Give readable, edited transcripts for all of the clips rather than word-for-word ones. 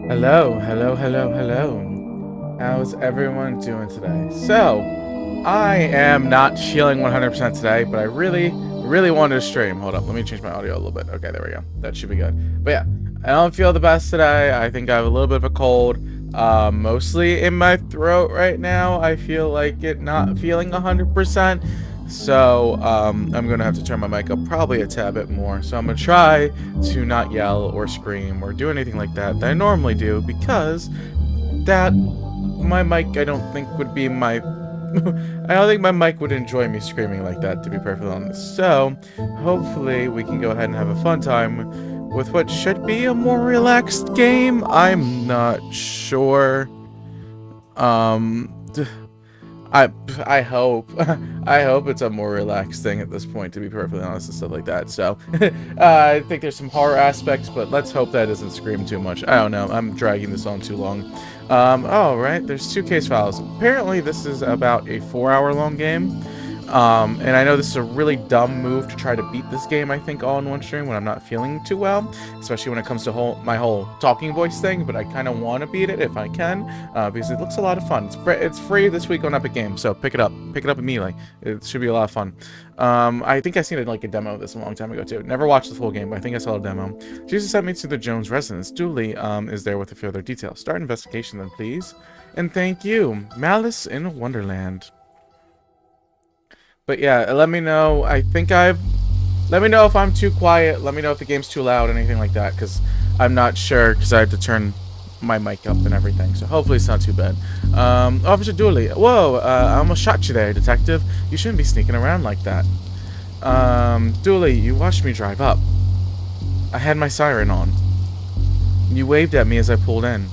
Hello, hello, hello, hello. How's everyone doing today? So, I am not feeling 100% today, but I really wanted to stream. Hold up, let me change my audio a little bit. Okay, there we go. That should be good. But yeah, I don't feel the best today. I think I have a little bit of a cold, mostly in my throat right now. I feel like it not feeling 100%. So, I'm gonna have to turn my mic up probably a tad bit more. So I'm gonna try to not yell or scream or do anything like that I normally do because that my mic I don't think would be my I don't think my mic would enjoy me screaming like that, to be perfectly honest. So hopefully we can go ahead and have a fun time with what should be a more relaxed game. I'm not sure. Um I I hope I hope it's a more relaxed thing at this point, to be perfectly honest, and stuff like that. So I think there's some horror aspects, but let's hope that doesn't scream too much. I don't know. I'm dragging this on too long. Oh right, there's two case files. Apparently this is about a 4-hour long game. And I know this is a really dumb move to try to beat this game, I think, all in one stream when I'm not feeling too well, especially when it comes to my whole talking voice thing, but I kind of want to beat it if I can, because it looks a lot of fun. It's free this week on Epic Games, so pick it up. Pick it up immediately. It should be a lot of fun. I think I seen like a demo of this a long time ago, too. Never watched the full game, but I think I saw a demo. Jesus sent me to the Jones residence. Dooley is there with a few other details. Start investigation then, please. And thank you. Malice in Wonderland. But yeah, let me know. Let me know if I'm too quiet. Let me know if the game's too loud, anything like that, because I'm not sure, because I had to turn my mic up and everything. So hopefully it's not too bad. Officer Dooley. Whoa, I almost shot you there, detective. You shouldn't be sneaking around like that. Dooley, you watched me drive up. I had my siren on. You waved at me as I pulled in.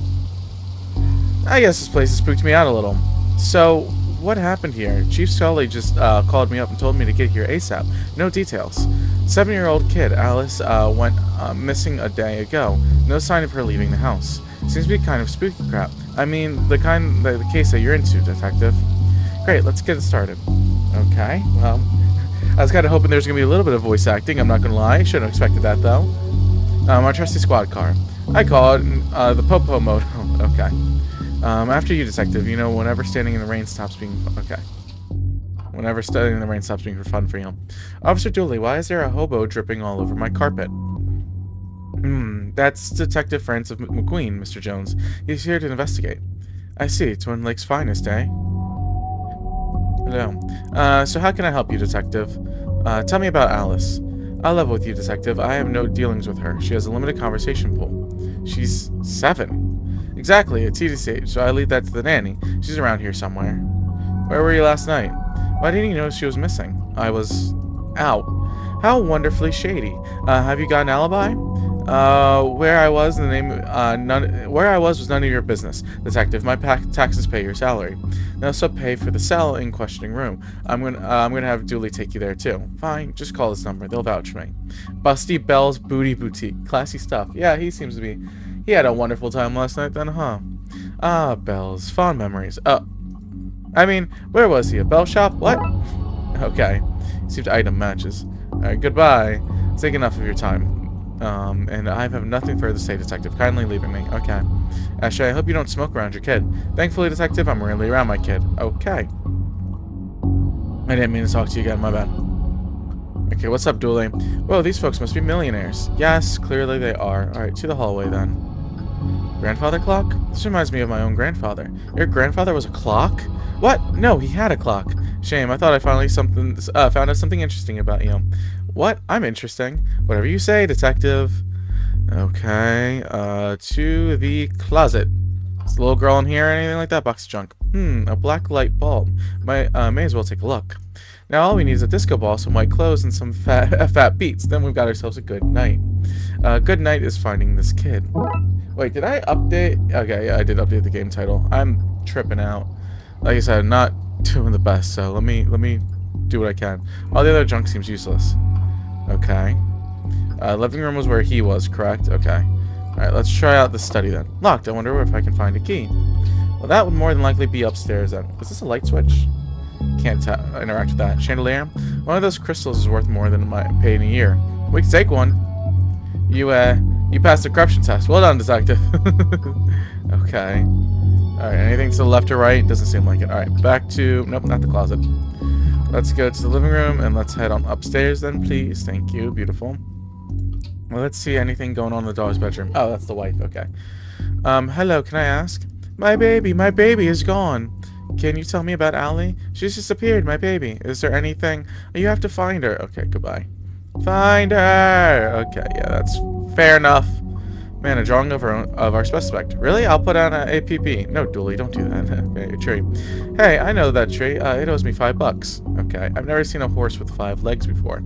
I guess this place has spooked me out a little. So, what happened here? Chief Scully just called me up and told me to get here ASAP. No details. 7-year-old kid, Alice, went missing a day ago. No sign of her leaving the house. Seems to be kind of spooky crap. I mean, the case that you're into, detective. Great, let's get it started. Okay, well, I was kind of hoping there was going to be a little bit of voice acting, I'm not going to lie. Shouldn't have expected that, though. Our trusty squad car. I call it the Popo Moto. Okay. After you, detective, you know, whenever standing in the rain stops being okay. Whenever standing in the rain stops being for fun for you. Officer Dooley, why is there a hobo dripping all over my carpet? That's Detective Francis McQueen, Mr. Jones. He's here to investigate. I see, Twin Lake's finest, eh? Hello. So how can I help you, detective? Tell me about Alice. I'll level with you, detective. I have no dealings with her. She has a limited conversation pool. She's 7. Exactly, a TDC age, so I leave that to the nanny. She's around here somewhere. Where were you last night? Why didn't you know she was missing? I was out. How wonderfully shady. Have you got an alibi? Where I was in the name, where I was none of your business, detective. My taxes pay your salary. They also pay for the cell in questioning room. I'm gonna have Dooley take you there too. Fine, just call this number. They'll vouch for me. Busty Bell's Booty Boutique, classy stuff. Yeah, he seems to be. He had a wonderful time last night, then, huh? Ah, Bells, fond memories. I mean, where was he? A bell shop? What? Okay. Seems item matches. Alright, goodbye. Take enough of your time. And I have nothing further to say, detective. Kindly leaving me. Okay. Ashley, I hope you don't smoke around your kid. Thankfully, detective, I'm really around my kid. Okay. I didn't mean to talk to you again, my bad. Okay, what's up, Dooley? Whoa, these folks must be millionaires. Yes, clearly they are. Alright, to the hallway then. Grandfather clock? This reminds me of my own grandfather. Your grandfather was a clock? What? No, he had a clock. Shame, I thought I finally found out something interesting about you. What? I'm interesting. Whatever you say, detective. Okay, to the closet. Is the little girl in here or anything like that? Box of junk. A black light bulb. May as well take a look. Now all we need is a disco ball, some white clothes, and some fat beats. Then we've got ourselves a good night. Good night is finding this kid. Wait, did I update? Okay, yeah, I did update the game title. I'm tripping out. Like I said, I'm not doing the best, so let me do what I can. All the other junk seems useless. Okay. Living room was where he was, correct? Okay. Alright, let's try out the study then. Locked. I wonder if I can find a key. Well, that would more than likely be upstairs then. Is this a light switch? Can't interact with that. Chandelier? One of those crystals is worth more than my pay in a year. We can take one. You You passed the corruption test. Well done, detective. Okay. Alright, anything to the left or right? Doesn't seem like it. Alright, back to... Nope, not the closet. Let's go to the living room, and let's head on upstairs then, please. Thank you. Beautiful. Well, let's see anything going on in the dog's bedroom. Oh, that's the wife. Okay. Hello, can I ask? My baby is gone. Can you tell me about Allie? She's disappeared, my baby. Is there anything? You have to find her. Okay, goodbye. Find her! Okay, yeah, that's fair enough. Man, a drawing of our suspect. Really? I'll put on a APP. No, Dooley, don't do that. Okay, a tree. Hey, I know that tree. It owes me $5. Okay, I've never seen a horse with 5 legs before.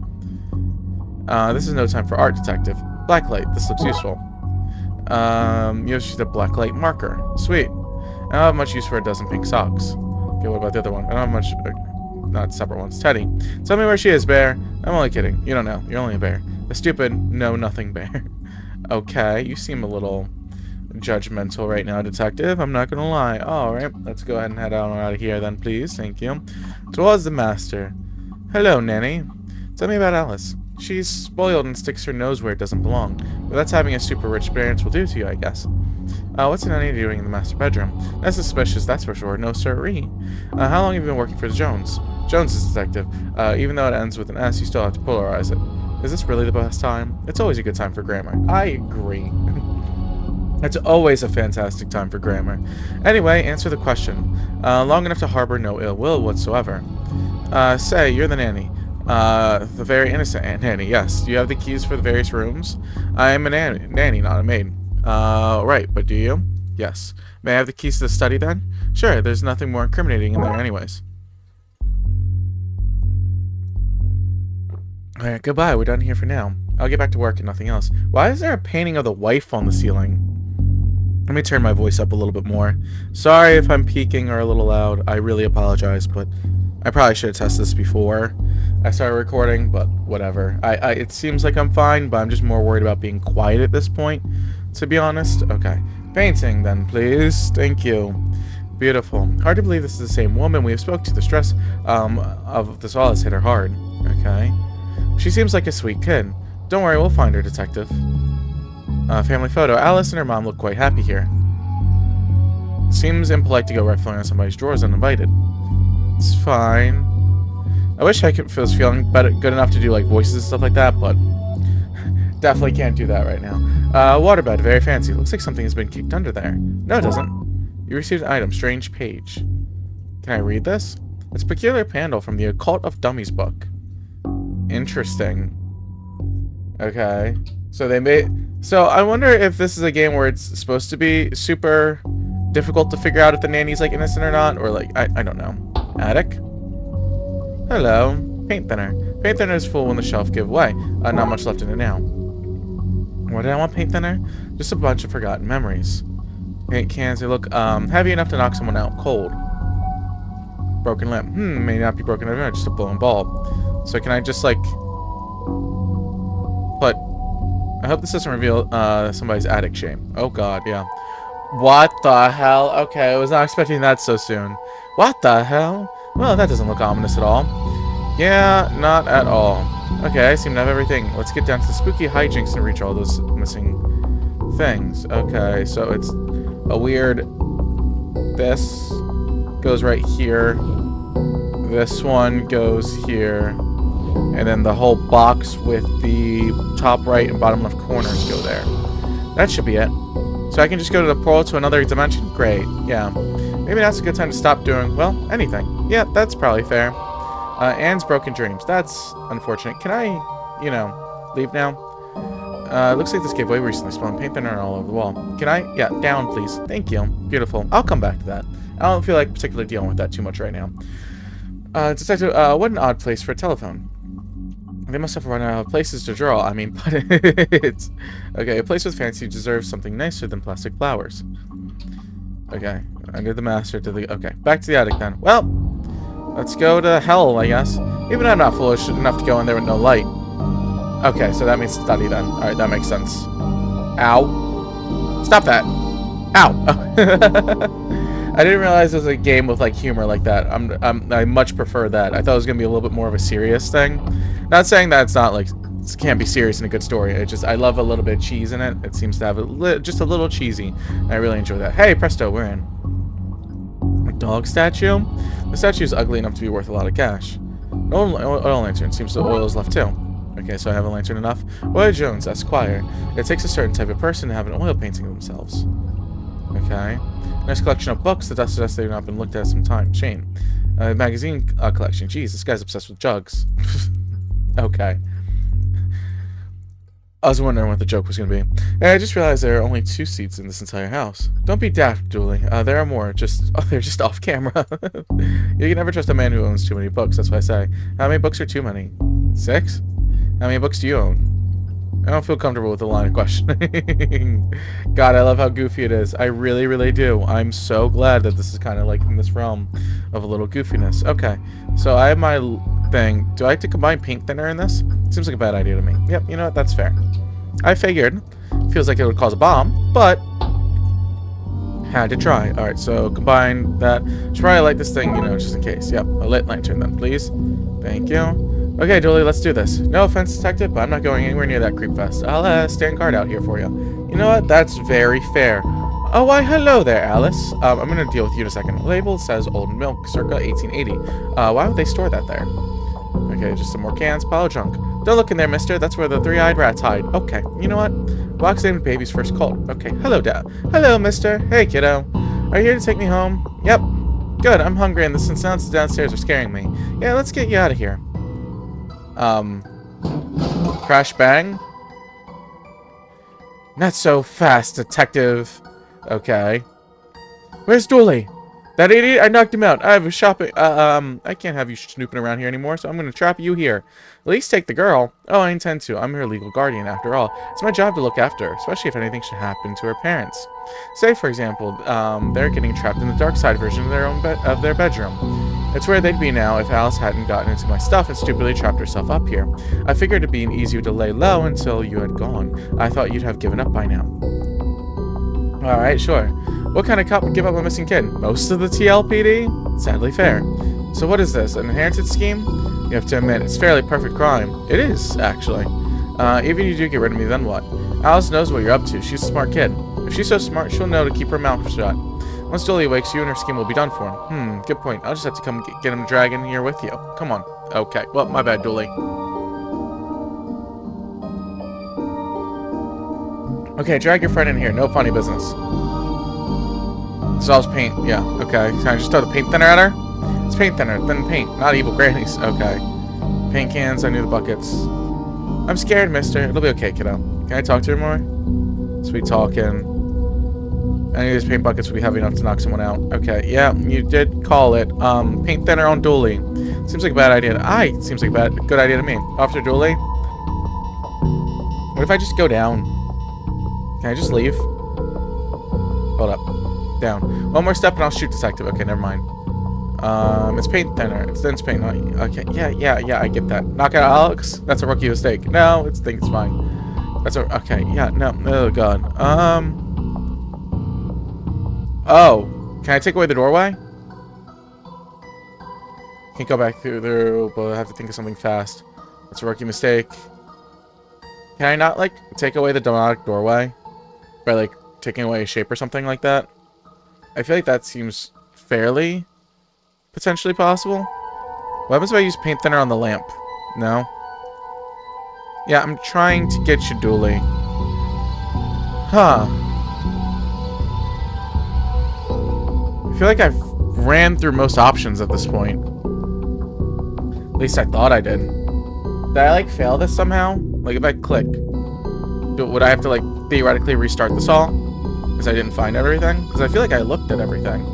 This is no time for art, detective. Blacklight. This looks useful. You have a blacklight marker. Sweet. I don't have much use for a dozen pink socks. Okay, what about the other one? I don't have much... not separate ones. Teddy. Tell me where she is, bear. I'm only kidding. You don't know. You're only a bear. A stupid, know-nothing bear. Okay, you seem a little judgmental right now, detective. I'm not gonna lie. Alright, let's go ahead and head out of here then, please. Thank you. Towards the master. Hello, Nanny. Tell me about Alice. She's spoiled and sticks her nose where it doesn't belong. But that's having a super rich parents will do to you, I guess. What's Nanny doing in the master bedroom? That's suspicious, that's for sure. No sirree. How long have you been working for the Jones? Jones is detective. Even though it ends with an S, you still have to polarize it. Is this really the best time? It's always a good time for grammar. I agree. It's always a fantastic time for grammar. Anyway, answer the question. Long enough to harbor no ill will whatsoever. Say, you're the nanny. The very innocent nanny, yes. Do you have the keys for the various rooms? I am a nanny, not a maid. Right, but do you? Yes. May I have the keys to the study then? Sure, there's nothing more incriminating in there anyways. Alright, goodbye. We're done here for now. I'll get back to work and nothing else. Why is there a painting of the wife on the ceiling? Let me turn my voice up a little bit more. Sorry if I'm peaking or a little loud. I really apologize, but I probably should have tested this before I started recording, but whatever. It seems like I'm fine, but I'm just more worried about being quiet at this point, to be honest. Okay. Painting, then, please. Thank you. Beautiful. Hard to believe this is the same woman. We have spoke to. The stress of this all has hit her hard. Okay. She seems like a sweet kid. Don't worry, we'll find her, detective. Family photo. Alice and her mom look quite happy here. Seems impolite to go rifling on somebody's drawers uninvited. It's fine. I wish I was feeling good enough to do like voices and stuff like that, but definitely can't do that right now. Waterbed, very fancy. Looks like something has been kicked under there. No, it doesn't. You received an item, strange page. Can I read this? It's a peculiar panel from the Occult of Dummies book. Interesting. Okay. So they made... So I wonder if this is a game where it's supposed to be super difficult to figure out if the nanny's like innocent or not, or like, I don't know. Attic? Hello. Paint thinner. Paint thinner is full when the shelf give way. Not much left in it now. What did I want paint thinner? Just a bunch of forgotten memories. Paint cans, they look heavy enough to knock someone out cold. Broken limb. May not be broken limb, just a blown ball. So can I just like put... I hope this doesn't reveal somebody's attic shame. Oh god, yeah. What the hell? Okay, I was not expecting that so soon. What the hell? Well, that doesn't look ominous at all. Yeah, not at all. Okay, I seem to have everything. Let's get down to the spooky hijinks and reach all those missing things. Okay, so it's a weird... This goes right here. This one goes here. And then the whole box with the top right and bottom left corners go there. That should be it. So I can just go to the portal to another dimension? Great, yeah. Maybe that's a good time to stop doing, well, anything. Yeah, that's probably fair. Anne's broken dreams. That's unfortunate. Can I, you know, leave now? Looks like this gave way recently. Spilling paint thinner all over the wall. Can I? Yeah, down, please. Thank you. Beautiful. I'll come back to that. I don't feel like particularly dealing with that too much right now. Detective, what an odd place for a telephone. They must have run out of places to draw. I mean, but it's... Okay, a place with fancy deserves something nicer than plastic flowers. Okay, under the master to the... Okay, back to the attic then. Well, let's go to hell, I guess. Even I'm not foolish enough to go in there with no light. Okay, so that means study then. Alright, that makes sense. Ow. Stop that. Ow. I didn't realize there was a game with like humor like that. I much prefer that. I thought it was gonna be a little bit more of a serious thing. Not saying that it's not like This can't be serious in a good story. I love a little bit of cheese in it. It seems to have just a little cheesy. I really enjoy that. Hey, presto, we're in. A dog statue? The statue is ugly enough to be worth a lot of cash. An oil lantern. Seems the oil is left too. Okay, so I have a lantern enough. Roy Jones, Esquire. It takes a certain type of person to have an oil painting of themselves. Okay. Nice collection of books. The dust suggests they've not been looked at some time. Shame. Magazine collection. Jeez, this guy's obsessed with jugs. Okay. I was wondering what the joke was going to be. And I just realized there are only 2 seats in this entire house. Don't be daft, Dooley. There are more. They're just off camera. You can never trust a man who owns too many books. That's what I say. How many books are too many? 6? How many books do you own? I don't feel comfortable with the line of questioning. God, I love how goofy it is. I really, really do. I'm so glad that this is kind of like in this realm of a little goofiness. Okay, so I have my thing. Do I have to combine paint thinner in this? Seems like a bad idea to me. Yep, you know what? That's fair. I figured. Feels like it would cause a bomb, but had to try. Alright, so combine that. Should probably light this thing, you know, just in case. Yep, a lit lantern then, please. Thank you. Okay, Dooley, let's do this. No offense, Detective, but I'm not going anywhere near that creep fest. I'll stand guard out here for you. You know what? That's very fair. Oh, why, hello there, Alice. I'm going to deal with you in a second. The label says Old Milk, circa 1880. Why would they store that there? Okay, just some more cans, pile of junk. Don't look in there, mister. That's where the 3-eyed rats hide. Okay, you know what? Wax named baby's first colt. Okay, hello, Dad. Hello, mister. Hey, kiddo. Are you here to take me home? Yep. Good, I'm hungry and the sounds downstairs are scaring me. Yeah, let's get you out of here. Crash bang? Not so fast, Detective. Okay. Where's Dooley? That idiot? I knocked him out. I have a shopping. I can't have you snooping around here anymore, so I'm gonna trap you here. At least take the girl. Oh, I intend to. I'm her legal guardian, after all. It's my job to look after her, especially if anything should happen to her parents. Say, for example, they're getting trapped in the Darkside version of their bedroom. It's where they'd be now if Alice hadn't gotten into my stuff and stupidly trapped herself up here. I figured it'd be easier to lay low until you had gone. I thought you'd have given up by now. Alright, sure. What kind of cop would give up a missing kid? Most of the TLPD? Sadly fair. So what is this, an inherited scheme? You have to admit, it's a fairly perfect crime. It is, actually. Even if you do get rid of me, then what? Alice knows what you're up to. She's a smart kid. If she's so smart, she'll know to keep her mouth shut. Once Dooley awakes, you and her scheme will be done for. Good point. I'll just have to come get him dragging here with you. Come on. Okay. Well, my bad, Dooley. Okay, drag your friend in here. No funny business. Dissolves paint. Yeah, okay. Can I just throw the paint thinner at her? It's paint thinner. Thin paint. Not evil grannies. Okay. Paint cans. I knew the buckets. I'm scared, mister. It'll be okay, kiddo. Can I talk to her more? Sweet talking. Any of these paint buckets would be heavy enough to knock someone out. Okay, yeah, you did call it. Paint thinner on Dooley. Seems like a bad idea. Seems like a good idea to me. Officer Dooley? What if I just go down? Can I just leave? Hold up. Down. One more step and I'll shoot Detective. Okay, never mind. It's paint thinner. It's thin paint. Okay, yeah, I get that. Knock out Alex? That's a rookie mistake. No, it's fine. That's okay, yeah, no, oh god. Oh, can I take away the doorway? Can't go back through, but I have to think of something fast. That's a rookie mistake. Can I not, like, take away the demonic doorway? By, like, taking away a shape or something like that? I feel like that seems fairly potentially possible. What happens if I use paint thinner on the lamp? No? Yeah, I'm trying to get you, Dooley. Huh. I feel like I've ran through most options at this point. At least I thought I did. Did I, like, fail this somehow? Like, if I click, would I have to, like, theoretically restart this all? Because I didn't find everything? Because I feel like I looked at everything.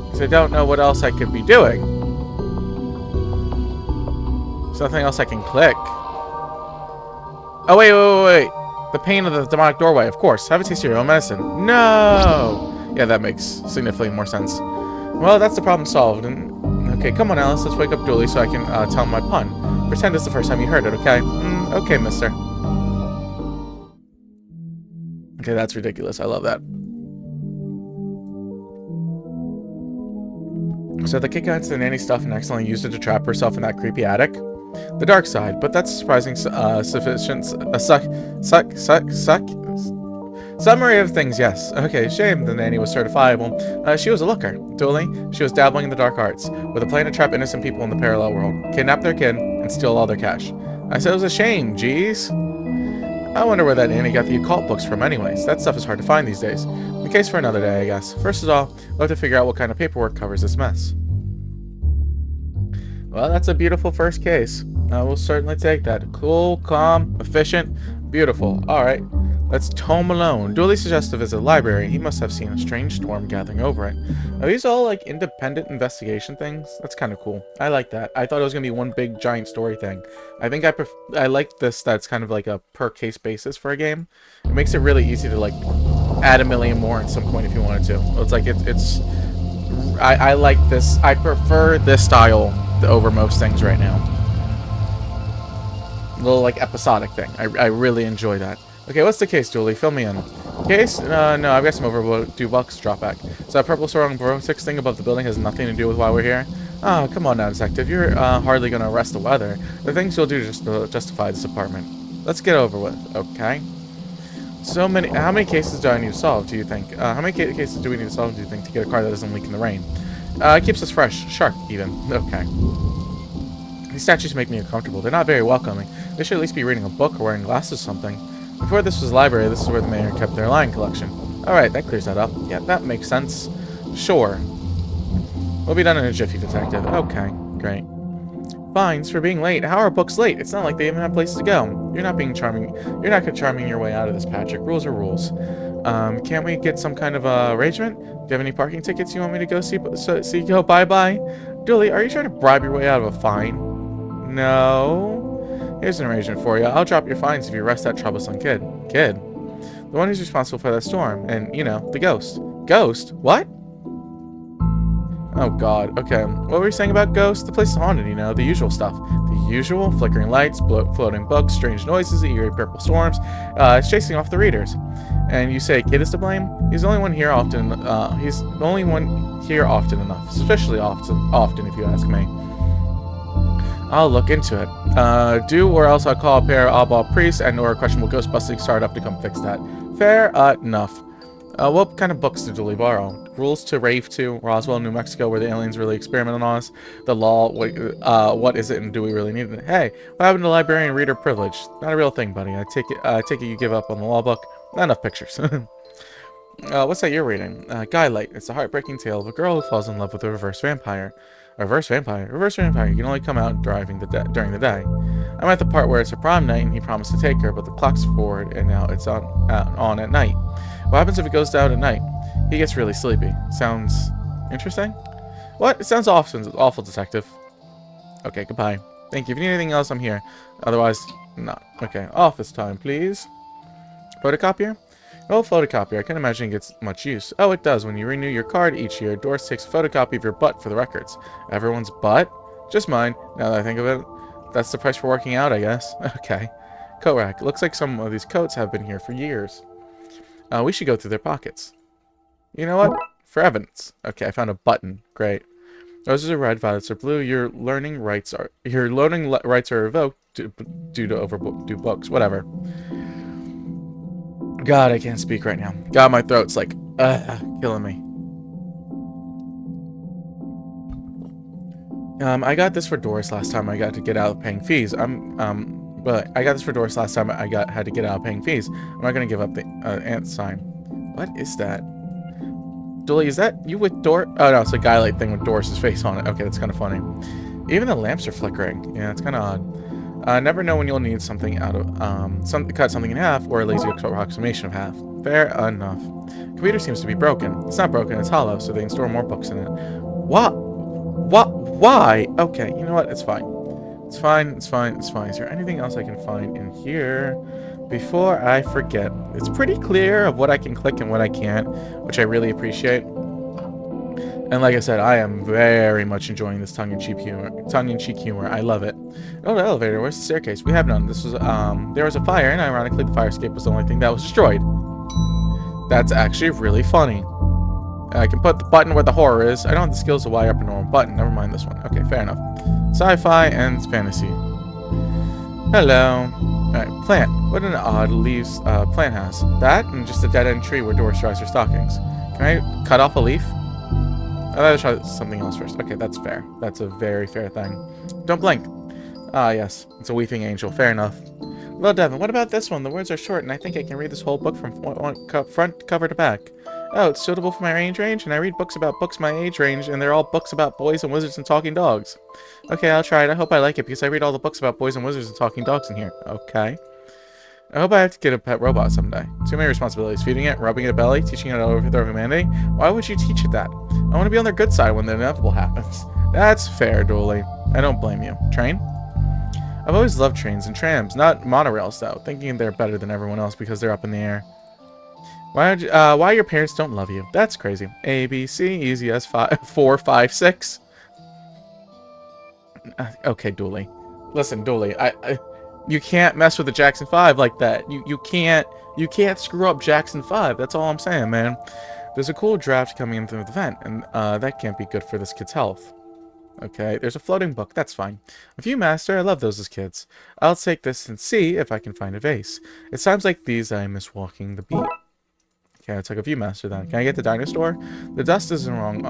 Because I don't know what else I could be doing. There's nothing else I can click. Oh, wait. The pain of the demonic doorway, of course. Have a taste of your own medicine. No! Yeah, that makes significantly more sense. Well, that's the problem solved. And okay, come on, Alice. Let's wake up Dooley so I can tell him my pun. Pretend it's the first time you heard it, okay? Okay, mister. Okay, that's ridiculous. I love that. So the kid got into the nanny stuff and accidentally used it to trap herself in that creepy attic. The dark side, but that's a surprising sufficient summary of things. Yes. Okay. Shame the nanny was certifiable. She was a looker. Duly, she was dabbling in the dark arts with a plan to trap innocent people in the parallel world, kidnap their kid, and steal all their cash. I said it was a shame. Jeez. I wonder where that nanny got the occult books from anyways. That stuff is hard to find these days. The case for another day, I guess. First of all, we'll have to figure out what kind of paperwork covers this mess. Well, that's a beautiful first case. I will certainly take that. Cool, calm, efficient, beautiful. Alright, let's tow him alone. Duly suggests to visit the library. He must have seen a strange storm gathering over it. Are these all like independent investigation things? That's kind of cool. I like that. I thought it was going to be one big giant story thing. I think I like this that's kind of like a per case basis for a game. It makes it really easy to like add a million more at some point if you wanted to. It's like I like this. I prefer this style over most things right now. A little like episodic thing. I really enjoy that. Okay, what's the case, Julie? Fill me in. Case? No, I've got some overdue bucks. Drop back. So that purple swirling broomstick thing above the building has nothing to do with why we're here? Oh, come on now, detective. You're hardly going to arrest the weather. The things you'll do just to justify this apartment. Let's get over with, okay? So many. How many cases do I need to solve, do you think? How many cases do we need to solve, do you think, to get a car that doesn't leak in the rain? It keeps us fresh. Sharp, even. Okay. These statues make me uncomfortable. They're not very welcoming. They should at least be reading a book or wearing glasses or something. Before this was a library, this is where the mayor kept their lion collection. Alright, that clears that up. Yeah, that makes sense. Sure. We'll be done in a jiffy, detective. Okay, great. Fines for being late. How are books late? It's not like they even have places to go. You're not being charming. You're not charming your way out of this, Patrick. Rules are rules. Can't we get some kind of arrangement? Do you have any parking tickets you want me to go see go bye-bye? Dooley, are you trying to bribe your way out of a fine? No. Here's an arrangement for you. I'll drop your fines if you arrest that troublesome kid. Kid? The one who's responsible for that storm. And, you know, the ghost. Ghost? What? Oh, God. Okay. What were you saying about ghosts? The place is haunted, you know. The usual stuff. The usual? Flickering lights, floating books, strange noises, eerie purple storms. It's chasing off the readers. And you say kid is to blame? He's the only one here often. He's the only one here often enough. Especially often, if you ask me. I'll look into it. Or else I'll call a pair of oddball priests and or a questionable ghost busting startup to come fix that. Fair enough. What kind of books did Dooley borrow? Rules to Rave 2, Roswell, New Mexico, where the aliens really experimented on us. The law, what is it and do we really need it? Hey, what happened to librarian reader privilege? Not a real thing, buddy. I take it you give up on the law book. Not enough pictures. What's that you're reading? Skylight. It's a heartbreaking tale of a girl who falls in love with a reverse vampire. A reverse vampire? Reverse vampire. You can only come out during the day. I'm at the part where it's a prom night and he promised to take her, but the clock's forward and now it's on at night. What happens if it goes out at night? He gets really sleepy. Sounds interesting? What? It sounds awful, detective. Okay, goodbye. Thank you. If you need anything else, I'm here. Otherwise, not. Okay, office time, please. Photocopier? Oh, photocopier. I can't imagine it gets much use. Oh, it does. When you renew your card each year, Doris takes a photocopy of your butt for the records. Everyone's butt? Just mine. Now that I think of it, that's the price for working out, I guess. Okay. Coat rack. It looks like some of these coats have been here for years. We should go through their pockets. You know what? For evidence. Okay, I found a button. Great. Roses are red, violets are blue. Your learning rights are revoked due to overdue books. Whatever. God, I can't speak right now. God, my throat's like, killing me. I got this for Doris last time I got to get out of paying fees. But I got this for Doris last time I had to get out of paying fees. I'm not gonna give up the ant sign. What is that? Dooley, is that you with Dor? Oh no, it's a guy light thing with Doris's face on it. Okay, that's kind of funny. Even the lamps are flickering. Yeah, it's kind of odd. Never know when you'll need something out of cut something in half or a lazy approximation of half. Fair enough. Computer seems to be broken. It's not broken, it's hollow, so they can store more books in it. What? Why? Okay, you know what? It's fine. It's fine. Is there anything else I can find in here before I forget? It's pretty clear of what I can click and what I can't, which I really appreciate. And like I said, I am very much enjoying this tongue-in-cheek humor. I love it. Oh, the elevator. Where's the staircase? We have none. This was there was a fire, and ironically, the fire escape was the only thing that was destroyed. That's actually really funny. I can put the button where the horror is. I don't have the skills to wire up a normal button. Never mind this one. Okay, fair enough. Sci-fi and fantasy. Hello. Alright, plant. What an odd leaves plant has. That and just a dead-end tree where Doris dries her stockings. Can I cut off a leaf? I'd rather try something else first. Okay, that's fair. That's a very fair thing. Don't blink. Ah, yes. It's a weeping angel. Fair enough. Well, Devin, what about this one? The words are short, and I think I can read this whole book from front cover to back. Oh, it's suitable for my age range, and I read books about books my age range, and they're all books about boys and wizards and talking dogs. Okay, I'll try it. I hope I like it, because I read all the books about boys and wizards and talking dogs in here. Okay. I hope I have to get a pet robot someday. Too many responsibilities. Feeding it, rubbing it belly, teaching it how to overthrow humanity. Why would you teach it that? I want to be on their good side when the inevitable happens. That's fair, Dooley. I don't blame you. Train? I've always loved trains and trams, not monorails though, thinking they're better than everyone else because they're up in the air. Why your parents don't love you? That's crazy. A, B, C, easy as 4, 5, 6. Okay, Dooley. Listen, Dooley, you can't mess with the Jackson 5 like that. You can't screw up Jackson 5. That's all I'm saying, man. There's a cool draft coming in through the vent, and that can't be good for this kid's health. Okay, there's a floating book. That's fine. A few, master. I love those as kids. I'll take this and see if I can find a vase. It sounds like these I miss walking the beat. Okay, I took a view, master. Then can I get the dinosaur? The dust is wrong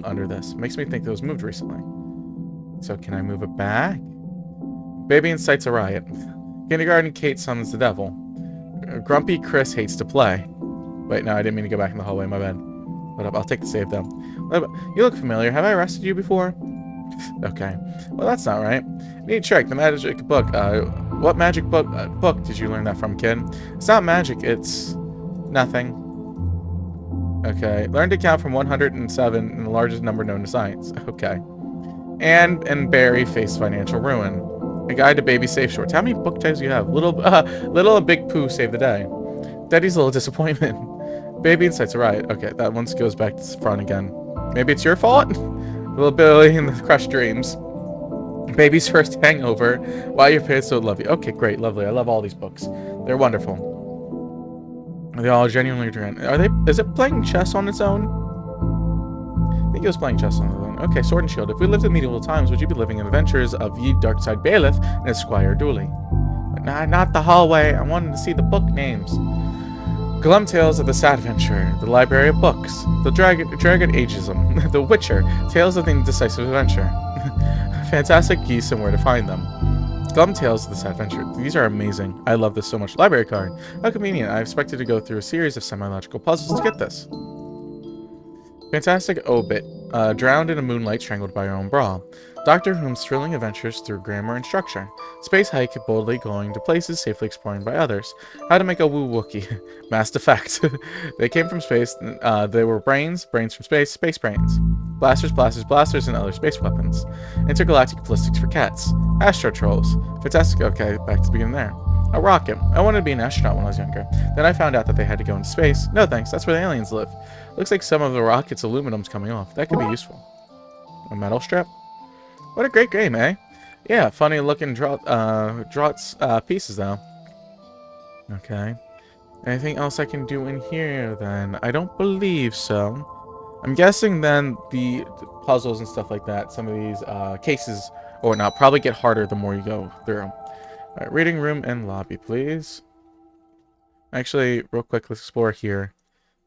under this. Makes me think it was moved recently. So can I move it back? Baby incites a riot. Kindergarten Kate summons the devil. Grumpy Chris hates to play. Wait, no, I didn't mean to go back in the hallway. My bad. What up? I'll take the save though. You look familiar. Have I arrested you before? Okay. Well, that's not right. Neat trick. The magic book. What magic book did you learn that from, kid? It's not magic. It's nothing. Okay. Learn to count from 107 in the largest number known to science. Okay. And Barry faced financial ruin. A guide to baby safe shorts. How many book tags do you have? Little and Big Pooh save the day. Daddy's a little disappointment. Baby incites a riot. Okay, that one goes back to the front again. Maybe it's your fault? Little Billy and the crushed dreams. Baby's first hangover. Why your parents don't love you. Okay, great, lovely. I love all these books. They're wonderful. They all genuinely drain. Is it playing chess on its own? I think it was playing chess on its own. Okay, Sword and Shield. If we lived in medieval times, would you be living in adventures of ye Darkside Bailiff and his Squire Dooley? But nah, not the hallway. I wanted to see the book names. Glum Tales of the Sad Adventurer, The Library of Books, The Dragon Ageism, The Witcher, Tales of the Indecisive Adventure. Fantastic geese and where to find them. Glum Tales of the Sad Adventurer. These are amazing. I love this so much. Library card. How convenient. I expected to go through a series of semi-logical puzzles to get this. Fantastic obit. Drowned in a moonlight, strangled by your own bra. Doctor Whom's thrilling adventures through grammar and structure. Space hike, boldly going to places safely explored by others. How to make a woo Wookie. Mass Effect. They came from space. They were brains from space, space brains. Blasters, and other space weapons. Intergalactic ballistics for cats. Astro trolls. Fantastic. Okay, back to the beginning there. A rocket. I wanted to be an astronaut when I was younger. Then I found out that they had to go into space. No thanks, that's where the aliens live. Looks like some of the rocket's aluminum's coming off. That could be useful. A metal strap? What a great game, eh? Yeah, funny looking draughts pieces though. Okay. Anything else I can do in here then? I don't believe so. I'm guessing then the puzzles and stuff like that, some of these cases or whatnot, probably get harder the more you go through. Alright, reading room and lobby, please. Actually, real quick, let's explore here.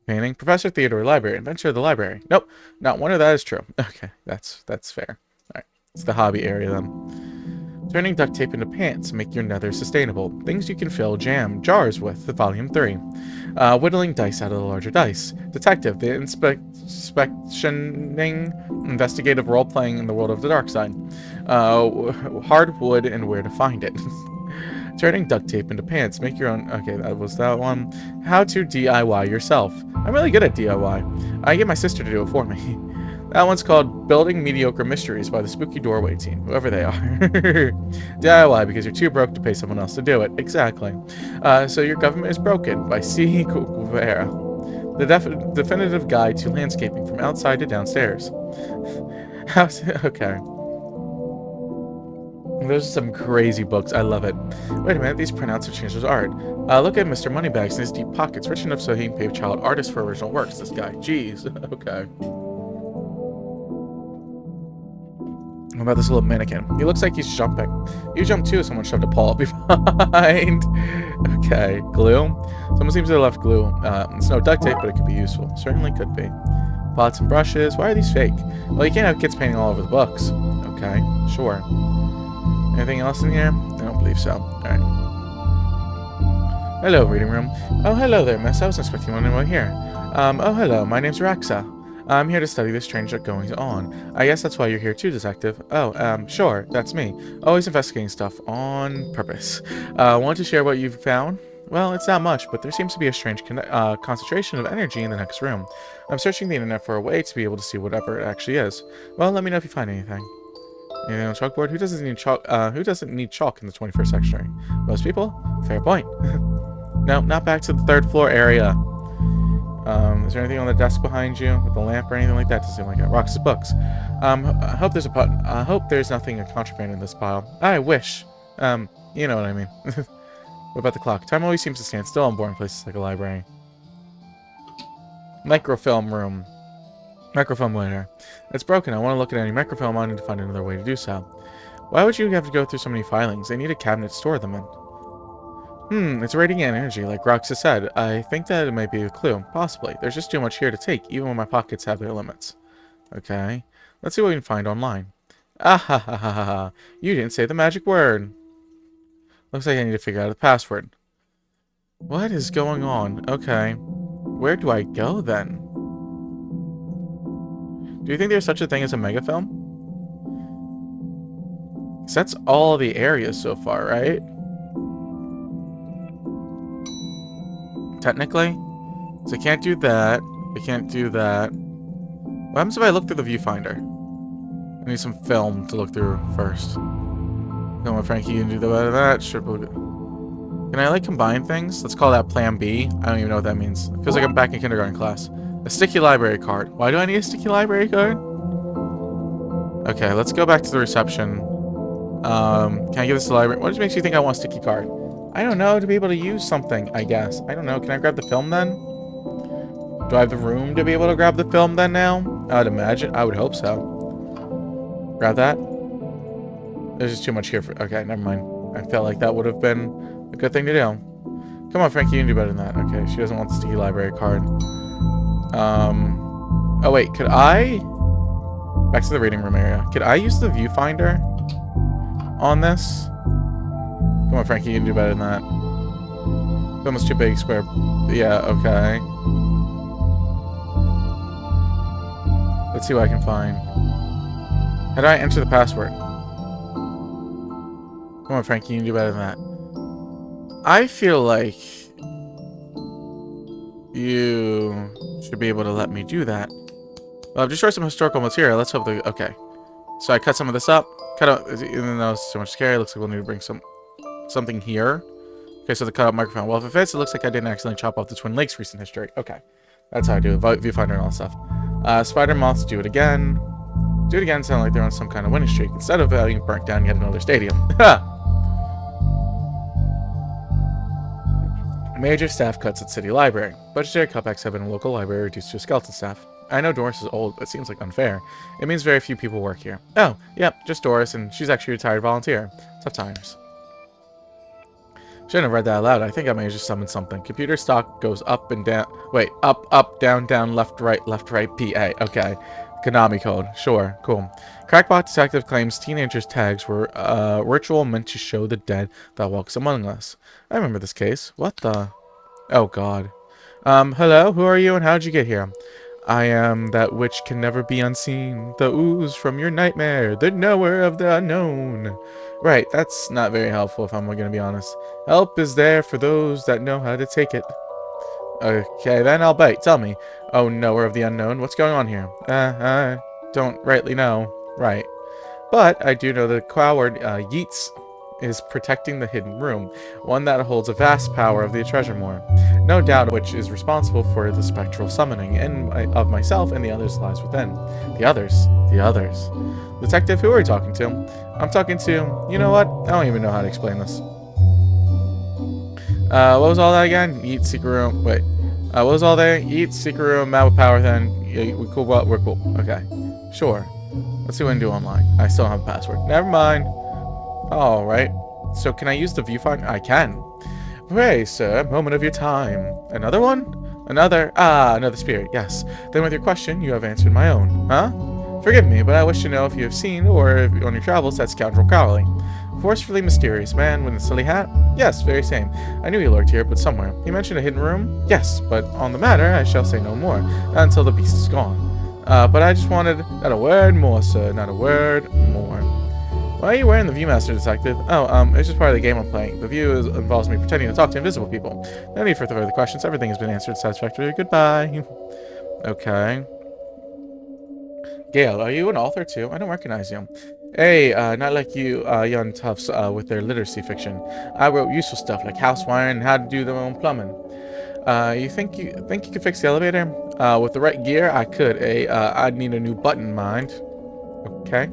Painting. Professor Theodore, library. Adventure of the library. Nope, not one of that is true. Okay, that's fair. Alright, it's the hobby area then. Turning duct tape into pants. Make your nether sustainable. Things you can fill jam jars with. Volume 3. Whittling dice out of the larger dice. Detective. The inspectioning investigative role-playing in the world of the dark side. Hardwood and where to find it. Turning duct tape into pants. Make your own. Okay, that was that one. How to DIY yourself. I'm really good at DIY. I get my sister to do it for me. That one's called Building Mediocre Mysteries by the Spooky Doorway team, whoever they are. DIY because you're too broke to pay someone else to do it. Exactly. So your government is broken by C. Guevara. The definitive guide to landscaping from outside to downstairs. Okay. Those are some crazy books. I love it. Wait a minute, these printouts have changed his art. Look at Mr. Moneybags in his deep pockets, rich enough so he can pay child artists for original works. This guy, jeez. Okay. What about this little mannequin? He looks like he's jumping. You jump too. Someone shoved a paw up behind. Okay, glue. Someone seems to have left glue. It's no duct tape, but it could be useful. Certainly could be. Pots and brushes. Why are these fake? Well, you can't have kids painting all over the books. Okay, sure. Anything else in here? I don't believe so. Alright. Hello, reading room. Oh, hello there, miss. I was expecting one over here. Oh, hello. My name's Raxa. I'm here to study the strange goings on. I guess that's why you're here too, detective. Oh, sure. That's me. Always investigating stuff on purpose. Want to share what you've found? Well, it's not much, but there seems to be a strange concentration of energy in the next room. I'm searching the internet for a way to be able to see whatever it actually is. Well, let me know if you find anything. Anything on the chalkboard? Who doesn't need chalk? Who doesn't need chalk in the 21st century? Most people. Fair point. No, not back to the 3rd floor area. Is there anything on the desk behind you with the lamp or anything like that? Doesn't seem like it. Rox's books. I hope there's a button. I hope there's nothing contraband in this pile. I wish. You know what I mean. What about the clock? Time always seems to stand still in boring places like a library. Microfilm room. Microfilm later. It's broken. I want to look at any microfilm. I need to find another way to do so. Why would you have to go through so many filings? They need a cabinet to store them in. It's radiating energy, like Roxa said. I think that it might be a clue. Possibly. There's just too much here to take, even when my pockets have their limits. Okay. Let's see what we can find online. Ah ha ha ha ha ha. You didn't say the magic word. Looks like I need to figure out the password. What is going on? Okay. Where do I go then? Do you think there's such a thing as a megafilm? Because that's all the areas so far, right? Technically. So I can't do that. I can't do that. What happens if I look through the viewfinder? I need some film to look through first. Come on, Frankie, you can do that. Can I, like, combine things? Let's call that Plan B. I don't even know what that means. It feels like I'm back in kindergarten class. A sticky library card. Why do I need a sticky library card? Okay, let's go back to the reception. Can I give this to the library? What makes you think I want a sticky card? I don't know, to be able to use something, I guess. I don't know. Can I grab the film then? Do I have the room to be able to grab the film then now? I would imagine. I would hope so. Grab that. There's just too much here for... Okay, never mind. I felt like that would have been a good thing to do. Come on, Frankie, you can do better than that. Okay, she doesn't want the sticky library card. Oh, wait. Could I... Back to the reading room area. Could I use the viewfinder on this? Come on, Frankie, you can do better than that. It's almost too big, square. Yeah, okay. Let's see what I can find. How do I enter the password? Come on, Frankie, you can do better than that. I feel like you should be able to let me do that. Well, I've destroyed some historical material. Let's hope that... Okay. So I cut some of this up. Cut out... Even though it's so much scary, it looks like we'll need to bring something here. Okay, so the cut up microphone. Well, if it fits, it looks like I didn't accidentally chop off the Twin Lakes recent history. Okay. That's how I do it. Viewfinder and all that stuff. Spider moths, do it again. Do it again, sound like they're on some kind of winning streak. Instead of having burnt down yet another stadium. Ha! Major staff cuts at City Library. Budgetary cutbacks have been in local library reduced to a skeleton staff. I know Doris is old, but it seems like unfair. It means very few people work here. Oh, yep, just Doris, and she's actually a retired volunteer. Tough times. Shouldn't have read that aloud. I think I may have just summoned something. Computer stock goes up and down. Wait, up, down, left, right, PA. Okay. Konami code. Sure, cool. Crackpot detective claims teenagers' tags were ritual meant to show the dead that walks among us. I remember this case. What the? Oh, God. Hello? Who are you and how'd you get here? I am that which can never be unseen. The ooze from your nightmare. The knower of the unknown. Right, that's not very helpful if I'm going to be honest. Help is there for those that know how to take it. Okay, then I'll bite. Tell me. Oh, knower of the unknown. What's going on here? I don't rightly know. Right. But I do know that coward Yeats is protecting the hidden room, one that holds a vast power of the treasure more. no doubt which is responsible for the spectral summoning of myself and the others lies within. The others. The others. Detective, who are you talking to? I'm talking to... You know what? I don't even know how to explain this. What was all that again? Eat, secret room. Wait. What was all that? Eat, secret room, map with power then. Yeah, we cool, but we're cool. Okay. Sure. Let's see what I can do online. I still don't have a password. Never mind. Alright. So can I use the viewfinder? I can. Pray, sir, moment of your time. Another one? Another? Ah, another spirit, yes. Then with your question, you have answered my own. Huh? Forgive me, but I wish to know if you have seen, or if on your travels, that scoundrel Cowley. Forcefully mysterious man with a silly hat? Yes, very same. I knew he lurked here, but somewhere. He mentioned a hidden room? Yes, but on the matter, I shall say no more, not until the beast is gone. But I just wanted, not a word more, sir, not a word more. Why are you wearing the Viewmaster, Detective? Oh, it's just part of the game I'm playing. The view involves me pretending to talk to invisible people. No need for further questions. Everything has been answered satisfactorily. Goodbye. Okay. Gale, are you an author too? I don't recognize you. Hey, not like you young toughs with their literacy fiction. I wrote useful stuff like house wiring and how to do their own plumbing. You think you could fix the elevator? With the right gear, I could. I'd need a new button, mind. Okay.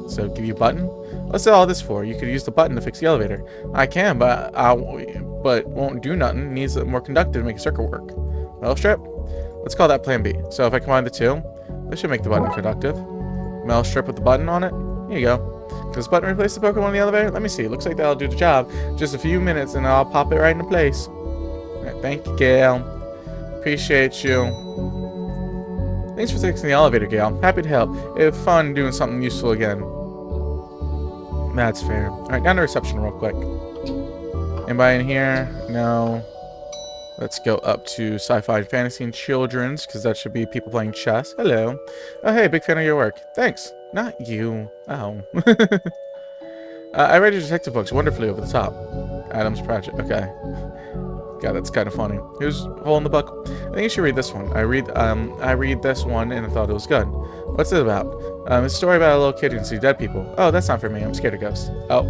So give you a button? What's all this for? You could use the button to fix the elevator. I can, but won't do nothing. Needs more conductor to make a circuit work. Metal strip? Let's call that plan B. So if I combine the two, this should make the button conductive. Metal strip with the button on it. Here you go. Does this button replace the Pokemon in the elevator? Let me see. Looks like that'll do the job. Just a few minutes and I'll pop it right into place. Alright, thank you, Gale. Appreciate you. Thanks for fixing the elevator, Gale. Happy to help. It was fun doing something useful again. That's fair. Alright, down to reception real quick. Anybody in here? No. Let's go up to Sci-Fi, Fantasy, and Children's, because that should be people playing chess. Hello. Oh, hey, big fan of your work. Thanks. Not you. Oh. I read your detective books wonderfully over the top. Adam's Project. Okay. God, that's kind of funny. Who's holding the book? I think you should read this one. I read this one, and I thought it was good. What's it about? It's a story about a little kid who can see dead people. Oh, that's not for me. I'm scared of ghosts. Oh.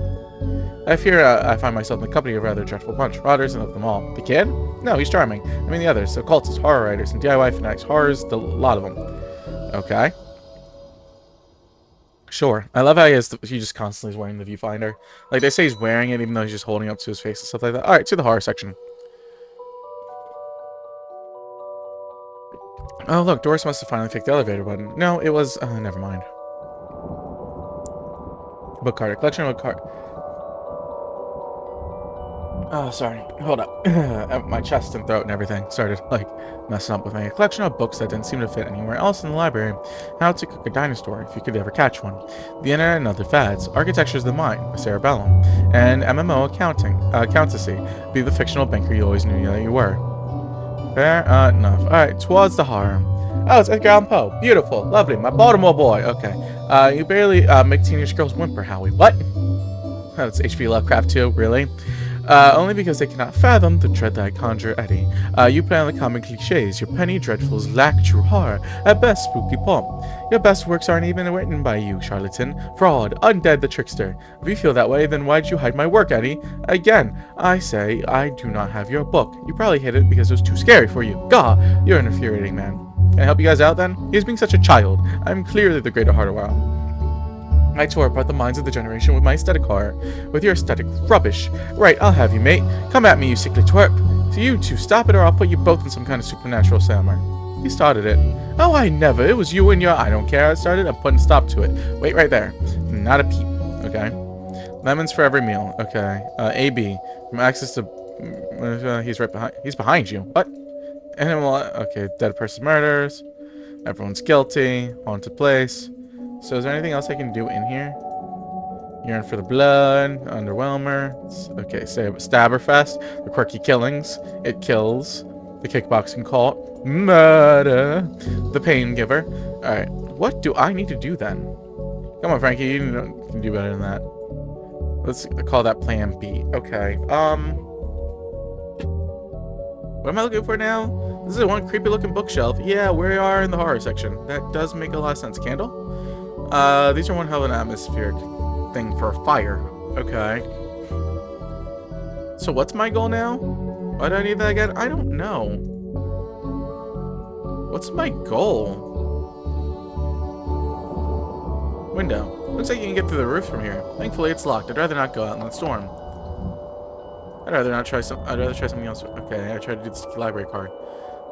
I fear I find myself in the company of a rather dreadful bunch. Rotters and of them all. The kid? No, he's charming. I mean the others. Occultists, horror writers, and DIY fanatics. Horrors, a lot of them. Okay. Sure. I love how he just constantly is wearing the viewfinder. Like, they say he's wearing it even though he's just holding up to his face and stuff like that. Alright, to the horror section. Oh, look, Doris must have finally fixed the elevator button. No, it was... never mind. Book card. A collection of book card. Oh, sorry. Hold up. My chest and throat and everything started, like, messing up with me. A collection of books that didn't seem to fit anywhere else in the library. How to cook a dinosaur, if you could ever catch one. The internet and other fads. Architecture's the mind, cerebellum. And MMO accountancy. Be the fictional banker you always knew that you were. Fair enough. Alright, towards the horror. Oh, it's Edgar Allan Poe. Beautiful. Lovely. My Baltimore boy. Okay. You barely make teenage girls whimper, Howie. What? That's H.P. Lovecraft too, really? Only because they cannot fathom the dread that I conjure, Eddie. You play on the common cliches. Your penny dreadfuls lack true horror. At best, spooky pulp. Your best works aren't even written by you, charlatan. Fraud. Undead the trickster. If you feel that way, then why'd you hide my work, Eddie? Again, I say I do not have your book. You probably hid it because it was too scary for you. Gah! You're an infuriating man. Can I help you guys out, then? He's being such a child. I'm clearly the greater heart of wow. I tore apart the minds of the generation with my aesthetic horror. With your aesthetic rubbish. Right, I'll have you, mate. Come at me, you sickly twerp. So you two, stop it or I'll put you both in some kind of supernatural summer. He started it. Oh, I never. It was you and your... I don't care. I started. I'm putting a stop to it. Wait right there. Not a peep. Okay. Lemons for every meal. Okay. AB. From access to... he's right behind... He's behind you. What? Animal... Okay. Dead person murders. Everyone's guilty. Haunted place. So is there anything else I can do in here? Yearn for the blood. Underwhelmer. Okay, say Stabberfest. The quirky killings. It kills. The kickboxing cult. Murder. The pain giver. Alright. What do I need to do then? Come on, Frankie. You can do better than that. Let's call that plan B. Okay. What am I looking for now? This is one creepy looking bookshelf. Yeah, we are in the horror section. That does make a lot of sense. Candle? These are one hell of an atmospheric thing for a fire. Okay. So what's my goal now? Why do I need that again? I don't know. What's my goal? Window. Looks like you can get through the roof from here. Thankfully, it's locked. I'd rather not go out in the storm. I'd rather try something else. Okay, I tried to do the sticky library card.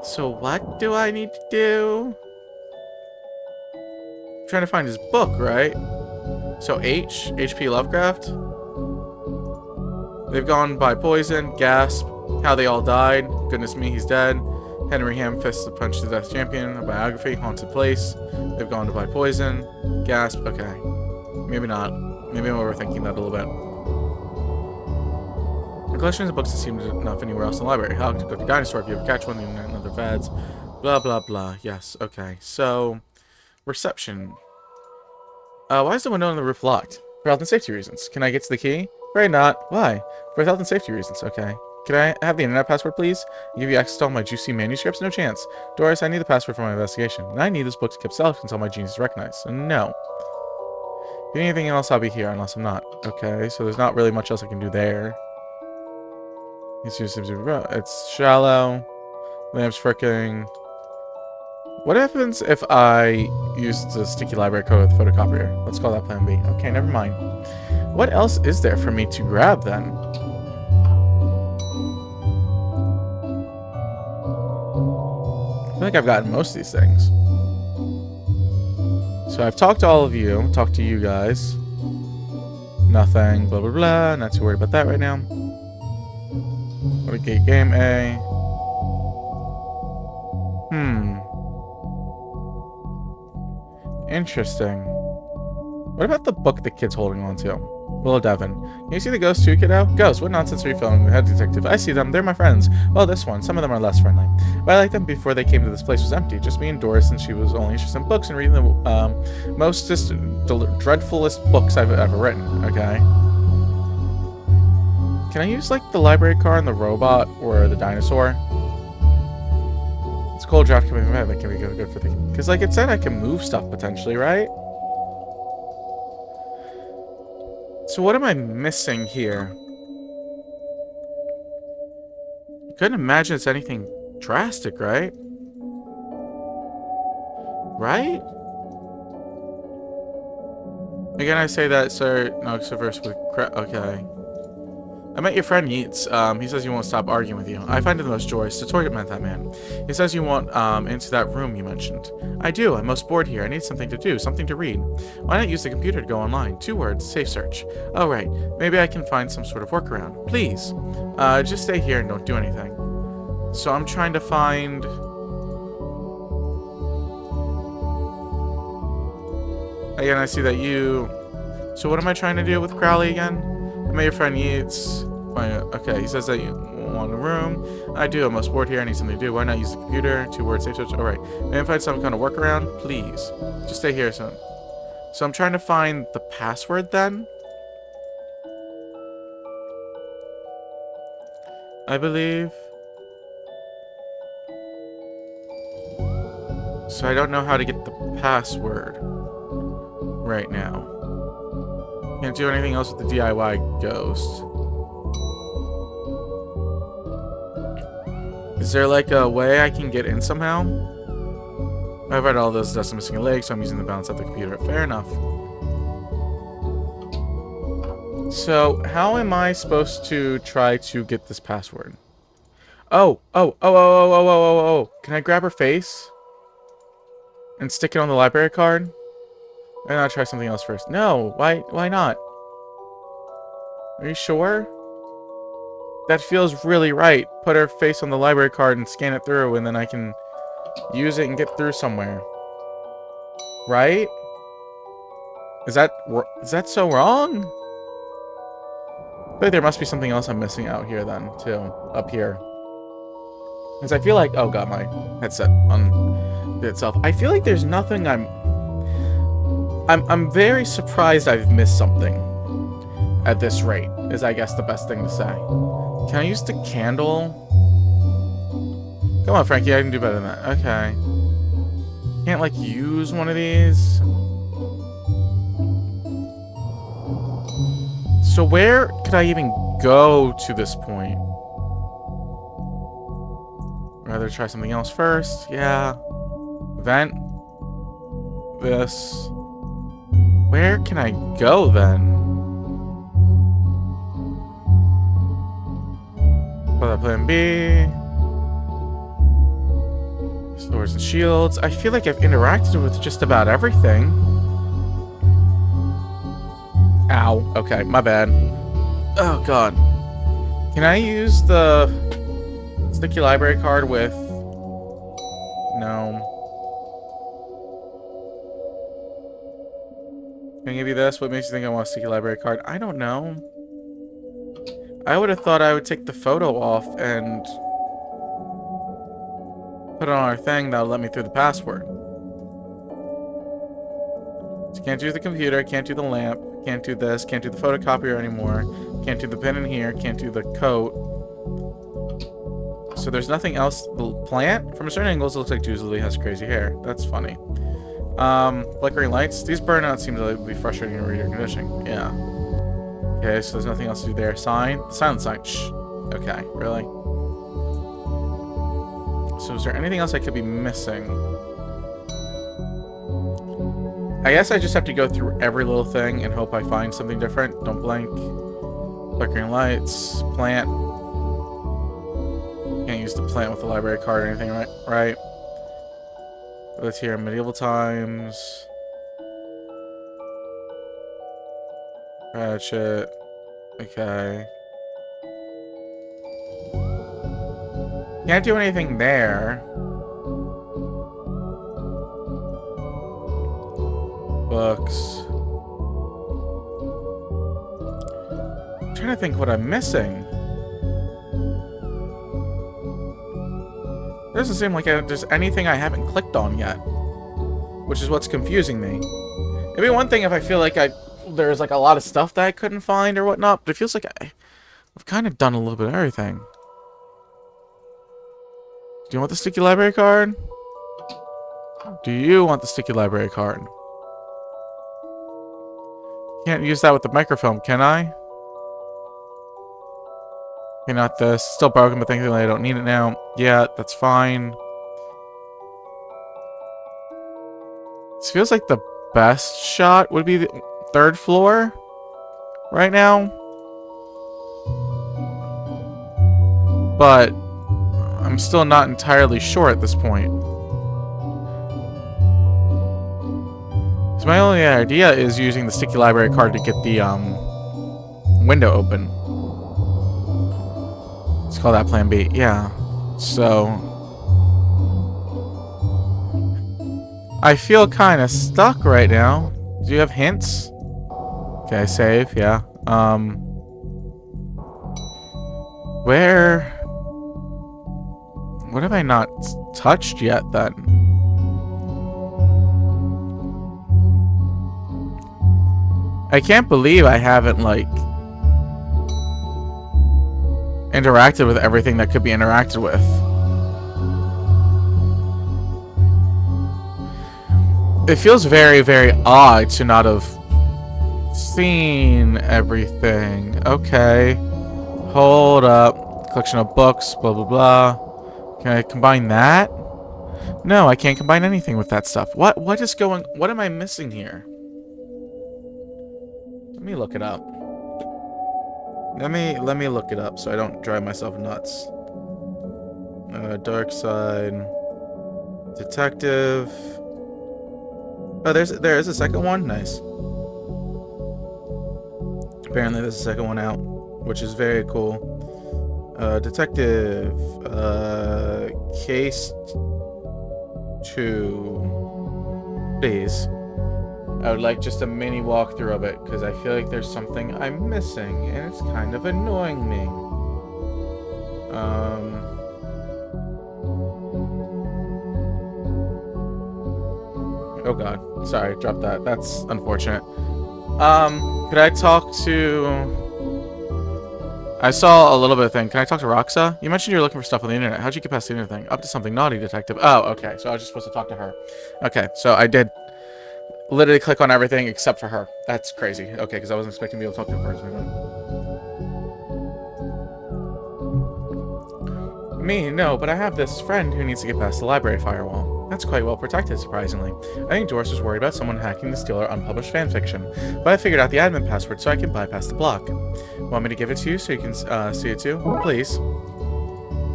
So what do I need to do? I'm trying to find his book, right? So H.P. Lovecraft. They've gone by poison, gasp, how they all died. Goodness me, he's dead. Henry Hamfist, the Punch to Death Champion, a biography, haunted place. They've gone by poison, gasp. Okay, maybe not. Maybe I'm overthinking that a little bit. The collections of books that seem enough anywhere else in the library. How to cook a dinosaur if you ever catch one, the internet and other fads. Blah, blah, blah. Yes, okay. So, reception. Why is the window on the roof locked? For health and safety reasons. Can I get to the key? Right, not. Why? For health and safety reasons. Okay. Can I have the internet password, please? I'll give you access to all my juicy manuscripts? No chance. Doris, I need the password for my investigation. And I need this book to keep safe until my genius is recognized. So, no. If you need anything else, I'll be here, unless I'm not. Okay, so there's not really much else I can do there. It's shallow. Lamp's fricking. What happens if I use the sticky library code with the photocopier? Let's call that plan B. Okay, never mind. What else is there for me to grab then? I feel like I've gotten most of these things. So I've talked to all of you. Talked to you guys. Nothing. Blah, blah, blah. Not too worried about that right now. What a gate game A. Interesting. What about the book the kid's holding on to? Willow Devon. Can you see the ghosts too, kiddo? Ghosts, what nonsense are you filming? Head detective. I see them. They're my friends. Well, this one. Some of them are less friendly. But I liked them before they came to this place was empty. Just me and Doris, and she was only interested in books and reading the mostest, dreadfulest books I've ever written. Okay. Can I use, like, the library card and the robot or the dinosaur? It's a cold draft coming from my head. That can be good for the... Because, like it said, I can move stuff potentially, right? So what am I missing here? I couldn't imagine it's anything drastic, right? Right? Again, I say that, sir. No, verse with okay. I met your friend Yeats. He says he won't stop arguing with you. I find it the most joyous to torment that man. He says you want into that room you mentioned. I do. I'm most bored here. I need something to do, something to read. Why not use the computer to go online? 2 words, safe search. Oh, right. Maybe I can find some sort of workaround. Please. Just stay here and don't do anything. So I'm trying to find... Again, I see that you... So what am I trying to do with Crowley again? I met your friend Yeats. Okay, he says that you want a room. I do. I'm most bored here. I need something to do. Why not use the computer? 2 words, safe search. All right. Maybe find some kind of workaround. Please. Just stay here, son. So I'm trying to find the password then. I believe. So I don't know how to get the password right now. Can't do anything else with the DIY ghost. Is there like a way I can get in somehow? I've read all those dust missing a leg, so I'm using the balance of the computer. Fair enough. So, how am I supposed to try to get this password? Oh. Can I grab her face? And stick it on the library card? And I'll try something else first. No, why not? Are you sure? That feels really right. Put her face on the library card and scan it through, and then I can use it and get through somewhere. Right? Is that so wrong? I feel like there must be something else I'm missing out here then, too. Up here. Because I feel like... Oh god, my headset on itself. I feel like there's nothing I'm very surprised I've missed something at this rate, is I guess the best thing to say. Can I use the candle? Come on, Frankie, I can do better than that. Okay. Can't, like, use one of these? So where could I even go to this point? Rather try something else first. Yeah. Vent. This. Where can I go then? Put that plan B. Swords and shields. I feel like I've interacted with just about everything. Ow. Okay, my bad. Oh, God. Can I use the sticky library card with... No. Can I give you this? What makes you think I want a sticky library card? I don't know. I would have thought I would take the photo off and put it on our thing that would let me through the password. So can't use the computer, can't do the lamp, can't do this, can't do the photocopier anymore, can't do the pen in here, can't do the coat. So there's nothing else. The plant, from a certain angles, it looks like Juicy has crazy hair. That's funny. Flickering lights. These burnouts seem to be frustrating in reader conditioning. Yeah. Okay, so there's nothing else to do there. Sign. Silent sign. Shh. Okay, really? So is there anything else I could be missing? I guess I just have to go through every little thing and hope I find something different. Don't blink. Flickering lights. Plant. Can't use the plant with the library card or anything, right? Let's hear medieval times. Ratchet. Okay. Can't do anything there. Books. I'm trying to think what I'm missing. It doesn't seem like there's anything I haven't clicked on yet, which is what's confusing me. It'd be one thing if I feel like there's like a lot of stuff that I couldn't find or whatnot, but it feels like I've kind of done a little bit of everything. Do you want the sticky library card? Do you want the sticky library card? Can't use that with the microfilm, can I? Okay, not this. Still broken, but thankfully I don't need it now. Yeah, that's fine. This feels like the best shot would be the 3rd floor right now. But I'm still not entirely sure at this point. So my only idea is using the sticky library card to get the window open. Let's call that plan B. Yeah. So I feel kind of stuck right now. Do you have hints? Okay, save. Yeah. Where? What have I not touched yet then? I can't believe I haven't, like, interacted with everything that could be interacted with. It feels very, very odd to not have seen everything. Okay. Hold up. Collection of books, blah, blah, blah. Can I combine that? No, I can't combine anything with that stuff. What am I missing here? Let me look it up. Let me look it up so I don't drive myself nuts. Darkside Detective. Oh, there is a second one? Nice. Apparently there's a second one out, which is very cool. Detective. Case 2. Please. I would like just a mini walkthrough of it, because I feel like there's something I'm missing, and it's kind of annoying me. Oh god. Sorry, drop that. That's unfortunate. Could I talk to... I saw a little bit of thing. Can I talk to Roxa? You mentioned you were looking for stuff on the internet. How'd you get past the internet thing? Up to something naughty, detective. Oh, okay. So I was just supposed to talk to her. Okay, so I did literally click on everything except for her. That's crazy. Okay, because I wasn't expecting to be able to talk to her first. Me? No, but I have this friend who needs to get past the library firewall. That's quite well protected, surprisingly. I think Doris was worried about someone hacking to steal our unpublished fanfiction, but I figured out the admin password so I can bypass the block. Want me to give it to you so you can see it too? Please.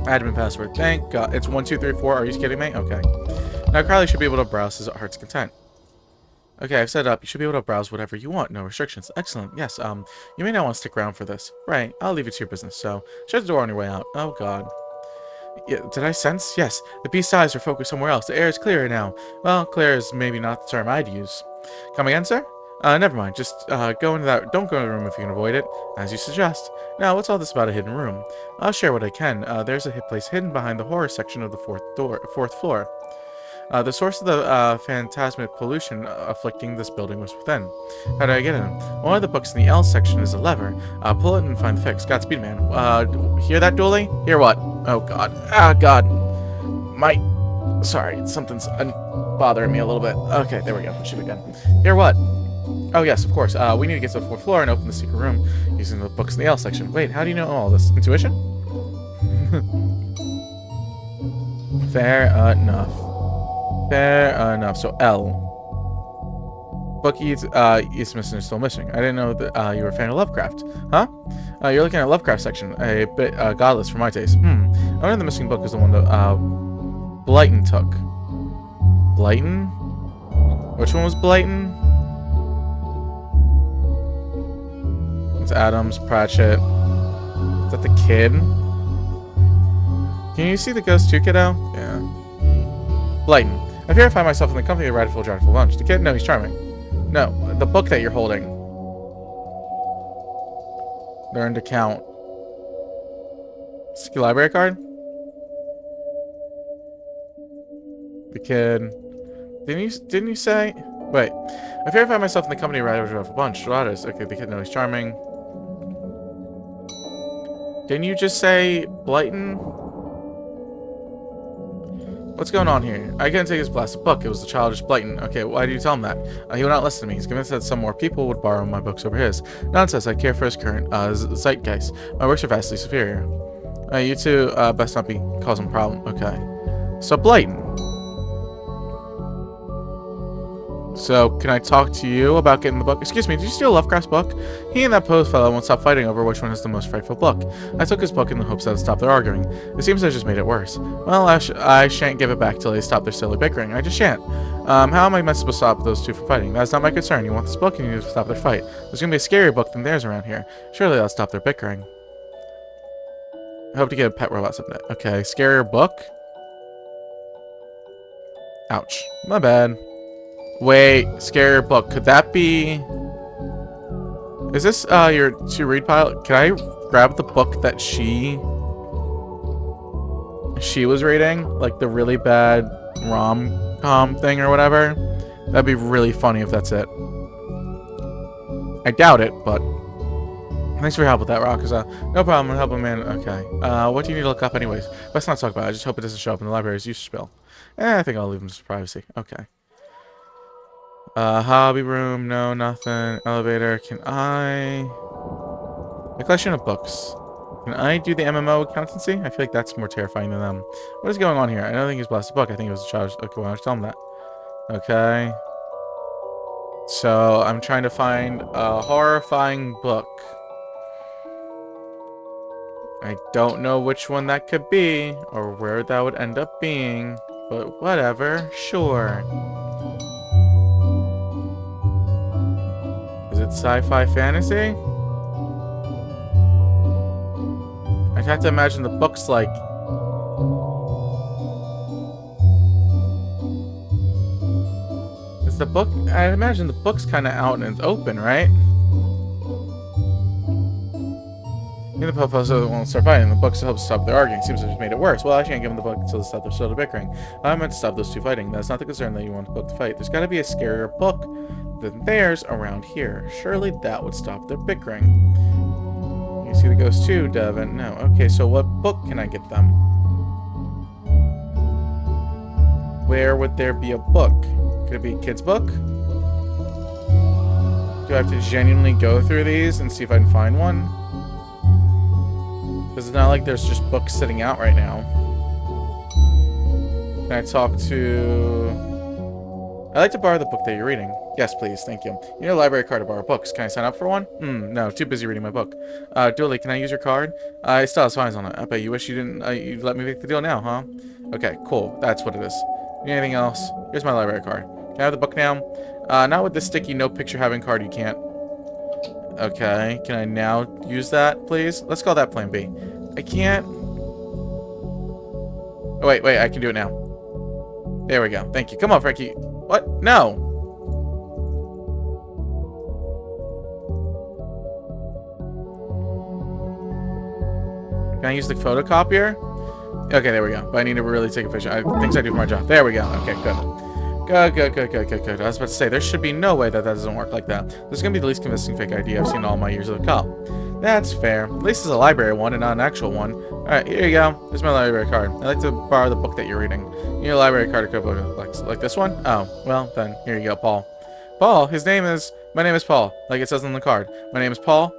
Admin password. Thank God. It's 1234. Are you kidding me? Okay. Now Carly should be able to browse his heart's content. Okay, I've set it up. You should be able to browse whatever you want. No restrictions. Excellent. Yes, you may not want to stick around for this. Right. I'll leave it to your business, so shut the door on your way out. Oh, God. Yeah, did I sense? Yes. The beast's eyes are focused somewhere else. The air is clearer now. Well, clear is maybe not the term I'd use. Come again, sir? Never mind. Just, go into that... Don't go in the room if you can avoid it, as you suggest. Now, what's all this about a hidden room? I'll share what I can. There's a place hidden behind the horror section of the fourth floor. The source of the phantasmic pollution afflicting this building was within. How do I get in? One of the books in the L section is a lever. Pull it and find the fix. Godspeed, man. Hear that, Dooley? Hear what? Oh, God. Ah, God. Sorry, something's bothering me a little bit. Okay, there we go. It should be good. Hear what? Oh, yes, of course. We need to get to the fourth floor and open the secret room using the books in the L section. Wait, how do you know all this? Intuition? Fair enough. Fair enough. So L. Book is missing or still missing. I didn't know that you were a fan of Lovecraft. Huh? You're looking at Lovecraft section. A bit godless for my taste. I wonder if the missing book is the one that Blyton took. Blyton? Which one was Blyton? It's Adams, Pratchett. Is that the kid? Can you see the ghost too, kiddo? Yeah. Blyton. I fear I find myself in the company of a radical, dreadful lunch. The kid? No, he's charming. No, the book that you're holding. Learn to count. Ski library card? The kid. Didn't you say? Wait. I fear I find myself in the company of a radical, dreadful bunch. Geladas. Okay, the kid? No, he's charming. Didn't you just say Blyton? What's going on here? I couldn't take his blasted book. It was the childish Blyton. Okay, why do you tell him that? He would not listen to me. He's convinced that some more people would borrow my books over his. Nonsense. I care for his current zeitgeist. My works are vastly superior. You two best not be causing a problem. Okay. So Blyton. So, can I talk to you about getting the book? Excuse me, did you steal Lovecraft's book? He and that pose fellow won't stop fighting over which one is the most frightful book. I took his book in the hopes that it would stop their arguing. It seems I just made it worse. Well, I shan't give it back till they stop their silly bickering. I just shan't. How am I meant to stop those two from fighting? That's not my concern. You want this book and you need to stop their fight. There's gonna be a scarier book than theirs around here. Surely that'll stop their bickering. I hope to get a pet robot someday. Okay, scarier book? Ouch. My bad. Wait, scarier book. Could that be... Is this your to-read pile? Can I grab the book that she was reading? Like the really bad rom-com thing or whatever? That'd be really funny if that's it. I doubt it, but... Thanks for your help with that, Rock. No problem, I'm helping, man. Okay. What do you need to look up anyways? Let's not talk about it. I just hope it doesn't show up in the library's use spill. I think I'll leave him to privacy. Okay. Hobby room, no, nothing. Elevator, can I... A collection of books. Can I do the MMO accountancy? I feel like that's more terrifying than them. What is going on here? I don't think it's blasted book. I think it was a child. Okay, well, I'll tell him that. Okay. So, I'm trying to find a horrifying book. I don't know which one that could be, or where that would end up being, but whatever, sure. Is it sci-fi fantasy? I'd have to imagine the book's like... Is the book... I'd imagine the book's kind of out and it's open, right? The proposal won't start fighting. The book helps stop their arguing. Seems to have just made it worse. Well, I can't give them the book until they stop their sort of bickering. I meant to stop those two fighting. That's not the concern that you want the book to fight. There's got to be a scarier book than theirs around here. Surely that would stop their bickering. You see the ghost too, Devin? No. Okay, so what book can I get them? Where would there be a book? Could it be a kid's book? Do I have to genuinely go through these and see if I can find one? Because it's not like there's just books sitting out right now. Can I talk to... I'd like to borrow the book that you're reading. Yes, please. Thank you. You need a library card to borrow books. Can I sign up for one? No. Too busy reading my book. Dooley, can I use your card? It still has fines on it. I bet you wish you didn't... you'd let me make the deal now, huh? Okay, cool. That's what it is. Need anything else? Here's my library card. Can I have the book now? Not with this sticky no picture having card, you can't. Okay. Can I now use that, please? Let's call that plan B. I can't... Oh, wait. I can do it now. There we go. Thank you. Come on, Frankie. What? No. Can I use the photocopier? Okay, there we go. But I need to really take a picture. Things I do for my job. There we go. Okay, good. Good. I was about to say, there should be no way that doesn't work like that. This is going to be the least convincing fake ID I've seen in all my years of a cop. That's fair. At least it's a library one and not an actual one. Alright, here you go. Here's my library card. I'd like to borrow the book that you're reading. You need a library card to go like this one? Oh, well, then, here you go, Paul. Paul? My name is Paul. Like it says on the card. My name is Paul.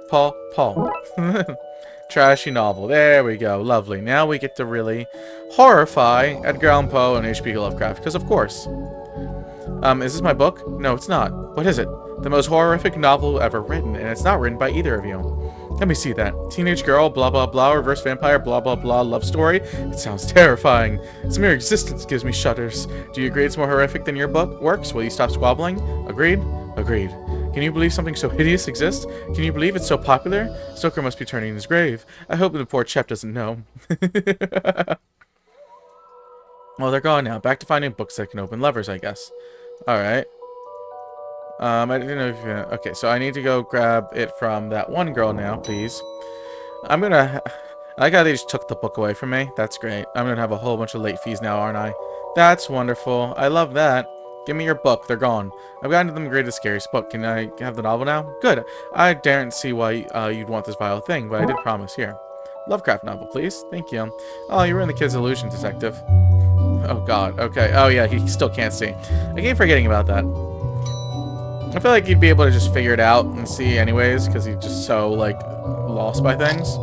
Trashy novel. There we go. Lovely. Now we get to really horrify Edgar Allan Poe and H.P. Lovecraft. Because, of course. Is this my book? No, it's not. What is it? The most horrific novel ever written, and it's not written by either of you. Let me see that. Teenage girl, blah blah blah, reverse vampire, blah blah blah, love story. It sounds terrifying. Its mere existence gives me shudders. Do you agree it's more horrific than your book works? Will you stop squabbling? Agreed? Agreed. Can you believe something so hideous exists? Can you believe it's so popular? Stoker must be turning in his grave. I hope the poor chap doesn't know. Well, they're gone now. Back to finding books that can open levers, I guess. Alright. I didn't know if you... Okay, so I need to go grab it from that one girl now, please. I'm gonna... I like how they just took the book away from me. That's great. I'm gonna have a whole bunch of late fees now, aren't I? That's wonderful. I love that. Give me your book. They're gone. I've gotten to them greatest scariest book. Can I have the novel now? Good. I daren't see why you'd want this vile thing, but I did promise. Here. Lovecraft novel, please. Thank you. Oh, you ruined the kid's illusion, detective. Oh, God. Okay. Oh, yeah, he still can't see. I keep forgetting about that. I feel like he'd be able to just figure it out and see anyways, because he's just so, like, lost by things.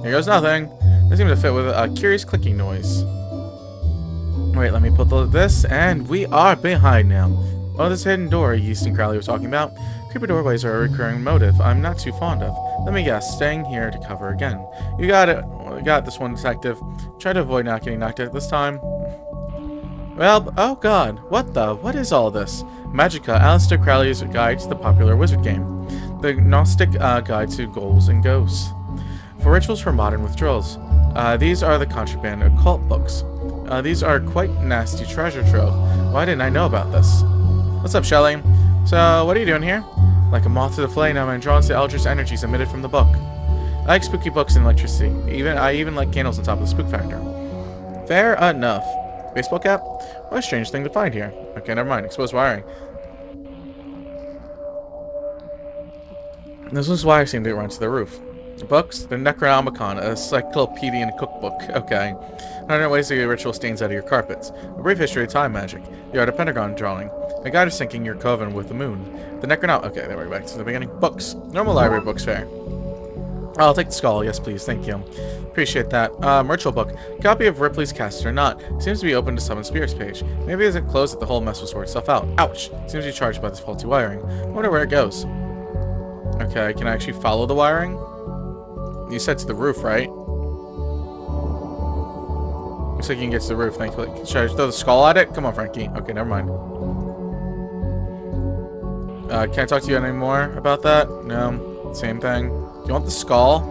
Here goes nothing. This seems to fit with a curious clicking noise. Wait, let me put this, and we are behind now. Oh, this hidden door Yeast and Crowley were talking about. Creepy doorways are a recurring motive I'm not too fond of. Let me guess, staying here to cover again. You got it. You got this one, detective. Try to avoid not getting knocked out this time. Well, oh god, what is all this? Magica, Aleister Crowley's guide to the popular wizard game. The Gnostic guide to ghouls and ghosts. For rituals for modern withdrawals. These are the contraband occult books. These are quite nasty treasure trove. Why didn't I know about this? What's up, Shelley? So, what are you doing here? Like a moth to the flame, I'm drawn to the eldritch energies emitted from the book. I like spooky books and electricity. I even like candles on top of the spook factor. Fair enough. Baseball cap? What a strange thing to find here. Okay, never mind. Exposed wiring. This is why I seem to run to the roof. The books? The Necronomicon, a cyclopedia and cookbook. Okay. 100 ways to get ritual stains out of your carpets. A brief history of time magic. The art of pentagon drawing. A guide to syncing your coven with the moon. The Necronomicon. Okay, there we're back to the beginning. Books. Normal library books fair. I'll take the skull. Yes, please. Thank you. Appreciate that. Ritual book. Copy of Ripley's Cast or Not. Seems to be open to summon spirits page. Maybe it isn't closed that the whole mess will sort itself out. Ouch. Seems to be charged by this faulty wiring. I wonder where it goes. Okay, can I actually follow the wiring? You said to the roof, right? Looks like you can get to the roof. Thank you. Should I throw the skull at it? Come on, Frankie. Okay, never mind. Can I talk to you anymore about that? No. Same thing. Do you want the skull?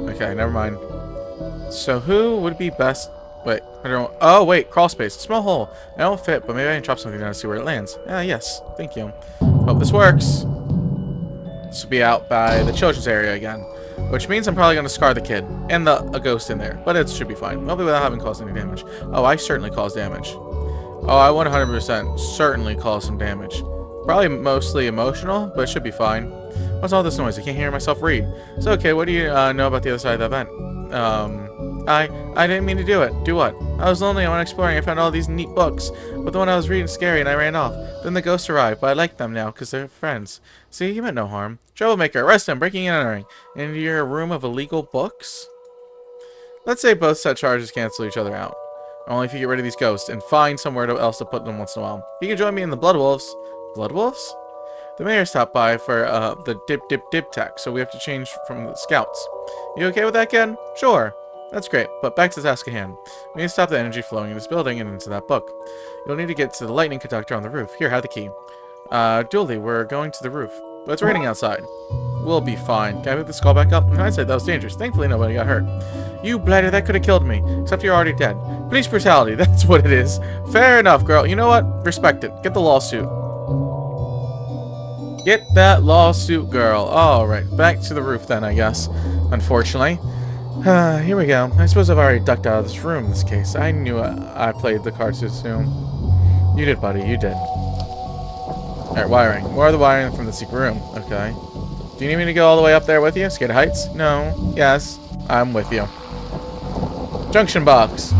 Okay, never mind. So who would be best? Wait, I don't know. Oh, wait, crawl space. Small hole. I don't fit, but maybe I can drop something down to see where it lands. Yes. Thank you. Hope this works. This will be out by the children's area again. Which means I'm probably going to scar the kid. And a ghost in there. But it should be fine. Hopefully without having caused any damage. Oh, I certainly caused damage. Oh, I 100% certainly caused some damage. Probably mostly emotional, but it should be fine. What's all this noise? I can't hear myself read. So, okay, what do you know about the other side of the vent? I didn't mean to do it. Do what? I was lonely, I went exploring, I found all these neat books. But the one I was reading was scary and I ran off. Then the ghosts arrived, but I like them now, because they're friends. See, he meant no harm. Troublemaker, arrest him, breaking and entering. Into your room of illegal books? Let's say both set charges cancel each other out. Only if you get rid of these ghosts and find somewhere else to put them once in a while. You can join me in the Blood Wolves. Blood Wolves? The mayor stopped by for the dip tech, so we have to change from the scouts. You okay with that, kid? Sure. That's great, but back to the task at hand. We need to stop the energy flowing in this building and into that book. You'll need to get to the lightning conductor on the roof. Here, have the key. Dooley, we're going to the roof. But it's raining outside. We'll be fine. Can I pick the skull back up? In hindsight, that was dangerous. Thankfully, nobody got hurt. You bladder, that could have killed me. Except you're already dead. Police brutality, that's what it is. Fair enough, girl. You know what? Respect it. Get the lawsuit. Get that lawsuit, girl. Alright, back to the roof then, I guess. Unfortunately. Here we go. I suppose I've already ducked out of this room in this case. I knew I played the card too soon. You did, buddy. You did. Alright, wiring. More of the wiring from the secret room. Okay. Do you need me to go all the way up there with you? Scared of heights? No. Yes. I'm with you. Junction box.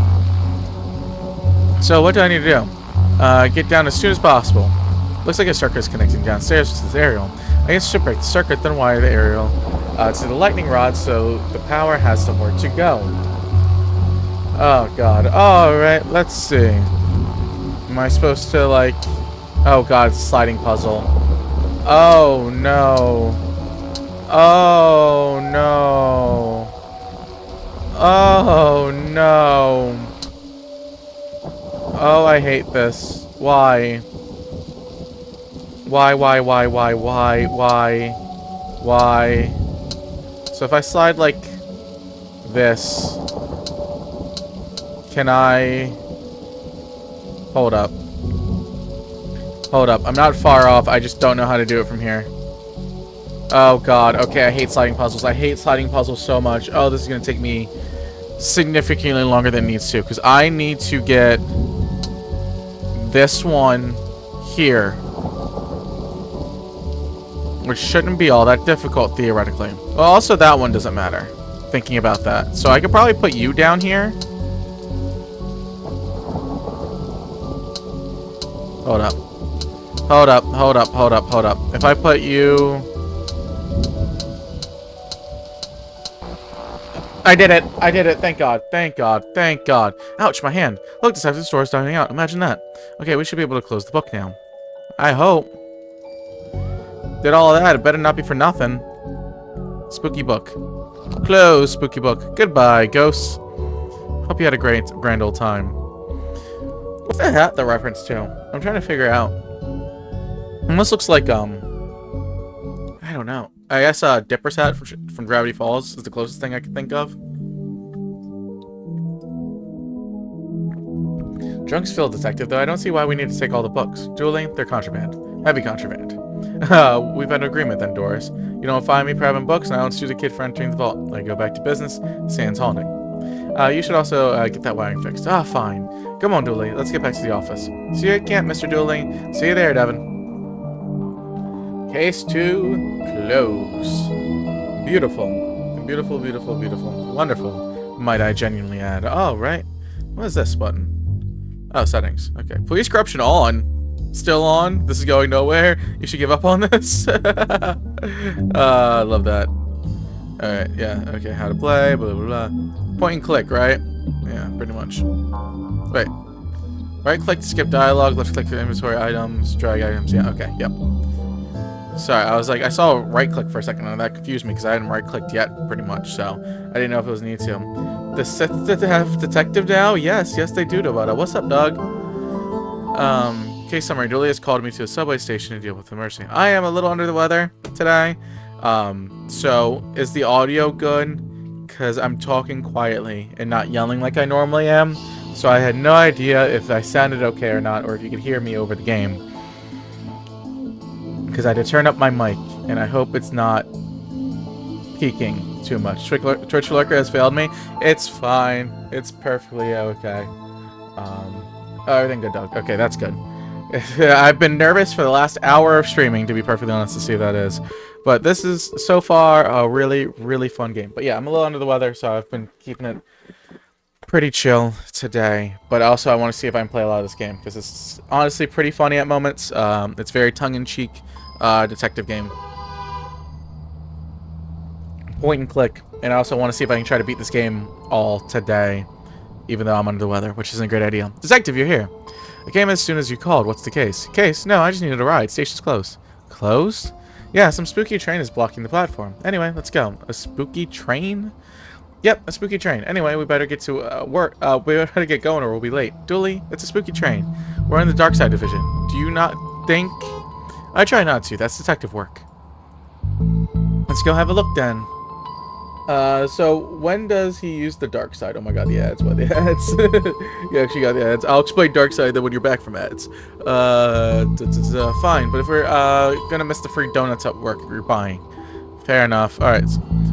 So, what do I need to do? Get down as soon as possible. Looks like a circuit is connecting downstairs to this aerial. I guess I should break the circuit, then wire the aerial to the lightning rod so the power has somewhere to go. Oh, God. Alright, let's see. Am I supposed to, like... Oh, God, it's a sliding puzzle. Oh, no. Oh, no. Oh, no. Oh, I hate this. Why? Why? So if I slide like this, can I... Hold up. Hold up. I'm not far off. I just don't know how to do it from here. Oh, God. Okay, I hate sliding puzzles. I hate sliding puzzles so much. Oh, this is going to take me significantly longer than it needs to, because I need to get this one here, which shouldn't be all that difficult, theoretically. Well, also that one doesn't matter, thinking about that. So I could probably put you down here. Hold up. Hold up, hold up, hold up, hold up. If I put you... I did it! I did it! Thank God! Thank God! Thank God! Ouch, my hand! Look, this the store is dying out. Imagine that. Okay, we should be able to close the book now. I hope. Did all of that. It better not be for nothing. Spooky book. Close, spooky book. Goodbye, ghosts. Hope you had a grand old time. What's that hat the reference to? I'm trying to figure out. Almost looks like, I don't know. I guess Dipper's hat from Gravity Falls is the closest thing I could think of. Drunksville Detective, though I don't see why we need to take all the books. Dueling, they're contraband. Heavy contraband. We've had an agreement then, Doris. You don't find me for having books, and I don't sue the kid for entering the vault. I go back to business. Sans haunting. You should also get that wiring fixed. Ah, fine. Come on, Dooley. Let's get back to the office. See you at camp, Mr. Dooley. See you there, Devin. Case 2, close. Beautiful. Beautiful, beautiful, beautiful. Wonderful. Might I genuinely add. Oh, right. What is this button? Oh, settings. Okay. Police corruption on. Still on. This is going nowhere. You should give up on this. I love that. Alright, yeah. Okay, how to play. Blah, blah, blah. Point and click, right? Yeah, pretty much. Wait. Right click to skip dialogue. Left click to inventory items. Drag items. Yeah, okay. Yep. Sorry, I was like, I saw right click for a second, and that confused me because I hadn't right clicked yet, pretty much, so I didn't know if it was needed to. The sets to have detective now? Yes, they do, Dobata. What's up, dog? Case summary. Dooley has called me to a subway station to deal with emergency. I am a little under the weather today. So is the audio good? Because I'm talking quietly and not yelling like I normally am. So I had no idea if I sounded okay or not, or if you could hear me over the game. Because I had to turn up my mic, and I hope it's not peaking too much. Twitch Lurker has failed me. It's fine. It's perfectly okay. Everything good, dog. Okay, that's good. I've been nervous for the last hour of streaming, to be perfectly honest, to see if that is. But this is, so far, a really, really fun game. But yeah, I'm a little under the weather, so I've been keeping it pretty chill today, but also I want to see if I can play a lot of this game because it's honestly pretty funny at moments. It's very tongue-in-cheek detective game, point and click, and I also want to see if I can try to beat this game all today, even though I'm under the weather, which isn't a great idea. Detective, you're here. I came as soon as you called. What's the case? Case? No, I just needed a ride. Station's closed. Closed? Yeah, some spooky train is blocking the platform. Anyway, let's go. A spooky train? Yep, a spooky train. Anyway, we better get to work. We better get going or we'll be late. Dooley, it's a spooky train. We're in the Darkside division. Do you not think? I try not to. That's detective work. Let's go have a look then. So when does he use the dark side? Oh my god, the ads. What the ads? You actually got the ads. I'll explain dark side then when you're back from ads. Fine, but if we're gonna miss the free donuts at work you're buying. Fair enough. Alright.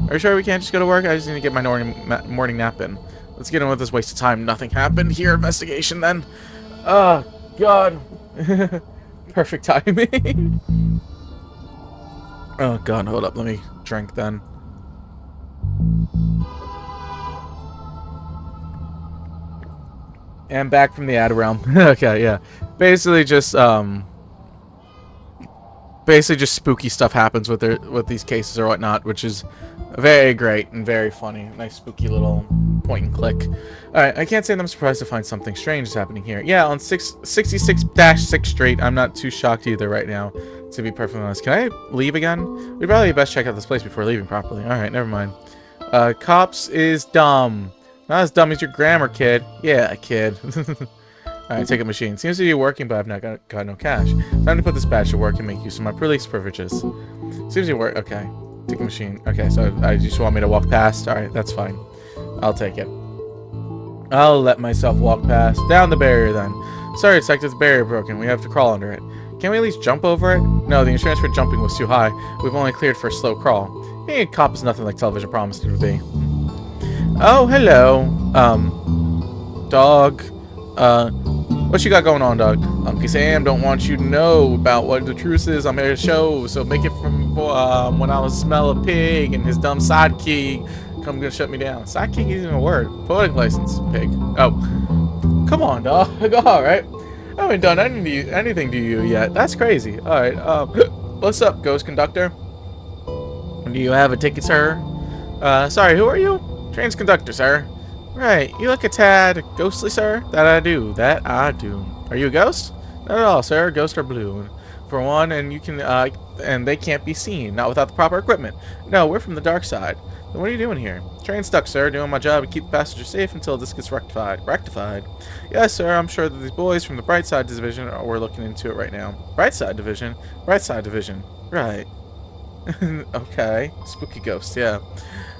Are you sure we can't just go to work? I just need to get my morning nap in. Let's get in with this waste of time. Nothing happened here. Investigation then. Oh god. Perfect timing. Oh god, hold up. Let me drink then. And back from the ad realm. Okay, yeah. Basically just spooky stuff happens with these cases or whatnot, which is very great and very funny. Nice spooky little point and click. Alright, I can't say that I'm surprised to find something strange is happening here. Yeah, on 66-6th Street, I'm not too shocked either right now, to be perfectly honest. Can I leave again? We'd probably best check out this place before leaving properly. Alright, never mind. Cops is dumb. Not as dumb as your grammar, kid. Yeah, kid. Alright, take a machine. Seems to be working, but I've not got no cash. Time to put this badge to work and make use of my police privileges. Seems to be work. Okay. Take a machine. Okay, so I just want me to walk past. Alright, that's fine. I'll take it. I'll let myself walk past. Down the barrier, then. Sorry, detective, the barrier broken. We have to crawl under it. Can we at least jump over it? No, the insurance for jumping was too high. We've only cleared for a slow crawl. Being a cop is nothing like television promised it would be. Oh, hello. Dog. What you got going on, dog? Uncle Sam don't want you to know about what the truth is. I'm here to show, so make it from when I was smell a pig and his dumb sidekick come gonna shut me down. Sidekick isn't a word. Poetic license, pig. Oh, come on, dog. All right. I haven't done anything to you yet. That's crazy. All right. What's up, ghost conductor? Do you have a ticket, sir? Sorry, who are you? Train's conductor, sir. Right, you look a tad ghostly, sir. That I do. That I do. Are you a ghost? Not at all, sir. Ghosts are blue. For one, and you can, and they can't be seen, not without the proper equipment. No, we're from the dark side. Then what are you doing here? Train stuck, sir. Doing my job to keep the passengers safe until this gets rectified. Rectified? Yes, sir. I'm sure that these boys from the Brightside division we're looking into it right now. Brightside division? Brightside division. Right. Okay. Spooky ghost, yeah.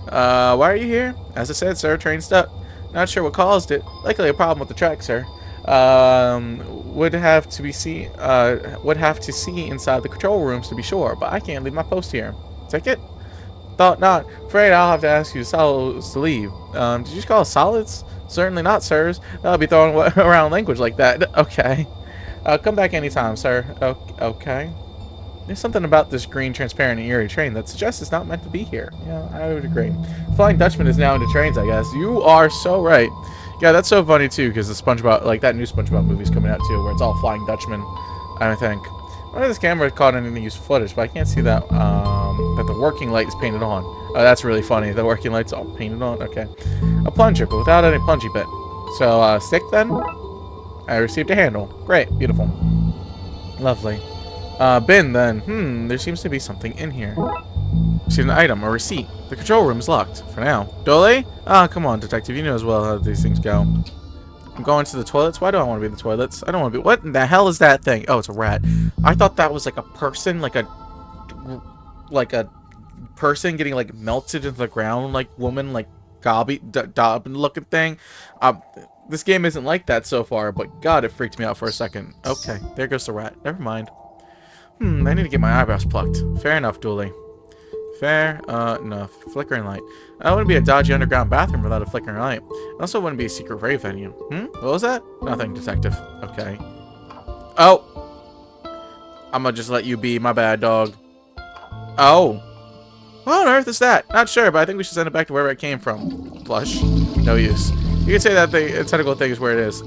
Why are you here? As I said, sir, train stuck. Not sure what caused it. Likely a problem with the track, sir. Would have to see inside the control rooms to be sure, but I can't leave my post here. Ticket? Thought not. Afraid I'll have to ask you solids to leave. Did you just call us solids? Certainly not, sirs. I'll be throwing around language like that. Okay. Come back anytime, sir. Okay. There's something about this green, transparent, and eerie train that suggests it's not meant to be here. Yeah, I would agree. Flying Dutchman is now into trains, I guess. You are so right. Yeah, that's so funny, too, because the SpongeBob, like, that new SpongeBob movie's coming out, too, where it's all Flying Dutchman, I think. I wonder if this camera caught any useful footage, but I can't see that, that the working light is painted on. Oh, that's really funny. The working light's all painted on. Okay. A plunger, but without any plungy bit. So, stick, then? I received a handle. Great. Beautiful. Lovely. Bin, then. There seems to be something in here. See an item, a receipt. The control room is locked, for now. Dolly? Ah, come on, detective. You know as well how these things go. I'm going to the toilets? Why do I want to be in the toilets? I don't want to be... What in the hell is that thing? Oh, it's a rat. I thought that was like a person, like a person getting, like, melted into the ground, like, woman, like, Dobbin-looking thing. This game isn't like that so far, but God, it freaked me out for a second. Okay, there goes the rat. Never mind. I need to get my eyebrows plucked. Fair enough, Dooley. Fair enough. Flickering light. I wouldn't be a dodgy underground bathroom without a flickering light. It also wouldn't be a secret rave venue. What was that? Nothing, detective. Okay. Oh! I'm gonna just let you be. My bad, dog. Oh! What on earth is that? Not sure, but I think we should send it back to wherever it came from. Flush. No use. You can say that the tentacle thing is where it is.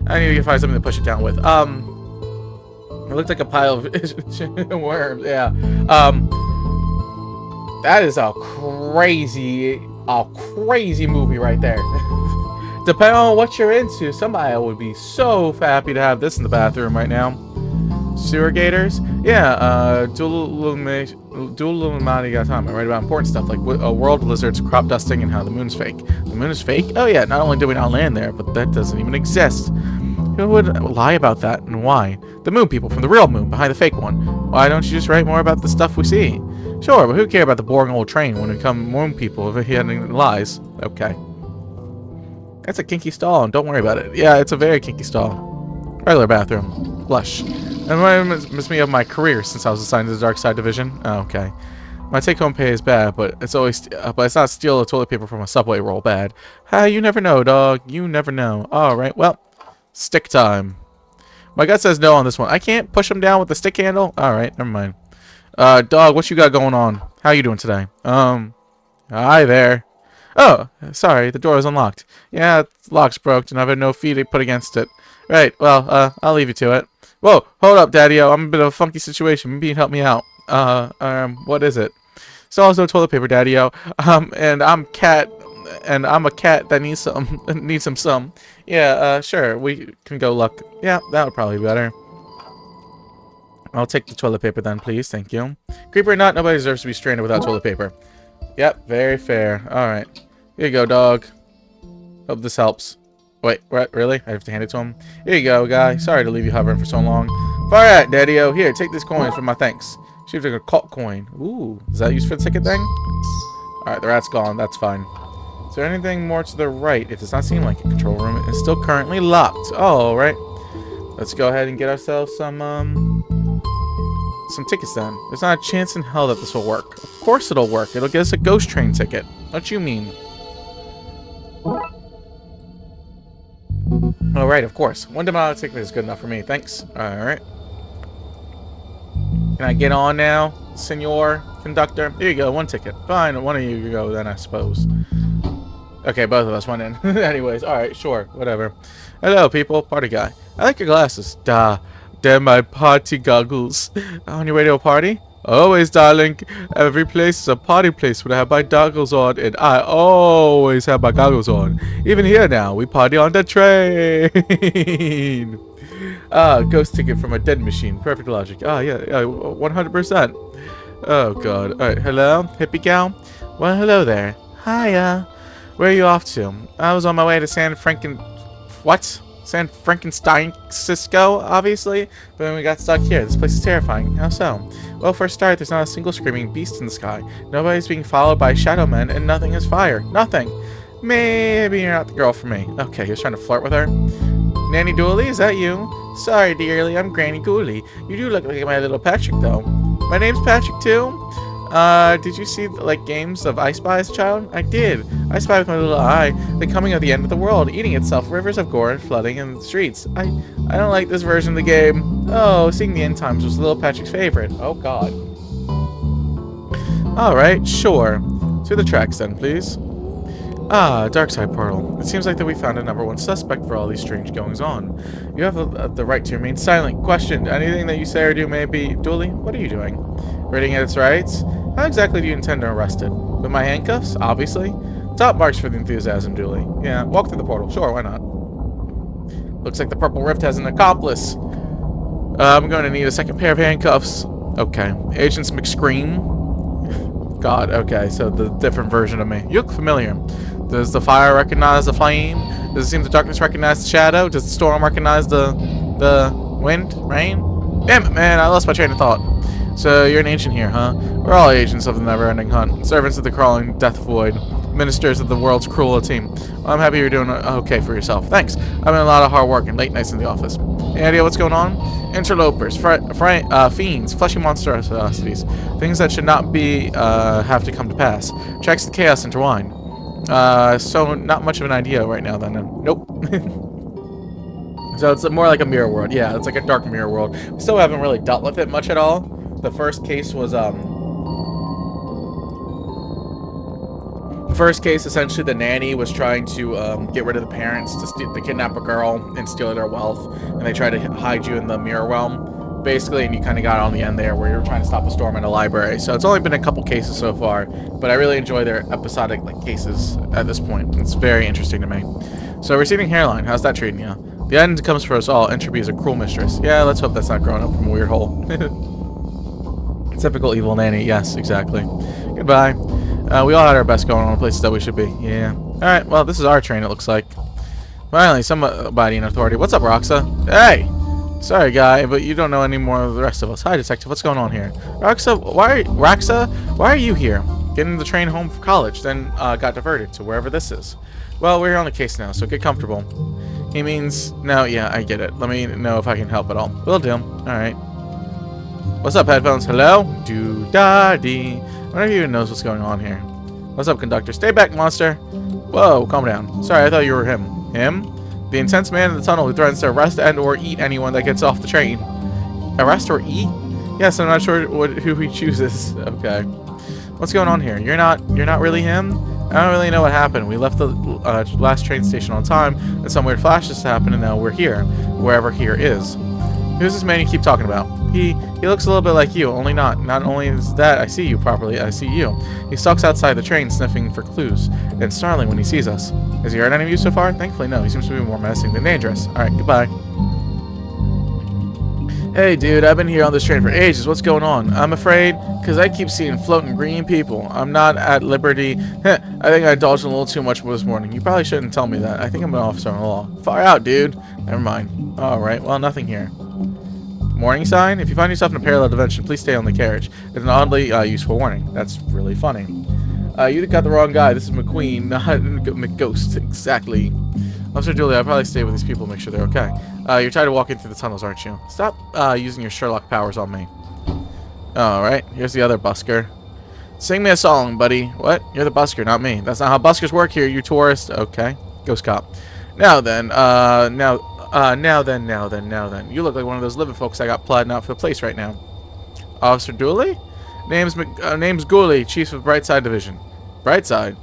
I need to find something to push it down with. It looked like a pile of worms. Yeah. That is a crazy movie right there. Depending on what you're into, somebody would be so happy to have this in the bathroom right now. Sewer gators? Yeah, dual Illuminati got time. I write about important stuff like world lizards, crop dusting, and how the moon's fake. The moon is fake? Oh yeah, not only do we not land there, but that doesn't even exist. Who would lie about that, and why? The moon people from the real moon, behind the fake one. Why don't you just write more about the stuff we see? Sure, but who cares about the boring old train when we come moon people if he had any lies? Okay. That's a kinky stall, and don't worry about it. Yeah, it's a very kinky stall. Regular bathroom. Lush. And reminds me of my career since I was assigned to the Darkside division. Oh, okay. My take-home pay is bad, but it's not steal a toilet paper from a subway roll bad. Ha, you never know, dog. You never know. Alright, well, stick time. My gut says no on this one. I can't push him down with the stick handle? Alright, never mind. Dog, what you got going on? How you doing today? Hi there. Oh, sorry, the door is unlocked. Yeah, the lock's broke, and I've had no fee to put against it. Right, well, I'll leave you to it. Whoa, hold up, Daddy-O. I'm in a bit of a funky situation. Maybe you can help me out. What is it? So also toilet paper, Daddy-O. And I'm a cat that needs some. Yeah, sure, we can go look. Yeah, that would probably be better. I'll take the toilet paper then, please. Thank you. Creeper or not, nobody deserves to be stranded without toilet paper. Yep, very fair. Alright. Here you go, dog. Hope this helps. Wait, what? Really? I have to hand it to him? Here you go, guy. Sorry to leave you hovering for so long. Far out, Daddy-O. Here, take this coin for my thanks. She took a cult coin. Ooh, is that used for the ticket thing? Alright, the rat's gone. That's fine. Is there anything more to the right? It does not seem like a control room. It is still currently locked. Oh, alright. Let's go ahead and get ourselves some tickets then. There's not a chance in hell that this will work. Of course it'll work. It'll get us a ghost train ticket. What you mean? Oh, right, of course. One dimensional ticket is good enough for me. Thanks. Alright. Can I get on now, senor conductor? Here you go, one ticket. Fine, one of you go then, I suppose. Okay, both of us went in. Anyways, alright, sure, whatever. Hello, people. Party guy. I like your glasses. Duh. They're my party goggles. On your way to a party? Always, darling. Every place is a party place when I have my goggles on, and I always have my goggles on. Even here now, we party on the train. Ghost ticket from a dead machine. Perfect logic. Yeah, 100%. Oh, God. Alright, hello? Hippie gal? Well, hello there. Hiya. Where are you off to? I was on my way to San Frankenstein, Cisco, obviously, but then we got stuck here. This place is terrifying. How so? Well, for a start, there's not a single screaming beast in the sky. Nobody's being followed by shadow men, and nothing is fire. Nothing. Maybe you're not the girl for me. Okay, he was trying to flirt with her. Nanny Dooley, is that you? Sorry, dearly, I'm Granny Gooley. You do look like my little Patrick, though. My name's Patrick, too? Did you see, like, games of I Spy as a child? I did. I spy with my little eye the coming of the end of the world, eating itself, rivers of gore flooding in the streets. I don't like this version of the game. Oh, seeing the end times was little Patrick's favorite. Oh, God. Alright, sure. To the tracks then, please. Darkside portal. It seems like that we found a #1 suspect for all these strange goings on. You have the right to remain silent. Question. Anything that you say or do may be... Dooley, what are you doing? Reading its rights? How exactly do you intend to arrest it? With my handcuffs? Obviously. Top marks for the enthusiasm, Dooley. Yeah, walk through the portal. Sure, why not? Looks like the Purple Rift has an accomplice. I'm going to need a second pair of handcuffs. Okay. Agents McScream. God, okay, so the different version of me. You look familiar. Does the fire recognize the flame? Does it seem the darkness recognize the shadow? Does the storm recognize the wind? Rain? Damn it, man, I lost my train of thought. So, you're an agent here, huh? We're all agents of the never-ending hunt. Servants of the crawling death void. Ministers of the world's cruelty. Well, I'm happy you're doing okay for yourself. Thanks. I've been a lot of hard work and late nights in the office. Any idea what's going on? Interlopers, fiends, fleshy monstrosities. Things that should not be, have to come to pass. Tracks the chaos intertwine. So not much of an idea right now then. Nope. So it's more like a mirror world. Yeah, it's like a dark mirror world. We still haven't really dealt with it much at all. The first case was, First case, essentially, the nanny was trying to get rid of the parents to kidnap a girl and steal their wealth, and they tried to hide you in the mirror realm, basically, and you kind of got on the end there where you're trying to stop a storm in a library. So it's only been a couple cases so far, but I really enjoy their episodic cases at this point. It's very interesting to me. So receding hairline, how's that treating you? The end comes for us all. Entropy is a cruel mistress. Yeah, let's hope that's not growing up from a weird hole. Typical evil nanny. Yes, exactly. Goodbye. We all had our best going on the places that we should be. Yeah. Alright, well, this is our train, it looks like. Finally, somebody in authority. What's up, Roxa? Hey! Sorry, guy, but you don't know any more of the rest of us. Hi, detective. What's going on here? Raxa, why are you here? Getting the train home from college, then got diverted to wherever this is. Well, we're on the case now, so get comfortable. He means... No, yeah, I get it. Let me know if I can help at all. Will do. Alright. What's up, headphones? Hello? Do-da-dee. I wonder if he even knows what's going on here. What's up, conductor? Stay back, monster. Whoa, calm down. Sorry, I thought you were him. Him? The intense man in the tunnel who threatens to arrest and or eat anyone that gets off the train. Arrest or eat? Yes, I'm not sure who he chooses. Okay. What's going on here? You're not really him? I don't really know what happened. We left the last train station on time, and some weird flashes happened, and now we're here. Wherever here is. Who's this man you keep talking about? He looks a little bit like you, only not. Not only is that I see you properly, I see you. He stalks outside the train, sniffing for clues, and snarling when he sees us. Has he hurt any of you so far? Thankfully, no. He seems to be more menacing than dangerous. Alright, goodbye. Hey, dude, I've been here on this train for ages. What's going on? I'm afraid, because I keep seeing floating green people. I'm not at liberty. I think I indulged a little too much this morning. You probably shouldn't tell me that. I think I'm an officer on the law. Far out, dude. Never mind. Alright, well, nothing here. Warning sign? If you find yourself in a parallel dimension, please stay on the carriage. It's an oddly useful warning. That's really funny. You got the wrong guy. This is McQueen, not McGhost. Exactly. Officer Dooley, I'll probably stay with these people and make sure they're okay. You're tired of walking through the tunnels, aren't you? Stop using your Sherlock powers on me. Alright, here's the other busker. Sing me a song, buddy. What? You're the busker, not me. That's not how buskers work here, you tourist. Okay. Ghost cop. Now then. Now then. You look like one of those living folks I got plotting out for the place right now. Officer Dooley? Name's Gooley, Chief of Brightside Division. Brightside?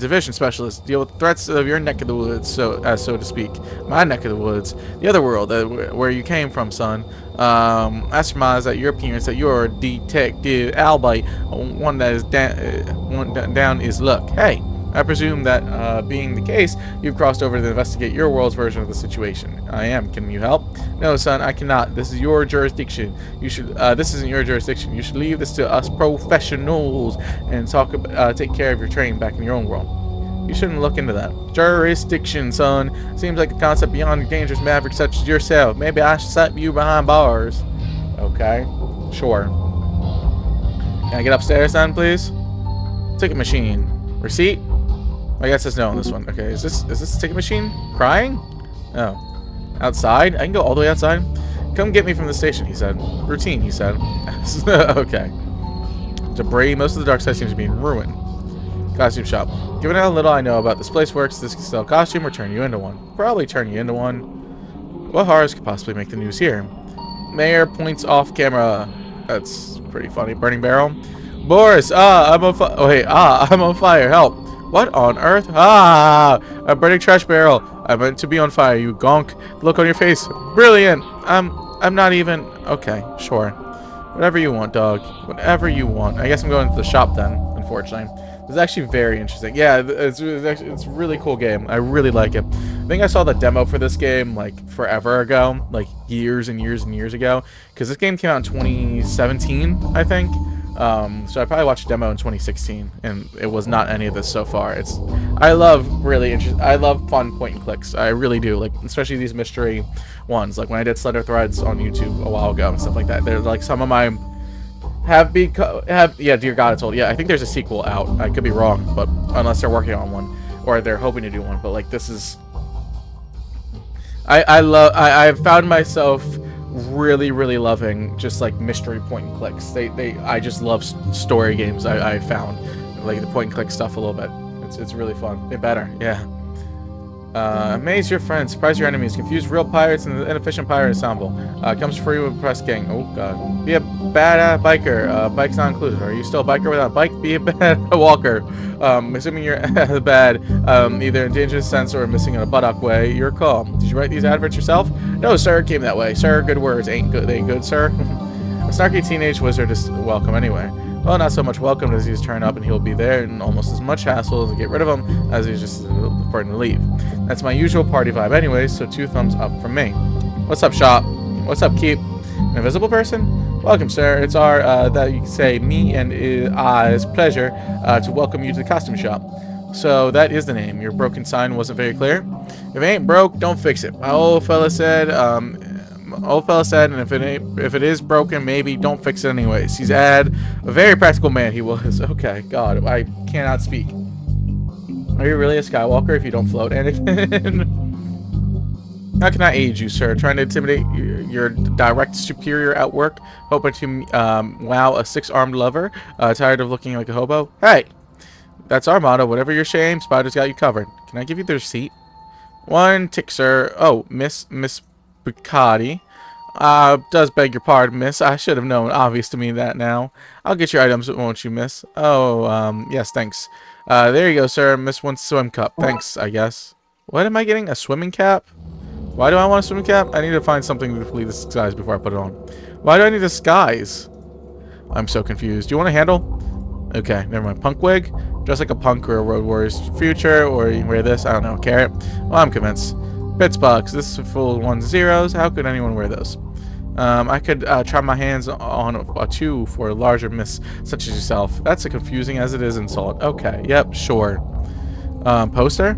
Division Specialist. Deal with threats of your neck of the woods, so to speak. My neck of the woods. The other world, where you came from, son. I surmise that your appearance that you're a detective, albeit one that is down is luck. Hey, I presume that, being the case, you've crossed over to investigate your world's version of the situation. I am. Can you help? No, son, I cannot. This is your jurisdiction. You should. This isn't your jurisdiction. You should leave this to us professionals and take care of your train back in your own world. You shouldn't look into that. Jurisdiction, son. Seems like a concept beyond dangerous mavericks such as yourself. Maybe I should set you behind bars. Okay. Sure. Can I get upstairs then, please? Ticket machine. Receipt? I guess there's no on this one. Okay, is this a ticket machine? Crying? Oh. Outside? I can go all the way outside? Come get me from the station, he said. Routine, he said. Okay. Debris. Most of the dark side seems to be in ruin. Costume shop. Given how little I know about this place works, this can sell a costume or turn you into one. Probably turn you into one. What horrors could possibly make the news here? Mayor points off camera. That's pretty funny. Burning barrel. Boris! I'm on fire. Oh, hey. I'm on fire. Help. What on earth? A burning trash barrel. I meant to be on fire, you gonk. The look on your face. Brilliant. I'm not even... Okay, sure. Whatever you want, dog. Whatever you want. I guess I'm going to the shop then, unfortunately. It's actually very interesting. Yeah, it's a really cool game. I really like it. I think I saw the demo for this game, like, forever ago. Like, years and years and years ago. Because this game came out in 2017, I think. So I probably watched a demo in 2016, and it was not any of this so far. I love fun point and clicks. I really do, like, especially these mystery ones. Like when I did Slender Threads on YouTube a while ago and stuff like that. They're like some of my yeah, Dear God, it's old. Yeah, I think there's a sequel out. I could be wrong, but unless they're working on one or they're hoping to do one. But like this is, I've found myself really loving just like mystery point and clicks. I just love story games. I found like the point and click stuff a little bit. It's really fun. They're better. Yeah. Amaze your friends, surprise your enemies, confuse real pirates and the inefficient pirate ensemble. Comes free with press gang. Oh god. Be a bad biker. Bike's not included. Are you still a biker without a bike? Be a bad walker. Assuming you're bad, either in dangerous sense or missing in a buttock way, your call. Did you write these adverts yourself? No, sir, it came that way. Sir, good words. Ain't good. They ain't good, sir. A snarky teenage wizard is welcome anyway. Well, not so much welcome as he's turned up and he'll be there, and almost as much hassle to get rid of him as he's just starting to leave. That's my usual party vibe anyways, so 2 thumbs up from me. What's up, shop? What's up, keep? An invisible person? Welcome, sir. It's our, that you can say, me and I's pleasure to welcome you to the costume shop. So that is the name. Your broken sign wasn't very clear. If it ain't broke, don't fix it. My old fella said, and if it is broken, maybe don't fix it anyways. He's a very practical man, he was. Okay, God, I cannot speak. Are you really a Skywalker if you don't float, Anakin? How can I aid you, sir? Trying to intimidate your direct superior at work? Hoping to wow a 6-armed lover? Tired of looking like a hobo? Hey! That's our motto. Whatever your shame, Spider's got you covered. Can I give you the receipt? 1 tick, sir. Oh, Miss Bucati. Does beg your pardon, miss. I should have known. Obvious to me that now. I'll get your items, won't you, miss? Oh, yes, thanks. There you go, sir. Miss wants a swim cup. Thanks, I guess. What am I getting? A swimming cap? Why do I want a swimming cap? I need to find something to complete the disguise before I put it on. Why do I need a disguise? I'm so confused. Do you want a handle? Okay, never mind. Punk wig? Dress like a punk or a Road Warriors future, or you can wear this. I don't know. Carrot? Well, I'm convinced. Bits box. This is full 1s, 0s. How could anyone wear those? I could try my hands on a 2 for a larger miss such as yourself. That's a confusing as it is insult. Okay. Yep. Sure. Poster?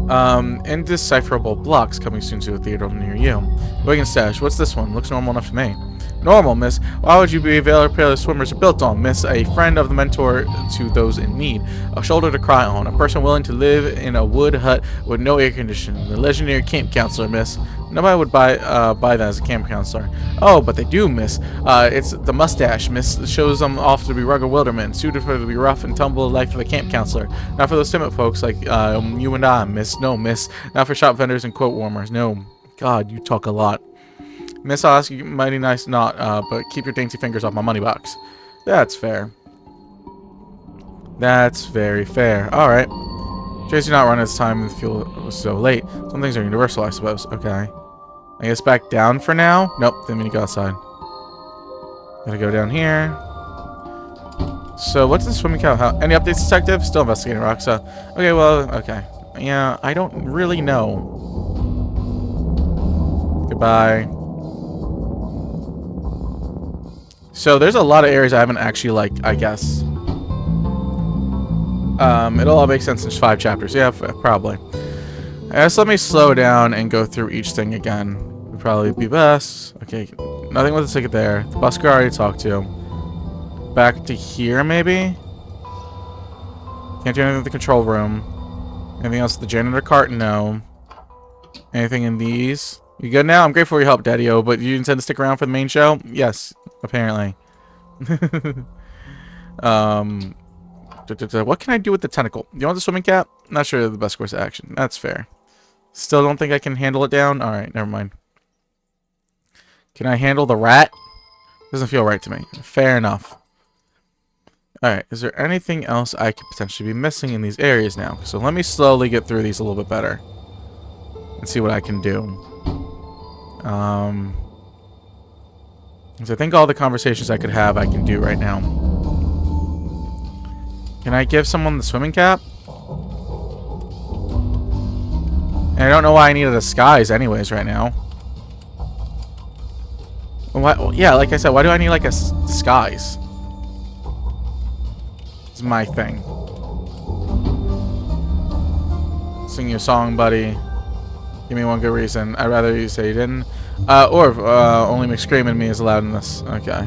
Indecipherable blocks coming soon to a theater near you. Wigan stash. What's this one? Looks normal enough to me. Normal, miss. Why would you be a pair swimmers are built on, miss? A friend of the mentor to those in need. A shoulder to cry on. A person willing to live in a wood hut with no air conditioning. The legendary camp counselor, miss. Nobody would buy that as a camp counselor. Oh, but they do, miss. It's the mustache, miss. It shows them off to be rugged wildermen, suited for the rough and tumble life of the camp counselor. Not for those timid folks like you and I, miss. No, miss. Not for shop vendors and quote warmers. No. God, you talk a lot. Miss, I'll ask you mighty nice not, but keep your dainty fingers off my money box. That's fair. That's very fair. Alright. Chase, do not run its time and fuel was so late. Some things are universal, I suppose. Okay. I guess back down for now? Nope, didn't mean to go outside. Gotta go down here. So, what's the swimming cap? Any updates, detective? Still investigating Roxa. Okay, well, okay. Yeah, I don't really know. Goodbye. So there's a lot of areas I haven't actually, like, I guess. It'll all make sense in 5 chapters. Yeah, probably. I guess let me slow down and go through each thing again. Would probably be best. Okay, nothing with the ticket there. The busker I already talked to. Back to here, maybe? Can't do anything with the control room. Anything else with the janitor cart? No. Anything in these? You good now? I'm grateful for your help, Daddy-O, but you intend to stick around for the main show? Yes, apparently. What can I do with the tentacle? You want the swimming cap? Not sure the best course of action. That's fair. Still don't think I can handle it down? Alright, never mind. Can I handle the rat? Doesn't feel right to me. Fair enough. Alright, is there anything else I could potentially be missing in these areas now? So let me slowly get through these a little bit better. And see what I can do. Because I think all the conversations I could have, I can do right now. Can I give someone the swimming cap? And I don't know why I need a disguise anyways right now. Why, yeah, like I said, why do I need like a disguise? It's my thing. Sing your song, buddy. Give me one good reason. I'd rather you say you didn't. Only McScream and me is allowed in this. Okay.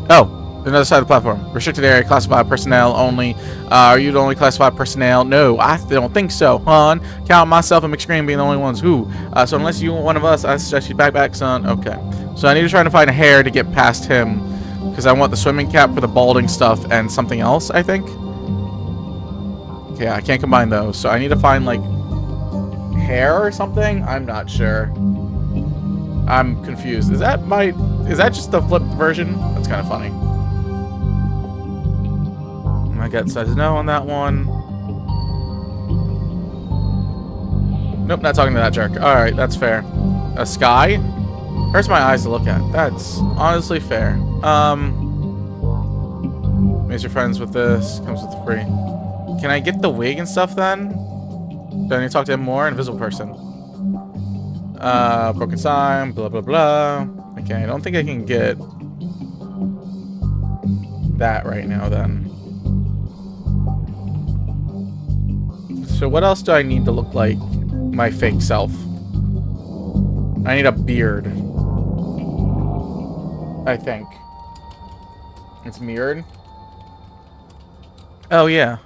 Oh, another side of the platform. Restricted area, classified personnel only. Are you the only classified personnel? No, I don't think so, hon. Count myself and McScream being the only ones who. So unless you want one of us, I suggest you back, son. Okay. So I need to try to find a hair to get past him. Because I want the swimming cap for the balding stuff and something else, I think. Okay, I can't combine those, so I need to find, like, hair or something? I'm not sure. I'm confused. Is that just the flipped version? That's kind of funny. My gut says no on that one. Nope, not talking to that jerk. Alright, that's fair. A sky? Hurts my eyes to look at. That's honestly fair. Makes your friends with this. Comes with the free. Can I get the wig and stuff then? Do I need to talk to him more? Invisible person. Broken sign, blah blah blah. Okay, I don't think I can get that right now then. So what else do I need to look like my fake self? I need a beard. I think. It's mirrored. Oh yeah.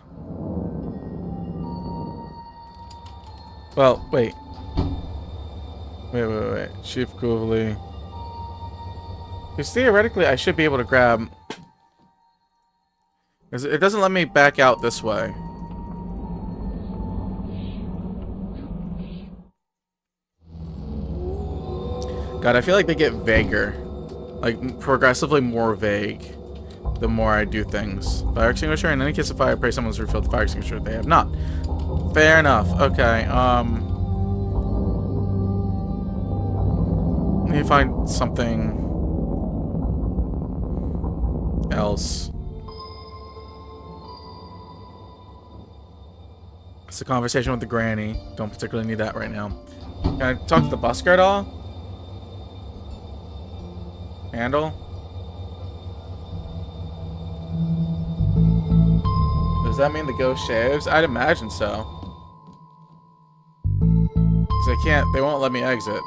Well, wait. Wait. Chief Goovely. Because theoretically, I should be able to grab... It doesn't let me back out this way. God, I feel like they get vaguer. Like, progressively more vague the more I do things. Fire extinguisher? In any case of fire, pray someone's refilled the fire extinguisher. They have not. Fair enough. Okay, let me find something else. It's a conversation with the granny. Don't particularly need that right now. Can I talk to the busker at all? Handle? Does that mean the ghost shaves? I'd imagine so. Because they won't let me exit.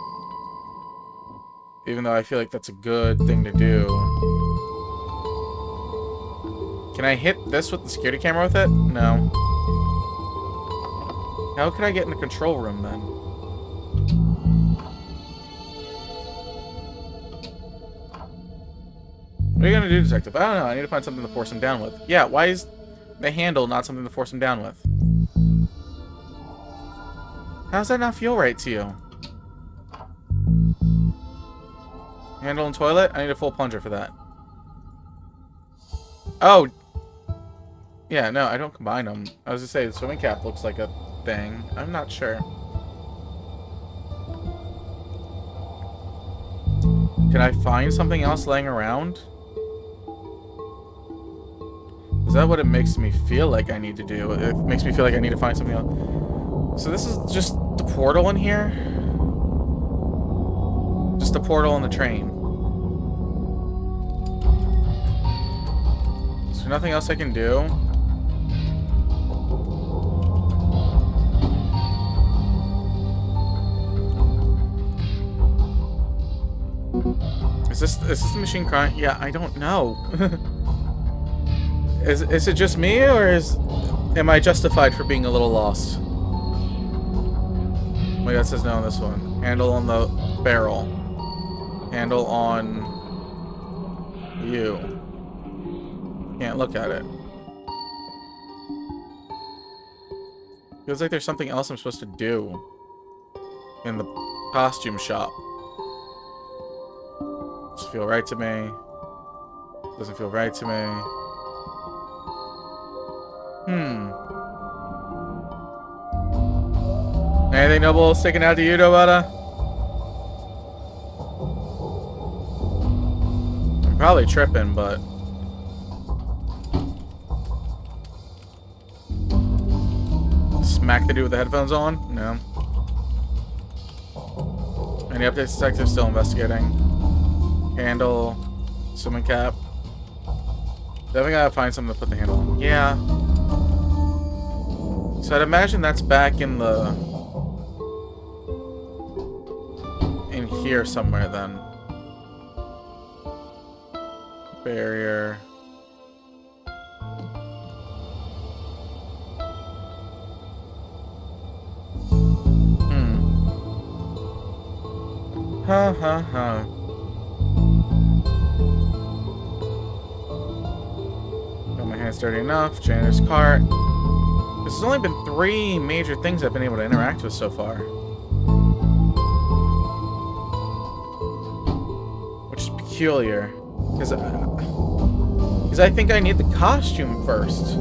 Even though I feel like that's a good thing to do. Can I hit this with the security camera with it? No. How can I get in the control room then? What are you gonna do, detective? I don't know. I need to find something to force him down with. Yeah, why is the handle not something to force him down with? How does that not feel right to you? Handle and toilet? I need a full plunger for that. Oh! Yeah, no, I don't combine them. I was gonna say, the swimming cap looks like a thing. I'm not sure. Can I find something else laying around? Is that what it makes me feel like I need to do? It makes me feel like I need to find something else. So this is just the portal in here? Just the portal on the train. Is there nothing else I can do? Is this the machine crying? Yeah, I don't know. Is it just me, or am I justified for being a little lost? Oh my god, it says no on this one. Handle on the barrel. Handle on you. Can't look at it. Feels like there's something else I'm supposed to do in the costume shop. Doesn't feel right to me. Doesn't feel right to me. Anything noble sticking out to you, Dobata? I'm probably tripping, but... Smack the dude with the headphones on? No. Any updates, detective? Still investigating. Handle. Swimming cap. Definitely gotta find something to put the handle on. Yeah. So I'd imagine that's back in here somewhere then. Barrier. Ha ha ha. Got my hands dirty enough. Janitor's cart. There's only been 3 major things I've been able to interact with so far. Which is peculiar. Because I think I need the costume first.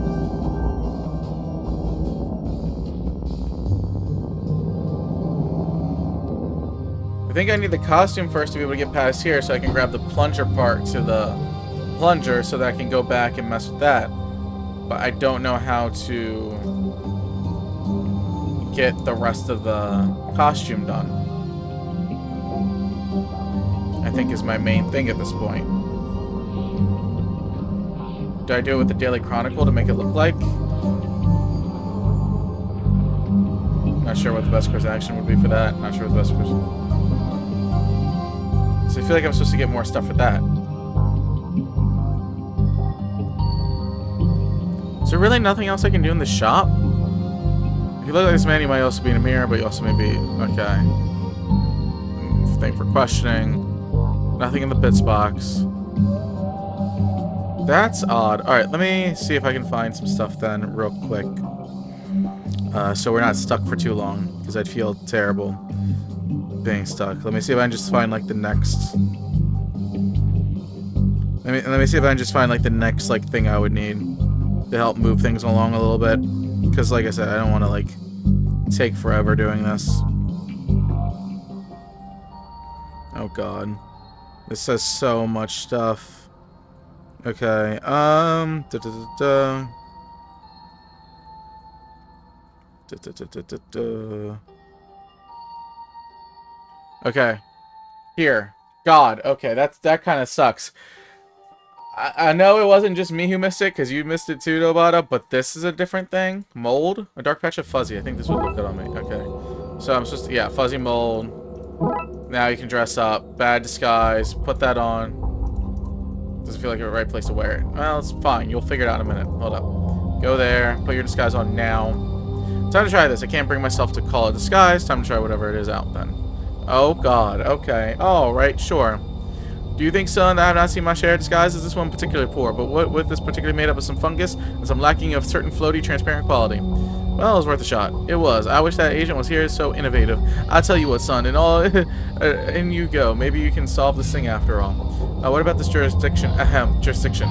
I think I need the costume first to be able to get past here so I can grab the plunger part to the plunger so that I can go back and mess with that. But I don't know how to get the rest of the costume done. I think is my main thing at this point. Do I do it with the Daily Chronicle to make it look like? Not sure what the best course of action would be for that. Not sure what the best course. So I feel like I'm supposed to get more stuff for that. Is there really nothing else I can do in the shop? If you look like this man, you might also be in a mirror, but you also may be... Okay. Thank for questioning. Nothing in the bits box. That's odd. Alright, let me see if I can find some stuff then real quick. So we're not stuck for too long, because I'd feel terrible being stuck. Let me see if I can just find like the next... Let me see if I can just find like the next like thing I would need to help move things along a little bit. Because like I said, I don't want to like take forever doing this. Oh god. This says so much stuff. Okay, Okay. Here. God. Okay, that kind of sucks. I know it wasn't just me who missed it, because you missed it too, Dobata, but this is a different thing. Mold? A dark patch of fuzzy. I think this would look good on me. Okay. So I'm supposed to... Yeah, fuzzy mold. Now you can dress up. Bad disguise. Put that on. Doesn't feel like the right place to wear it. Well, it's fine. You'll figure it out in a minute. Hold up. Go there. Put your disguise on now. Time to try this. I can't bring myself to call it disguise. Time to try whatever it is out then. Oh, God. Okay. All right. Sure. Do you think, son, that I have not seen my share of disguises? This one particularly poor, but what with this particularly made up of some fungus and some lacking of certain floaty, transparent quality? Well, it was worth a shot. It was. I wish that agent was here. So innovative. I'll tell you what, son. And all, in you go. Maybe you can solve this thing after all. What about this jurisdiction? Jurisdiction.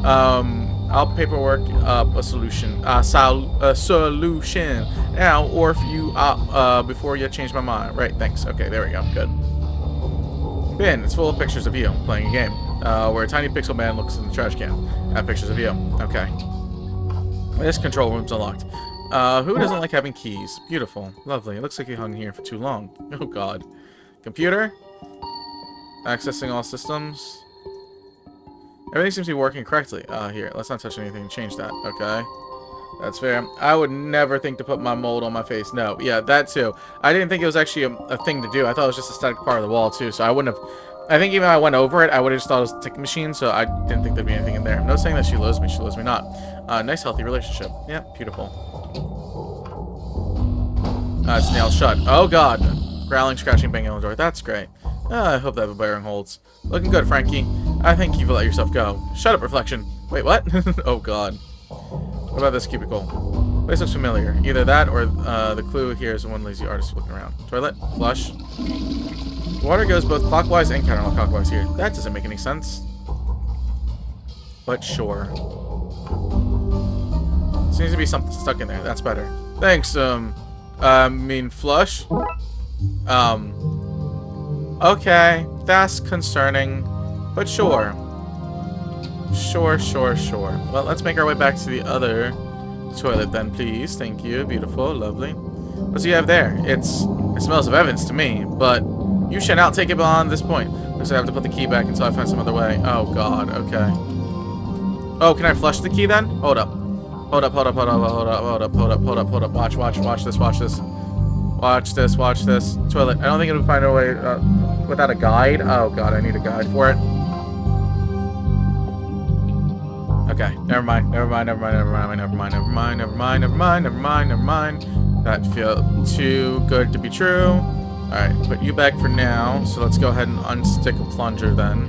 I'll paperwork up a solution. Solution now, or if you before you change my mind. Right. Thanks. Okay. There we go. Good. Bin. It's full of pictures of you playing a game. Where a tiny pixel man looks in the trash can. Have pictures of you. Okay. This control room's unlocked. Who doesn't like having keys? Beautiful. Lovely. It looks like you hung here for too long. Oh, God. Computer? Accessing all systems. Everything seems to be working correctly. Here. Let's not touch anything. Change that. Okay. That's fair. I would never think to put my mold on my face. No. Yeah, that too. I didn't think it was actually a thing to do. I thought it was just a static part of the wall, too. So I wouldn't have... I think even if I went over it, I would have just thought it was a ticket machine, so I didn't think there'd be anything in there. No saying that she loves me. She loves me not. Nice, healthy relationship. Yeah, beautiful. It's nailed shut. Oh, God. Growling, scratching, banging on the door. That's great. I hope that bearing holds. Looking good, Frankie. I think you've let yourself go. Shut up, reflection. Wait, what? Oh, God. What about this cubicle? Place looks familiar. Either that or the clue here is one lazy artist looking around. Toilet? Flush? Water goes both clockwise and counterclockwise here. That doesn't make any sense. But sure. Seems to be something stuck in there. That's better. Thanks, I mean, flush? Okay. That's concerning. But sure. Sure. Well, let's make our way back to the other toilet then, please. Thank you. Beautiful. Lovely. What do you have there? It smells of evidence to me, but you shall not take it beyond this point. Looks like I have to put the key back until I find some other way. Oh, God. Okay. Oh, can I flush the key then? Hold up. Hold up. Watch this. Toilet. I don't think it would find a way without a guide. Oh, God. I need a guide for it. Okay. Never mind. That feels too good to be true. Alright, put you back for now. So let's go ahead and unstick a plunger then.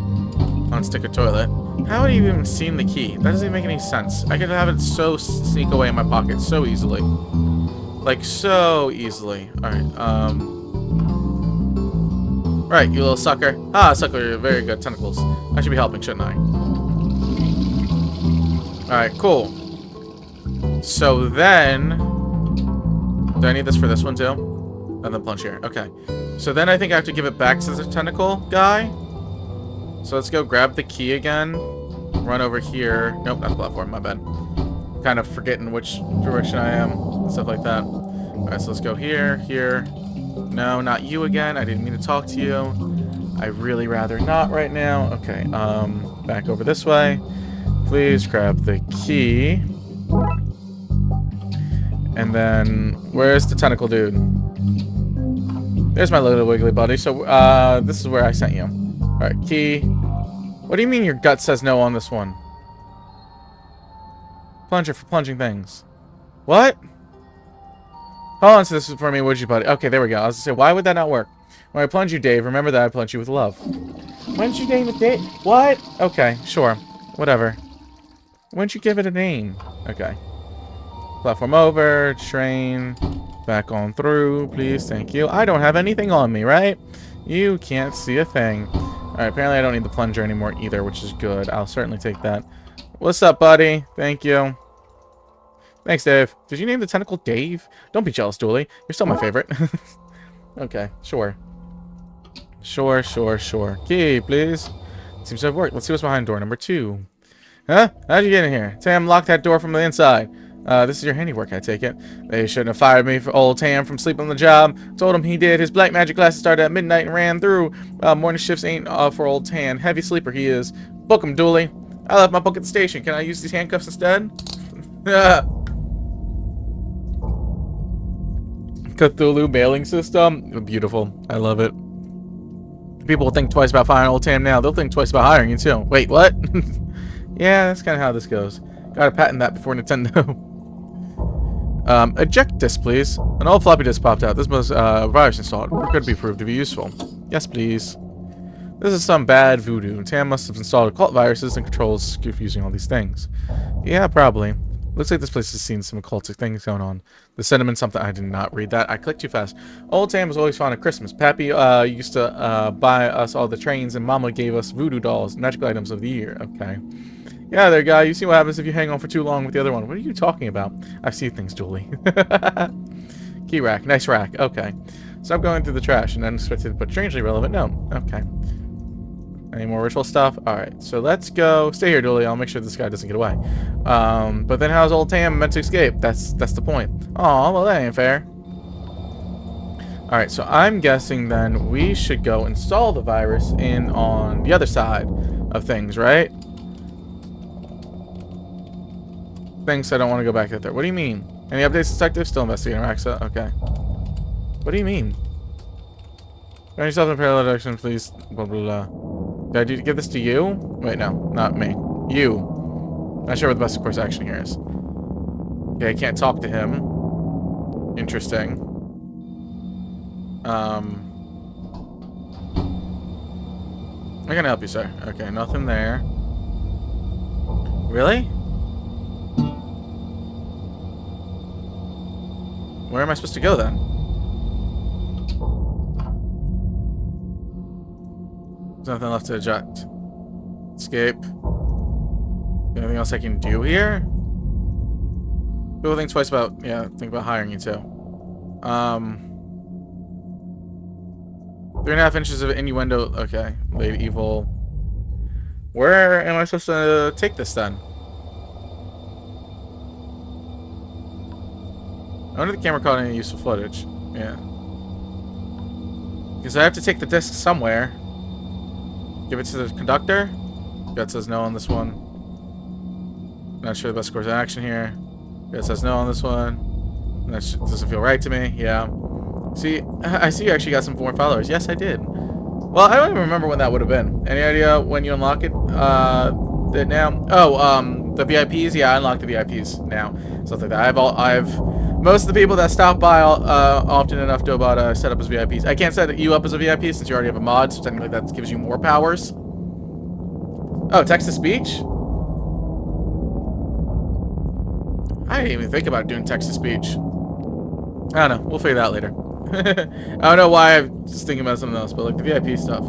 Unstick a toilet. How would he even seen the key? That doesn't even make any sense. I could have it so sneak away in my pocket so easily. Like, so easily. Alright, right, you little sucker. Ah, sucker, you're very good. Tentacles. I should be helping, shouldn't I? Alright, cool. So then... Do I need this for this one, too? And then plunge here. Okay. So then I think I have to give it back to the tentacle guy. So let's go grab the key again. Run over here. Nope, not the platform. My bad. Kind of forgetting which direction I am. Stuff like that. Alright, so let's go here. Here. No, not you again. I didn't mean to talk to you. I really rather not right now. Okay, back over this way. Please grab the key. And then, where's the tentacle dude? There's my little wiggly buddy. So, this is where I sent you. Alright, key. What do you mean your gut says no on this one? Plunger for plunging things. What? Hold on, so this is for me, would you, buddy? Okay, there we go. I was gonna say, why would that not work? When I plunge you, Dave, remember that I plunge you with love. When did you name it Dave? What? Okay, sure. Whatever. When did you give it a name? Okay. Platform over, train, back on through, please, thank you. I don't have anything on me, right? You can't see a thing. Alright, apparently I don't need the plunger anymore either, which is good. I'll certainly take that. What's up, buddy? Thank you. Thanks, Dave. Did you name the tentacle Dave? Don't be jealous, Dooley. You're still my favorite. Okay, sure. Sure. Key, please. Seems to have worked. Let's see what's behind door number 2. Huh? How'd you get in here? Tam locked that door from the inside. This is your handiwork, I take it. They shouldn't have fired me for old Tam from sleeping on the job. Told him he did. His black magic classes started at midnight and ran through. Morning shifts ain't for old Tam. Heavy sleeper he is. Book him, Dooley. I left my book at the station. Can I use these handcuffs instead? Cthulhu mailing system. Beautiful. I love it. People will think twice about firing old Tam now. They'll think twice about hiring you, too. Wait, what? Yeah, that's kind of how this goes. Gotta patent that before Nintendo. Eject disk, please. An old floppy disk popped out. This was virus installed. It could be proved to be useful. Yes, please. This is some bad voodoo. Tam must have installed occult viruses and controls confusing all these things. Yeah, probably. Looks like this place has seen some occultic things going on. The sentiment, something I did not read that. I clicked too fast. Old Tam was always fond of Christmas. Pappy used to buy us all the trains, and Mama gave us voodoo dolls, magical items of the year. Okay. Yeah, there, guy. You see what happens if you hang on for too long with the other one. What are you talking about? I see things, Dooley. Key rack. Nice rack. Okay. Stop going through the trash and unexpected but strangely relevant. No. Okay. Any more ritual stuff? Alright, so let's go. Stay here, Dooley. I'll make sure this guy doesn't get away. But then how's old Tam meant to escape? That's the point. Aw, well, that ain't fair. Alright, so I'm guessing then we should go install the virus in on the other side of things, right? Thanks, I don't want to go back there. What do you mean? Any updates, Detective? Still investigating Raxa? Okay. What do you mean? Turn yourself in a parallel direction, please. Blah, blah, blah. Did I give this to you? Wait, no. Not me. You. Not sure what the best course of action here is. Okay, I can't talk to him. Interesting. I'm gonna help you, sir. Okay, nothing there. Really? Where am I supposed to go then? There's nothing left to eject. Escape. Anything else I can do here? People think twice about, yeah, think about hiring you too. 3.5 inches of innuendo. Okay, Lady Evil. Where am I supposed to take this then? I wonder if the camera caught any useful footage. Yeah. Because I have to take the disc somewhere. Give it to the conductor. Gut says no on this one. Not sure the best course of action here. Gut says no on this one. That doesn't feel right to me. Yeah. See, I see you actually got some more followers. Yes, I did. Well, I don't even remember when that would have been. Any idea when you unlock it? That now? Oh, the VIPs. Yeah, I unlocked the VIPs now. Stuff like that. Most of the people that stop by often enough know about set up as VIPs. I can't set you up as a VIP since you already have a mod, so technically that gives you more powers. Oh, text-to-speech? I didn't even think about doing text-to-speech. I don't know. We'll figure that out later. I don't know why I'm just thinking about something else, but like the VIP stuff.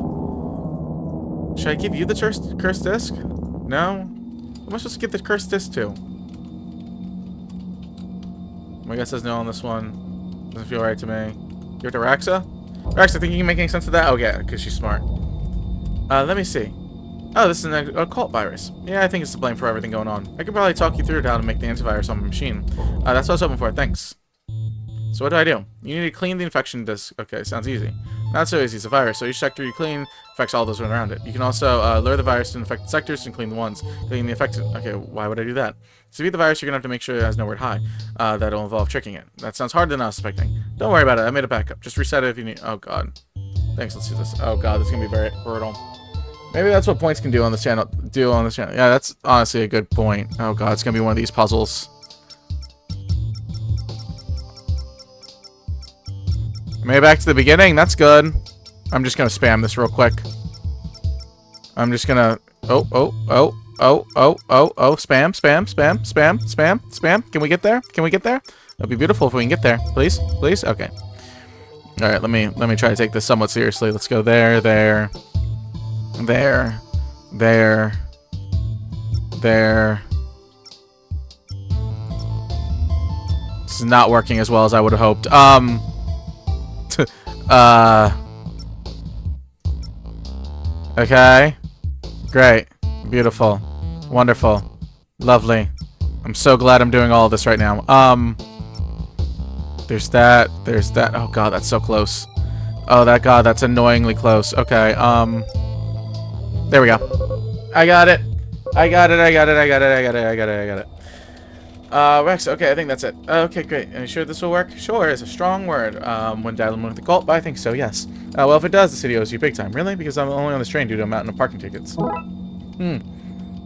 Should I give you the cursed disc? No? Who am I supposed to give the cursed disc to? My guess says no on this one. Doesn't feel right to me. Give it to Raxa? Raxa, think you can make any sense of that? Oh, yeah, because she's smart. Let me see. Oh, this is an occult virus. Yeah, I think it's to blame for everything going on. I could probably talk you through how to make the antivirus on my machine. That's what I was hoping for. Thanks. So what do? You need to clean the infection disk. Okay, sounds easy. Not so easy. It's a virus, so each sector you clean affects all those around it. You can also lure the virus to infected sectors and clean the ones. Clean the affected... Okay, why would I do that? To beat the virus, you're going to have to make sure it has nowhere to hide. That'll involve tricking it. That sounds harder than I was expecting. Don't worry about it. I made a backup. Just reset it if you need... Oh, God. Thanks, let's do this. Oh, God, this is going to be very brutal. Maybe that's what points can do on this channel. Yeah, that's honestly a good point. Oh, God, it's going to be one of these puzzles. Maybe back to the beginning. That's good. I'm just gonna spam this real quick. I'm just gonna. Oh. Spam. Can we get there? Can we get there? That'd be beautiful if we can get there. Please. Okay. All right. Let me try to take this somewhat seriously. Let's go there. This is not working as well as I would have hoped. Okay. Great. Beautiful. Wonderful. Lovely. I'm so glad I'm doing all of this right now. There's that. Oh, God, that's so close. Oh, God, that's annoyingly close. Okay, there we go. I got it. Rex, okay, I think that's it. Okay, great. Are you sure this will work? Sure is a strong word. When dialing with the cult, but I think so, yes. Well, if it does, the city owes you big time. Really? Because I'm only on this train due to a mountain of parking tickets.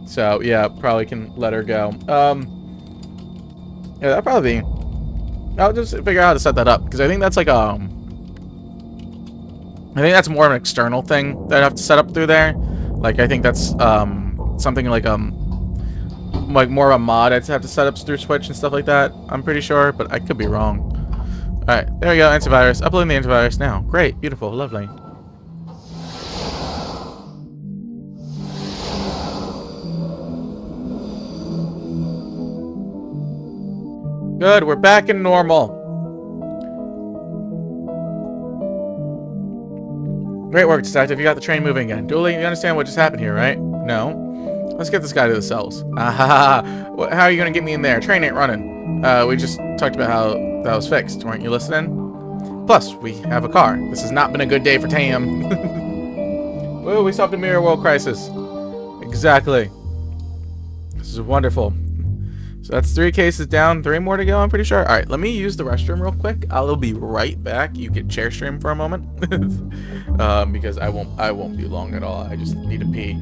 So, yeah, probably can let her go. Yeah, that'll probably be... I'll just figure out how to set that up, because I think that's like, I think that's more of an external thing that I have to set up through there. Like, I think that's, something like more of a mod I'd have to set up through Switch and stuff like that. I'm pretty sure, but I could be wrong. Alright, there we go, antivirus. Uploading the antivirus now. Great, beautiful, lovely. Good, we're back in normal. Great work, Detective. You got the train moving again. Dooley, you understand what just happened here, right? No. Let's get this guy to the cells. How are you gonna get me in there? Train ain't running. We just talked about how that was fixed. Weren't you listening? Plus, we have a car. This has not been a good day for Tam. Woo, we solved a mirror world crisis. Exactly. This is wonderful. So that's 3 cases down, 3 more to go, I'm pretty sure. Alright, let me use the restroom real quick. I'll be right back. You can chair stream for a moment. Because I won't be long at all. I just need to pee.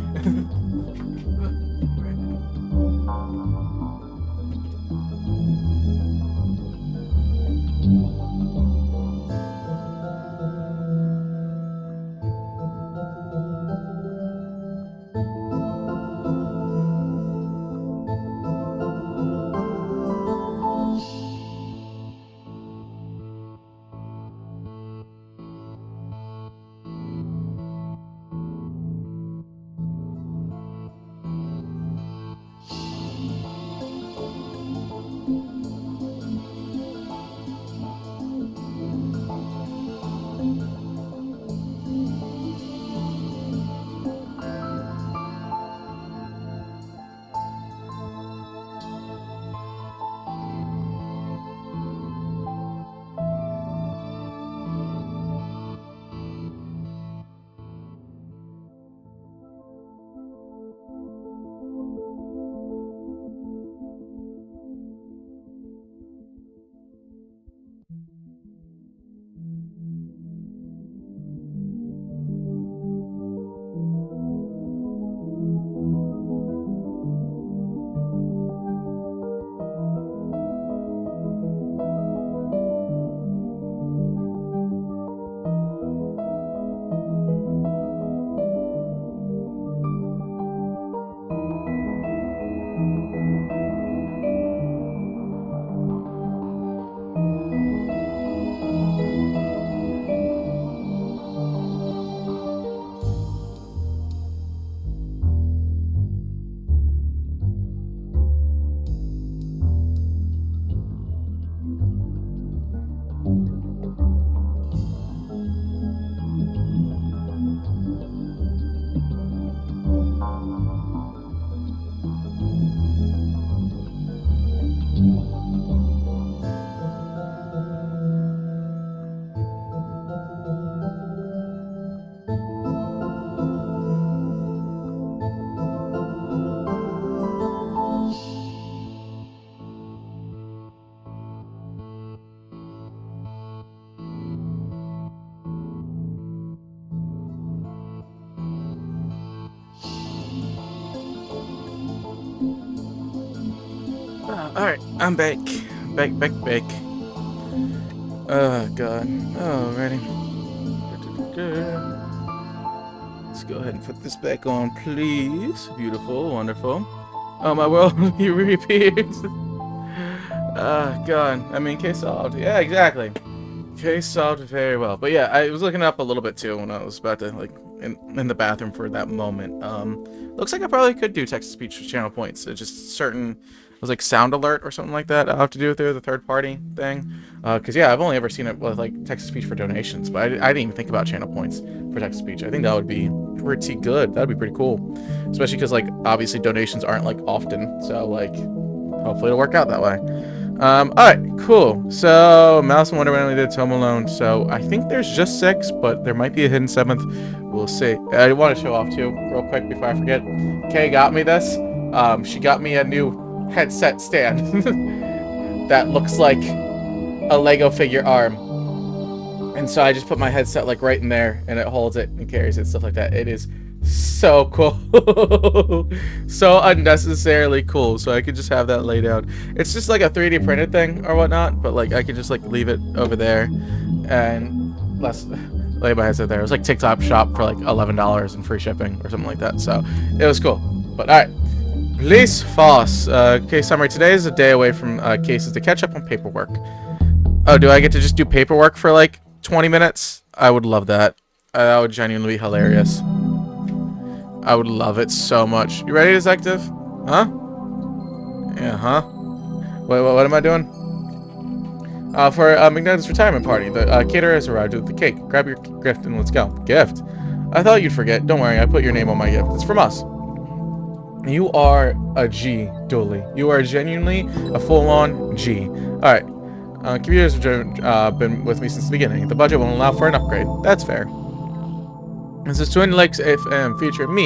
Alright, I'm back. Back. Oh, God. Alrighty. Let's go ahead and put this back on, please. Beautiful, wonderful. Oh, my world, you reappeared. God. I mean, case solved. Yeah, exactly. Case solved very well. But yeah, I was looking up a little bit too when I was about to, like, in the bathroom for that moment. Looks like I probably could do text-to-speech channel points. It's just certain, it was like sound alert or something like that. I'll have to do it through the third-party thing. Because yeah, I've only ever seen it with like text-to-speech for donations, but I didn't even think about channel points for text-to-speach. I think that would be pretty good. That'd be pretty cool, especially because like obviously donations aren't like often, so like hopefully it'll work out that way. Alright, cool. So, Mouse and Wonder randomly did Home Alone. So, I think there's just 6, but there might be a hidden 7th. We'll see. I want to show off, too, real quick before I forget. Kay got me this. She got me a new headset stand that looks like a Lego figure arm. And so I just put my headset, like, right in there, and it holds it and carries it, stuff like that. It is so cool. So unnecessarily cool. So I could just have that laid out. It's just like a 3D printed thing or whatnot, but like I could just like leave it over there and lay my headset there. It was like TikTok shop for like $11 and free shipping or something like that. So it was cool. But all right, police force. Case summary. Today is a day away from cases to catch up on paperwork. Oh, do I get to just do paperwork for like 20 minutes? I would love that. That would genuinely be hilarious. I would love it so much. You ready, detective? Huh? Yeah, huh? Wait, what am I doing? For McNuggets retirement party, the caterer has arrived with the cake. Grab your gift and let's go. Gift? I thought you'd forget. Don't worry, I put your name on my gift. It's from us. You are a G, Dooley. You are genuinely a full-on G. Alright. Computers have been with me since the beginning. The budget won't allow for an upgrade. That's fair. This is Twin Lakes FM featuring me,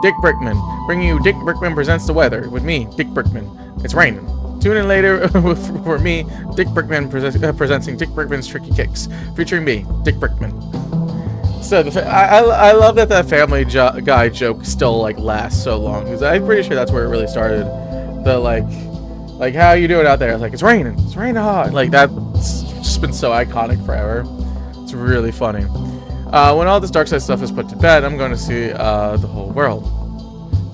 Dick Brickman, bringing you Dick Brickman Presents the Weather with me, Dick Brickman. It's raining. Tune in later for me, Dick Brickman presenting Dick Brickman's Tricky Kicks, featuring me, Dick Brickman. So I love that Family Guy joke still like lasts so long, because I'm pretty sure that's where it really started. The like how you doing out there? It's like it's raining hard. Like that's just been so iconic forever. It's really funny. When all this Darkside stuff is put to bed, I'm going to see the whole world.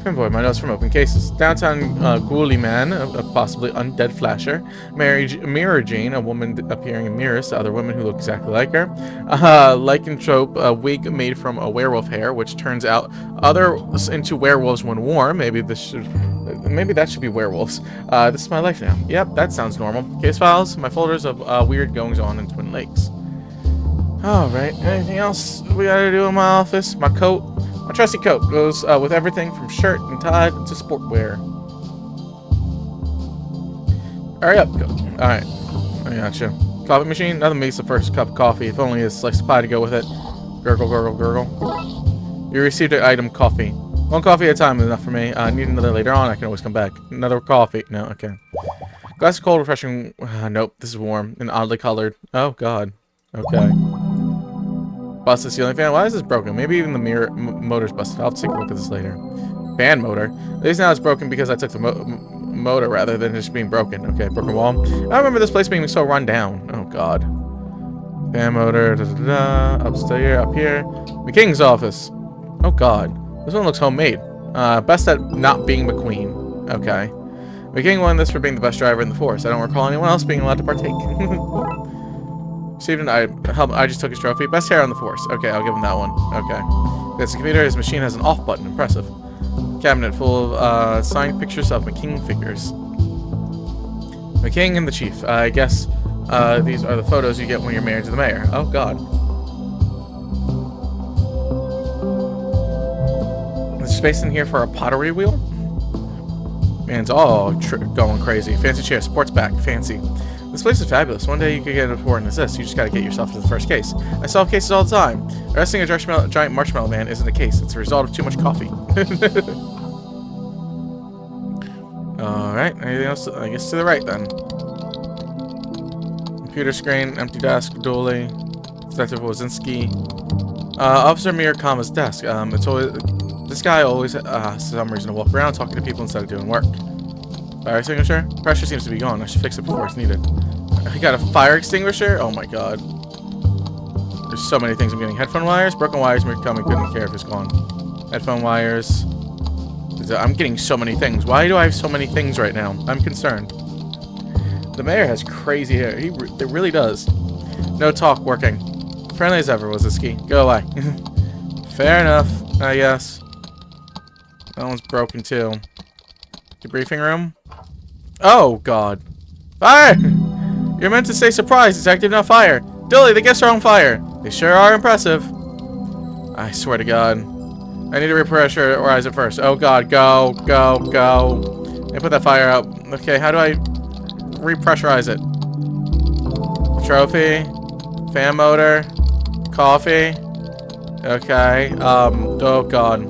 Pinboy, my notes from open cases. Downtown ghoulie man, a possibly undead flasher. Mirror Jane, a woman appearing in mirrors to other women who look exactly like her. Lycanthrope, a wig made from a werewolf hair, which turns out others into werewolves when warm. Maybe that should be werewolves. This is my life now. Yep, that sounds normal. Case files, my folders of weird goings on in Twin Lakes. Alright, anything else we gotta do in my office? My coat. My trusty coat goes with everything from shirt and tie to sportwear. Hurry up. Alright, I gotcha. Coffee machine? Nothing beats the first cup of coffee, if only a slice of pie to go with it. Gurgle, gurgle, gurgle. You received an item, coffee. One coffee at a time is enough for me. I need another later on, I can always come back. Another coffee. No, okay. Glass of cold, refreshing. Nope, this is warm and oddly colored. Oh, God. Okay. Busted ceiling fan. Why is this broken? Maybe even the mirror motor's busted. I'll take a look at this later. Fan motor. At least now it's broken because I took the motor rather than just being broken. Okay, broken wall. I remember this place being so run down. Oh, God. Fan motor. Upstairs, up here. McKing's office. Oh, God. This one looks homemade. Best at not being McQueen. Okay. McKing won this for being the best driver in the force. I don't recall anyone else being allowed to partake. Received an item. I just took his trophy. Best hair on the force. Okay, I'll give him that one. Okay. That's the computer. His machine has an off button. Impressive. Cabinet full of signed pictures of McKing figures. McKing and the chief. I guess these are the photos you get when you're married to the mayor. Oh, God. There's space in here for a pottery wheel? Man's all going crazy. Fancy chair. Sports back. Fancy. This place is fabulous. One day you could get an important assist. You just gotta get yourself to the first case. I solve cases all the time. Arresting a giant marshmallow man isn't a case. It's a result of too much coffee. Alright, anything else? I guess to the right then. Computer screen, empty desk, Dooley, Detective Wozinski. Officer Mir Kama's desk. It's always this guy always for some reason to walk around talking to people instead of doing work. Fire extinguisher? Pressure seems to be gone. I should fix it before it's needed. I got a fire extinguisher? Oh my god. There's so many things I'm getting. Headphone wires? Broken wires may come and couldn't care if it's gone. Headphone wires. I'm getting so many things. Why do I have so many things right now? I'm concerned. The mayor has crazy hair. It really does. No talk working. Friendly as ever was a ski. Go away. Fair enough, I guess. That one's broken too. Debriefing room? Oh, God. Fire! You're meant to say surprise, detective, not fire. Dilly, the guests are on fire. They sure are impressive. I swear to God. I need to repressurize it first. Oh, God. Go, go, go. Let me put that fire out. Okay, how do I repressurize it? Trophy. Fan motor. Coffee. Okay. Oh, God.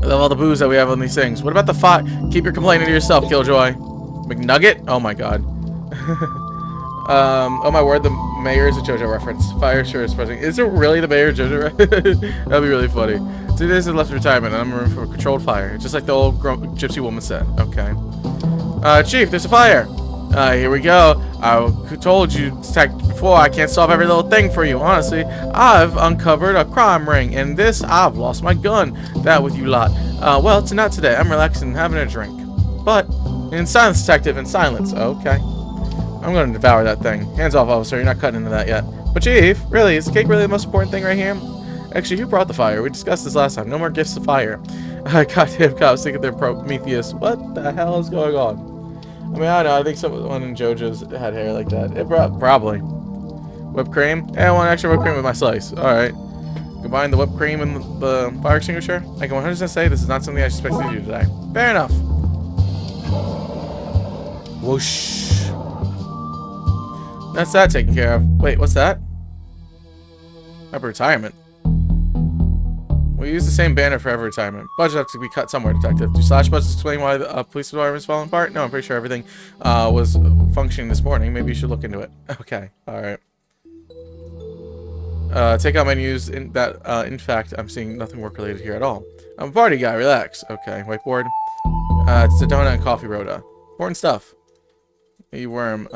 I love all the booze that we have on these things. What about the fire? Keep your complaining to yourself, Killjoy. McNugget? Oh my god. Oh my word, the mayor is a JoJo reference. Fire sure is present. Is it really the mayor JoJo? That'd be really funny. 2 days left of retirement, and I'm in room for a controlled fire. Just like the old gypsy woman said. Okay. Chief, there's a fire. Here we go. I told you, detective, before, I can't solve every little thing for you. Honestly, I've uncovered a crime ring, and this, I've lost my gun. That with you lot. Well, it's not today. I'm relaxing and having a drink. But, in silence, detective, in silence. Okay. I'm going to devour that thing. Hands off, officer. You're not cutting into that yet. But, Chief, really, is the cake really the most important thing right here? Actually, who brought the fire? We discussed this last time. No more gifts of fire. Goddamn cops thinking they're Prometheus. What the hell is going on? I mean, I don't know. I think someone in JoJo's had hair like that. Probably. Whipped cream? Yeah, I want extra whipped cream with my slice. Alright. Combine the whipped cream and the fire extinguisher. I can 100% say this is not something I expected to do today. Fair enough. Whoosh. That's that taken care of. Wait, what's that? Ever retirement. We use the same banner for every retirement. Budget has to be cut somewhere, detective. Do slash budgets explain why the police department's falling apart? No, I'm pretty sure everything was functioning this morning. Maybe you should look into it. Okay, alright. Take out menus. In fact, I'm seeing nothing work-related here at all. I'm a party guy. Relax. Okay, whiteboard. It's the donut and coffee rhoda. Important stuff. You worm.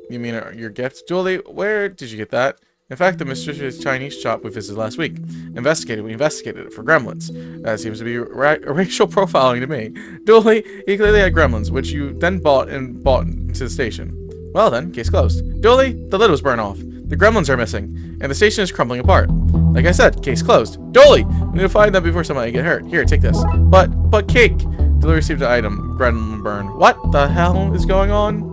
You mean your gift? Julie, where did you get that? In fact, the mysterious Chinese shop we visited last week. We investigated it for gremlins. That seems to be racial profiling to me. Dooley, he clearly had gremlins, which you then bought into the station. Well then, case closed. Dooley, the lid was burned off. The gremlins are missing, and the station is crumbling apart. Like I said, case closed. Dooley, we need to find them before somebody get hurt. Here, take this. But cake. Dooley received an item. Gremlin burn. What the hell is going on?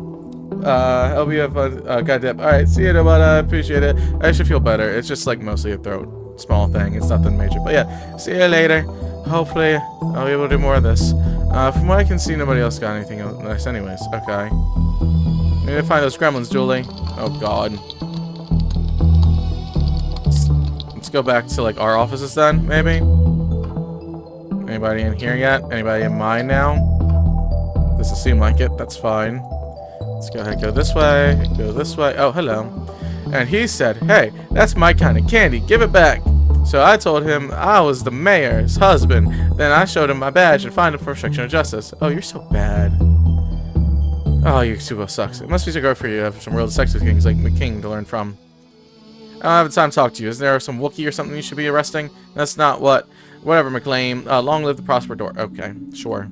Hope you have fun. Goddamn. Alright, see you, but I appreciate it. I should feel better. It's just like mostly a throat small thing. It's nothing major. But yeah, see you later. Hopefully, I'll be able to do more of this. From what I can see, nobody else got anything nice anyways. Okay. We need to find those gremlins, Julie. Oh, God. Let's go back to, like, our offices then, maybe? Anybody in here yet? Anybody in mine now? Doesn't seem like it. That's fine. Let's go ahead, go this way, go this way. Oh, hello. And he said, hey, that's my kind of candy. Give it back. So I told him I was the mayor's husband. Then I showed him my badge and fined him for obstruction of justice. Oh, you're so bad. Oh, you super sucks. It must be so good for you to have some real detective kings like McKing to learn from. I don't have the time to talk to you. Is there some Wookiee or something you should be arresting? That's not what. Whatever, McLean. Long live the prosper door. Okay, sure.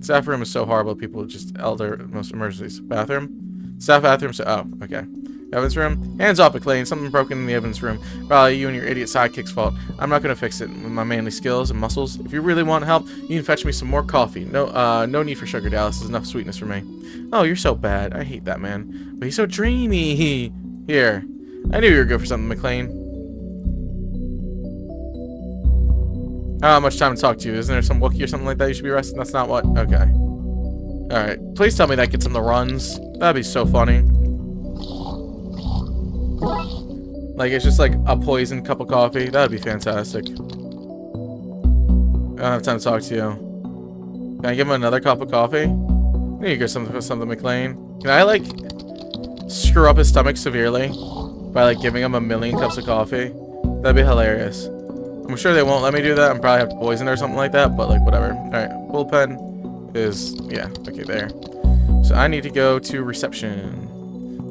Staff room is so horrible. People just elder most emergencies. Bathroom? Staff bathroom. So, oh, okay. Evidence room? Hands off, McLean. Something broken in the evidence room. Probably you and your idiot sidekick's fault. I'm not gonna fix it with my manly skills and muscles. If you really want help, you can fetch me some more coffee. No need for sugar, Dallas. There's enough sweetness for me. Oh, you're so bad. I hate that man. But he's so dreamy. Here. I knew you were good for something, McLean. I don't have much time to talk to you. Isn't there some Wookiee or something like that you should be arresting? That's not what? Okay. Alright. Please tell me that gets him the runs. That'd be so funny. Like, it's just like a poisoned cup of coffee. That'd be fantastic. I don't have time to talk to you. Can I give him another cup of coffee? I need to get something, McLean. Can I, like, screw up his stomach severely by, like, giving him 1,000,000 cups of coffee? That'd be hilarious. I'm sure they won't let me do that. I'm probably have to poison or something like that, but, like, whatever. Alright, bullpen. is, yeah, okay, there. So I need to go to reception.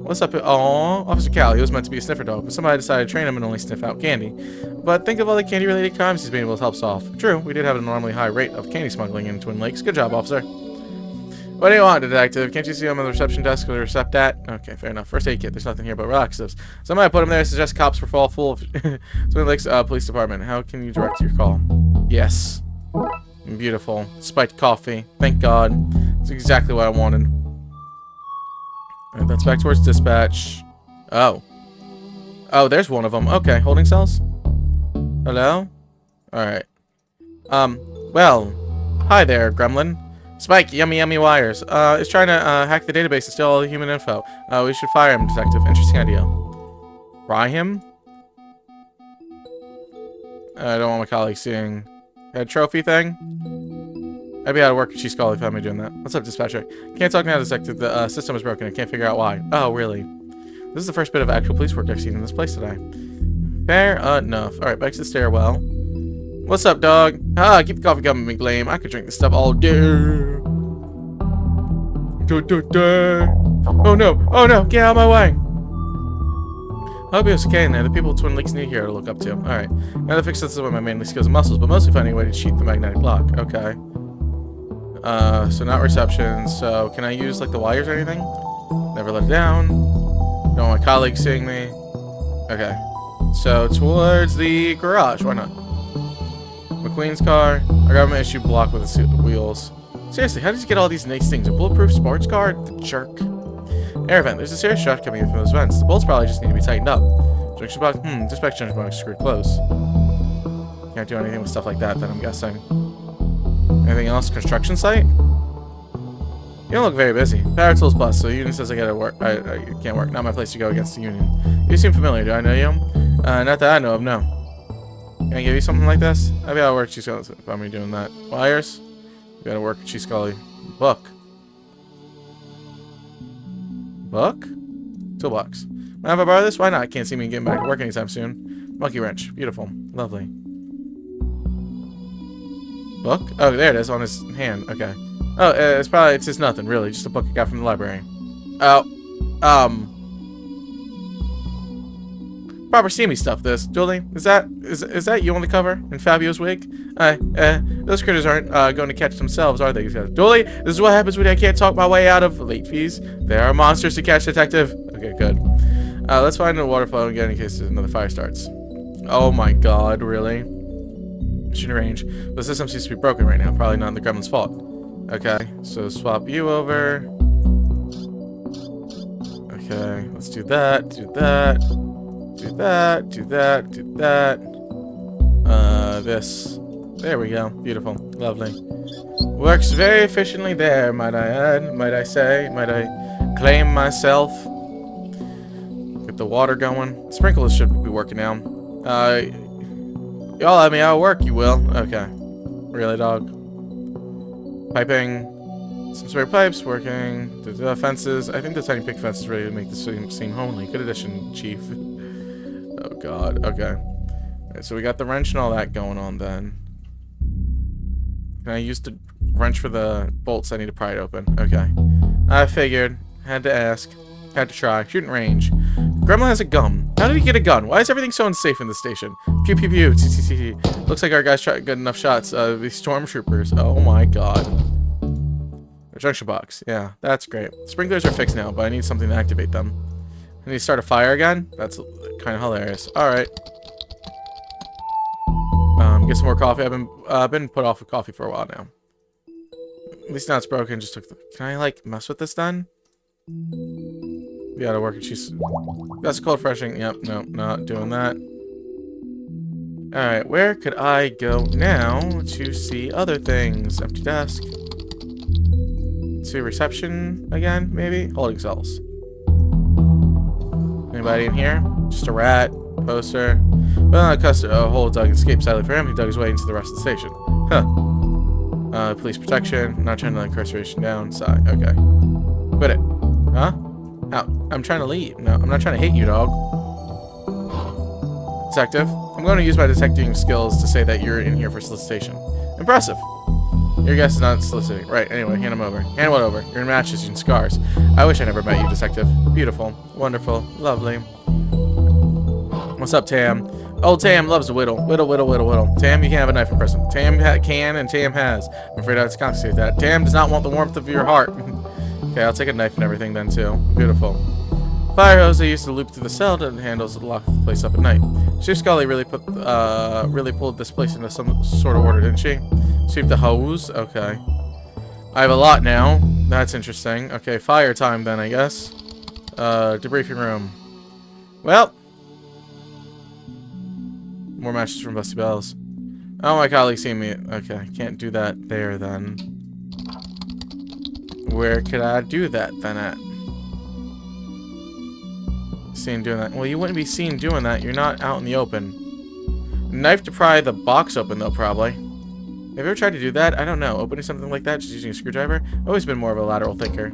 What's up? Oh, Officer Cal. He was meant to be a sniffer dog, but somebody decided to train him and only sniff out candy. But think of all the candy-related crimes he's been able to help solve. True, we did have an anormally high rate of candy smuggling in Twin Lakes. Good job, officer. What do you want, detective? Can't you see him on the reception desk or recept at? Okay, fair enough. First aid kit. There's nothing here but laxatives. Somebody put him there. Suggest cops were fall full of Twin Lakes Police Department. How can you direct your call? Yes. Beautiful. Spiked coffee. Thank God. That's exactly what I wanted. Alright, that's back towards dispatch. Oh. Oh, there's one of them. Okay, holding cells? Hello? Alright. Well. Hi there, gremlin. Spike, yummy wires. Is trying to hack the database and steal all the human info. We should fire him, detective. Interesting idea. Fry him? I don't want my colleagues seeing a trophy thing. I'd be out of work if she's calling if I'm doing that. What's up, dispatcher? Can't talk now, detective. The system is broken. I can't figure out why. Oh, really? This is the first bit of actual police work I've seen in this place today. Fair enough. Alright, back to the stairwell. What's up, dog? Ah, keep the coffee coming, McLean. I could drink this stuff all day. Oh no! Oh no! Get out of my way! I hope it's okay in there. The people of Twin Lakes need here to look up to. Alright. Now to fix this is one of my mainly skills and muscles, but mostly finding a way to cheat the magnetic lock. Okay. So not reception. So can I use like the wires or anything? Never let it down. Don't want my colleagues seeing me. Okay. So towards the garage. Why not? McQueen's car. Our government issue block with the wheels. Seriously, how did you get all these nice things? A bulletproof sports car? The jerk. Air vent. There's a serious shot coming in from those vents. The bolts probably just need to be tightened up. Junction box. Dispatch junction box screwed closed. Can't do anything with stuff like that, then I'm guessing. Anything else? Construction site? You don't look very busy. Power tools plus. So the union says I gotta work. I can't work. Not my place to go against the union. You seem familiar. Do I know you? Not that I know of. No. Can I give you something like this? I'd be out of work. She's Scully. If I'm doing that. Wires. You gotta work. She's Scully. Book. Book? Toolbox. Mind if I borrow this? Why not? I can't see me getting back to work anytime soon. Monkey wrench. Beautiful. Lovely. Book? Oh, there it is on his hand. Okay. Oh, it's just nothing, really. Just a book I got from the library. Oh. Proper steamy stuff, this. Julie, is that you on the cover in Fabio's wig? Those critters aren't going to catch themselves, are they? Julie, this is what happens when I can't talk my way out of late fees. There are monsters to catch, detective. Okay, good. Let's find a waterfall again in case another fire starts. Oh my god, really? Shooting range. The system seems to be broken right now. Probably not the gremlin's fault. Okay, so swap you over. Okay, let's do that, do that. Do that, do that, do that. This. There we go. Beautiful. Lovely. Works very efficiently there, might I add. Might I say. Might I claim myself. Get the water going. Sprinklers should be working now. Y'all let me out of work, you will. Okay. Really, dog? Piping. Some spare pipes working. The fences. I think the tiny pig fence is ready to make this seem homely. Good addition, Chief. Oh god, okay. Alright, so we got the wrench and all that going on then. Can I use the wrench for the bolts? I need to pry it open. Okay. I figured. Had to ask. Had to try. Shooting range. Gremlin has a gun. How did he get a gun? Why is everything so unsafe in this station? Pew pew pew. T. Looks like our guys shot good enough shots. These stormtroopers. Oh my god. A junction box. Yeah, that's great. Sprinklers are fixed now, but I need something to activate them. I need to start a fire again? That's kind of hilarious. Alright. Get some more coffee. I've been put off with coffee for a while now. At least now it's broken. Just took the... Can I, like, mess with this then? Be out of work and she's... That's cold freshing. Yep, no, not doing that. Alright, where could I go now to see other things? Empty desk. See reception again, maybe? Holding cells. Anybody in here? Just a rat. Poster. Well, a hole dug escaped sadly for him. He dug his way into the rest of the station. Huh. Police protection. Not trying to let incarceration down. Sigh. Okay. Quit it. Huh? Out. I'm trying to leave. No, I'm not trying to hit you, dog. Detective. I'm going to use my detecting skills to say that you're in here for solicitation. Impressive. Your guess is not soliciting. Right, anyway, hand him over. Hand what over? Your matches and scars. I wish I never met you, Detective. Beautiful. Wonderful. Lovely. What's up, Tam? Old Tam loves a whittle. Whittle, whittle, whittle, whittle. Tam, you can't have a knife in prison. Tam can and Tam has. I'm afraid I have to compensate that. Tam does not want the warmth of your heart. Okay, I'll take a knife and everything then, too. Beautiful. Fire hose they used to loop through the cell to handles that lock the place up at night. Chief Scully really pulled this place into some sort of order, didn't she? Sweep the hose. Okay. I have a lot now. That's interesting. Okay, fire time then, I guess. Debriefing room. Well. More matches from Busty Bells. Oh, my colleague's seen me. Okay, can't do that there then. Where could I do that then at? Seen doing that. Well, you wouldn't be seen doing that. You're not out in the open. Knife to pry the box open, though, probably. Have you ever tried to do that? I don't know. Opening something like that just using a screwdriver? I've always been more of a lateral thinker.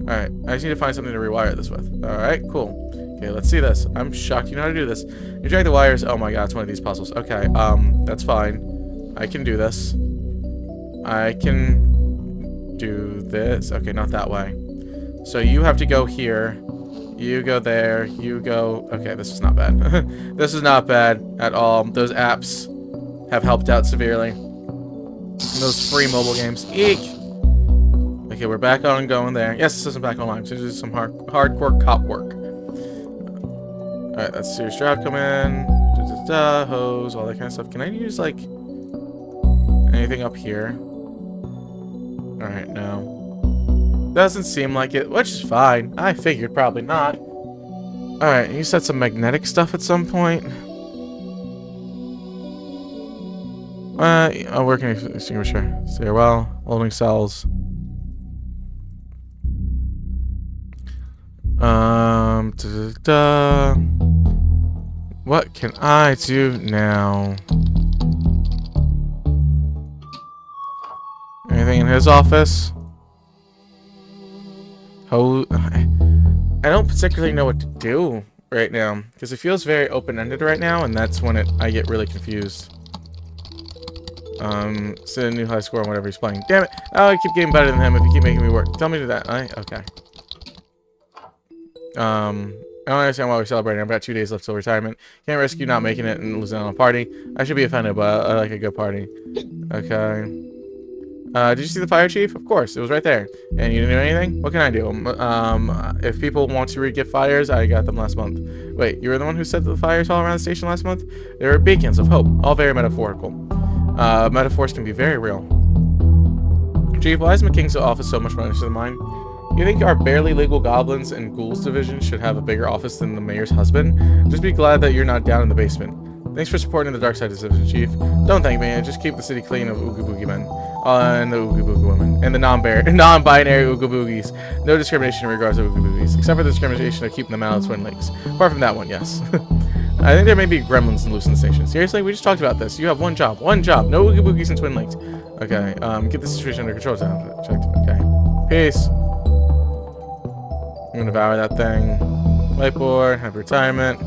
Alright, I just need to find something to rewire this with. Alright, cool. Okay, let's see this. I'm shocked you know how to do this. You drag the wires. Oh my god, it's one of these puzzles. Okay, that's fine. I can do this. I can do this. Okay, not that way. So you have to go here. You go there. You go... Okay, this is not bad. This is not bad at all. Those apps have helped out severely. Those free mobile games. Eek! Okay, we're back on going there. Yes, this isn't back online. So this is some hardcore cop work. Alright, let's see your strap come in. Hose, all that kind of stuff. Can I use, like, anything up here? Alright, no. Doesn't seem like it, which is fine. I figured probably not. Alright, you said some magnetic stuff at some point. Working extinguisher. Stairwell. Holding cells. What can I do now? Anything in his office? Oh, I don't particularly know what to do right now because it feels very open-ended right now, and that's when I get really confused. Set a new high score on whatever he's playing. Damn it! Oh, I keep getting better than him if you keep making me work. Tell me to that. Okay. I don't understand why we're celebrating. I've got 2 days left till retirement. Can't risk you not making it and losing on a party. I should be offended, but I like a good party. Okay. Did you see the fire chief? Of course, it was right there. And you didn't do anything? What can I do? If people want to re-get fires, I got them last month. Wait, you were the one who set the fires all around the station last month? They were beacons of hope, all very metaphorical. Metaphors can be very real. Chief, why is McKing's office so much more interesting than mine? You think our barely legal goblins and ghouls division should have a bigger office than the mayor's husband? Just be glad that you're not down in the basement. Thanks for supporting the Darkside Detective, Chief. Don't thank me, just keep the city clean of Oogie Boogie men. And the Oogie Boogie women. And the non-binary Oogie Boogies. No discrimination in regards to Oogie Boogies. Except for the discrimination of keeping them out of Twin Lakes. Apart from that one, yes. I think there may be gremlins loose in the station. Seriously? We just talked about this. You have one job. One job. No Oogie Boogies in Twin Lakes. Okay, get the situation under control. Okay. Peace. I'm gonna devour that thing. Whiteboard, have retirement.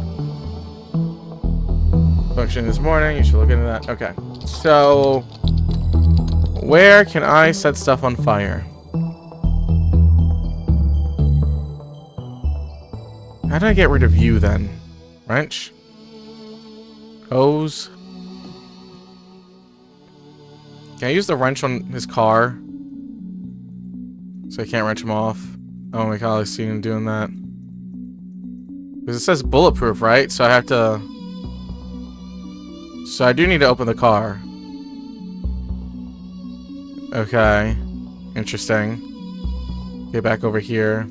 Function this morning, you should look into that. Okay. So where can I set stuff on fire? How do I get rid of you then? Wrench? Hose? Can I use the wrench on his car? So I can't wrench him off. Oh my god, I've seen him doing that. Because it says bulletproof, right? So I have to... So I do need to open the car. Okay. Interesting. Get back over here.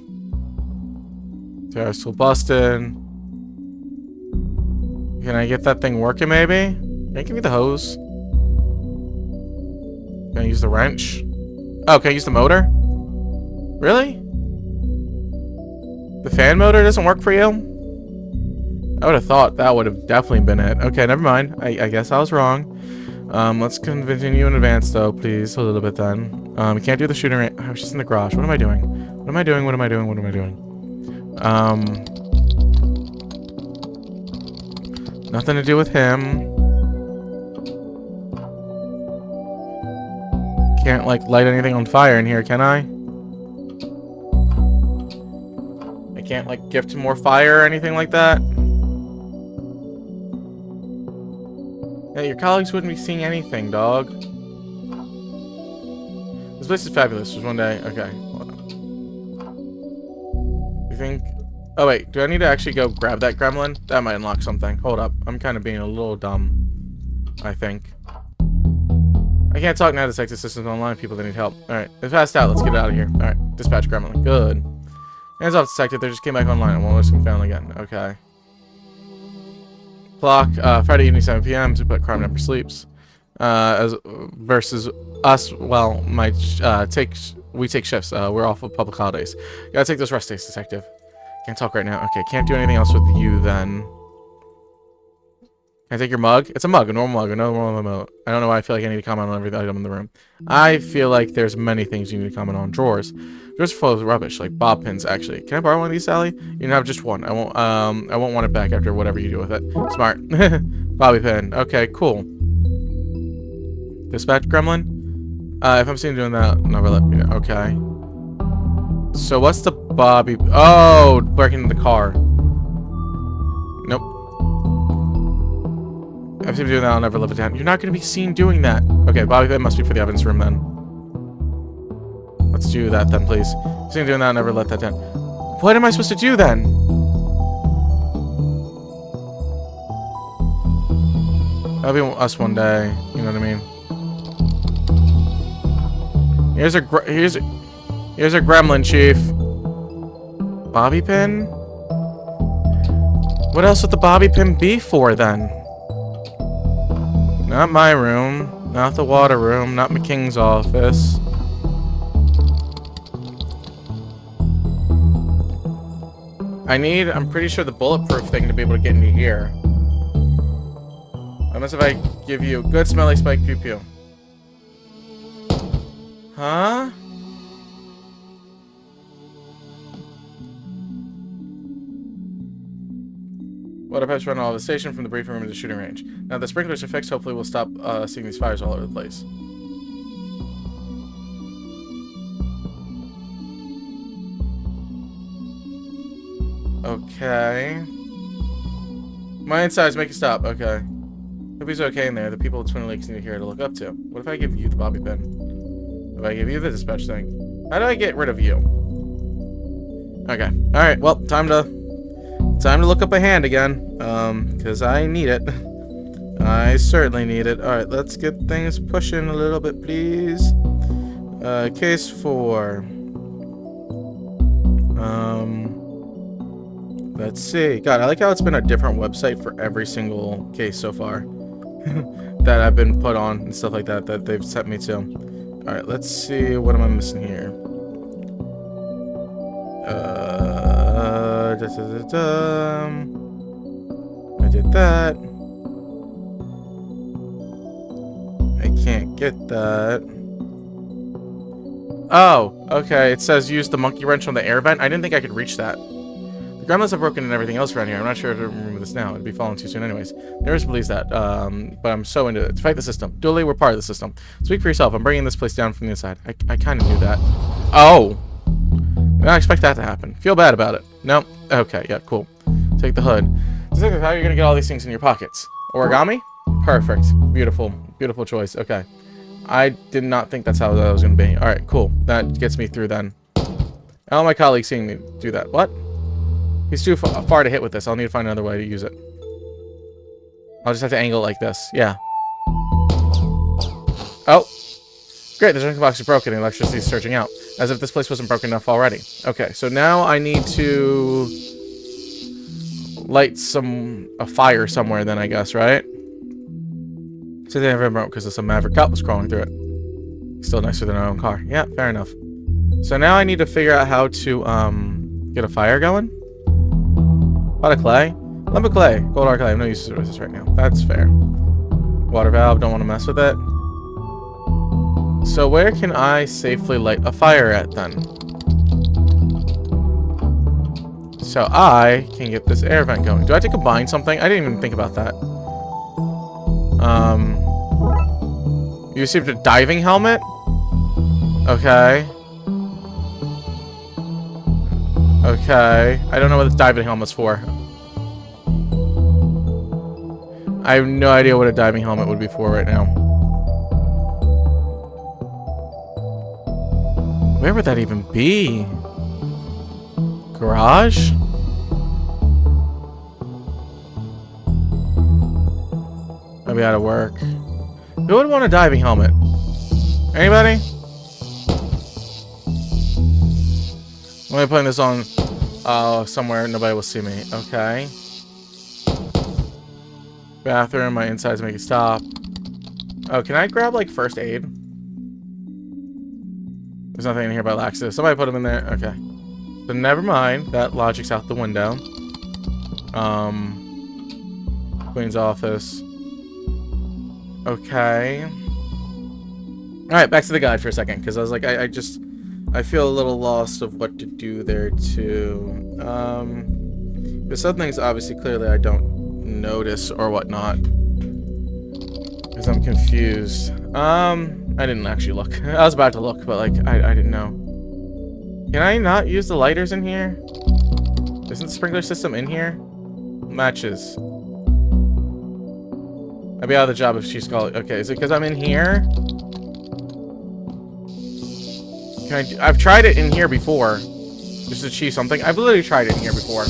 Terrace tool busted. Can I get that thing working, maybe? Can you give me the hose? Can I use the wrench? Oh, can I use the motor? Really? The fan motor doesn't work for you? I would have thought that would have definitely been it. Okay, never mind. I guess I was wrong. Let's continue in advance, though, please. A little bit, then. We can't do the shooting right... I was just in the garage. What am I doing? What am I doing? What am I doing? What am I doing? Nothing to do with him. can't, like, light anything on fire in here, can I? I can't, like, gift more fire or anything like that? Yeah, your colleagues wouldn't be seeing anything, dog. This place is fabulous. Just one day. Okay. Hold on. You think... Oh, wait. Do I need to actually go grab that gremlin? That might unlock something. Hold up. I'm kind of being a little dumb, I think. I can't talk now. Detective systems online. People that need help. Alright. They're fast out. Let's get out of here. Alright. Dispatch gremlin. Good. Hands off, detective. They just came back online. I won't let them found again. Okay. Clock. Friday evening, 7 p.m. to put crime never sleeps. As versus us. Well, we take shifts. We're off of public holidays. Gotta take those rest days, detective. Can't talk right now. Okay. Can't do anything else with you then. Can I take your mug? It's a mug, a normal mug, a normal mug. I don't know why I feel like I need to comment on every item in the room. I feel like there's many things you need to comment on. Drawers. Drawers are full of rubbish, like bob pins, actually. Can I borrow one of these, Sally? You can have just one. I won't want it back after whatever you do with it. Smart. Bobby pin. Okay, cool. Dispatch gremlin? If I'm seen doing that, never let me know. Okay. So what's the Bobby... Oh, breaking into the car. Nope. If I'm doing that, I'll never live it down. You're not going to be seen doing that. Okay, Bobby pin must be for the evidence room then. Let's do that then, please. If I'm seen doing that, I'll never let that down. What am I supposed to do then? That'll be us one day. You know what I mean? Here's a gremlin, chief. Bobby pin? What else would the bobby pin be for then? Not my room, not the water room, not McKing's office. I'm pretty sure the bulletproof thing to be able to get into here. Unless if I give you good smelly spike pew pew. Huh? Water pipes run all over the station from the briefing room to the shooting range. Now the sprinklers are fixed, hopefully we'll stop seeing these fires all over the place. Okay. My insides make you stop. Okay. Everybody's okay in there. The people at Twin Lakes need here to look up to. What if I give you the bobby pin? If I give you the dispatch thing? How do I get rid of you? Okay. Alright, well, time to look up a hand again. Because I need it. I certainly need it. Alright, let's get things pushing a little bit, please. Case 4. Let's see. God, I like how it's been a different website for every single case so far. That I've been put on and stuff like that that they've sent me to. Alright, let's see. What am I missing here? I did that. I can't get that. Oh, okay. It says use the monkey wrench on the air vent. I didn't think I could reach that. The gremlins have broken and everything else around here. I'm not sure if I remember this now. It'd be falling too soon anyways. Nervous believes that. But I'm so into it. To fight the system. Duly, we're part of the system. Speak for yourself. I'm bringing this place down from the inside. I kind of knew that. Oh! I didn't expect that to happen. Feel bad about it. No? Okay, yeah, cool. Take the hood. Detective, how are you going to get all these things in your pockets? Origami? Perfect. Beautiful. Beautiful choice. Okay. I did not think that's how that was going to be. Alright, cool. That gets me through then. All my colleagues seeing me do that. What? He's too far to hit with this. I'll need to find another way to use it. I'll just have to angle it like this. Yeah. Oh. Great, the drinking box is broken and electricity is surging out. As if this place wasn't broken enough already. Okay, so now I need to light a fire somewhere then, I guess, right? So they never broke because some maverick cop was crawling through it. Still nicer than our own car. Yeah, fair enough. So now I need to figure out how to get a fire going. A lot of clay. Lump of clay. Gold hard clay. I have no use for this right now. That's fair. Water valve. Don't want to mess with it. So where can I safely light a fire at then? So I can get this air vent going. Do I have to combine something? I didn't even think about that. You received a diving helmet? Okay. Okay. I don't know what the diving helmet's for. I have no idea what a diving helmet would be for right now. Where would that even be? Garage? I'd be out of work. Who would want a diving helmet? Anybody? Let me put this on somewhere nobody will see me. Okay. Bathroom, my insides make it stop. Oh, can I grab like first aid? There's nothing in here about laxatives. Somebody put them in there. Okay. So never mind. That logic's out the window. Queen's office. Okay. Alright, back to the guide for a second, because I was like, I feel a little lost of what to do there too. There's some things obviously clearly I don't notice or whatnot. Because I'm confused. I didn't actually look. I was about to look, but like I didn't know. Can I not use the lighters in here? Isn't the sprinkler system in here? Matches. I'd be out of the job if she's called. Okay, is it because I'm in here? I've tried it in here before. Just to achieve something. I've literally tried it in here before.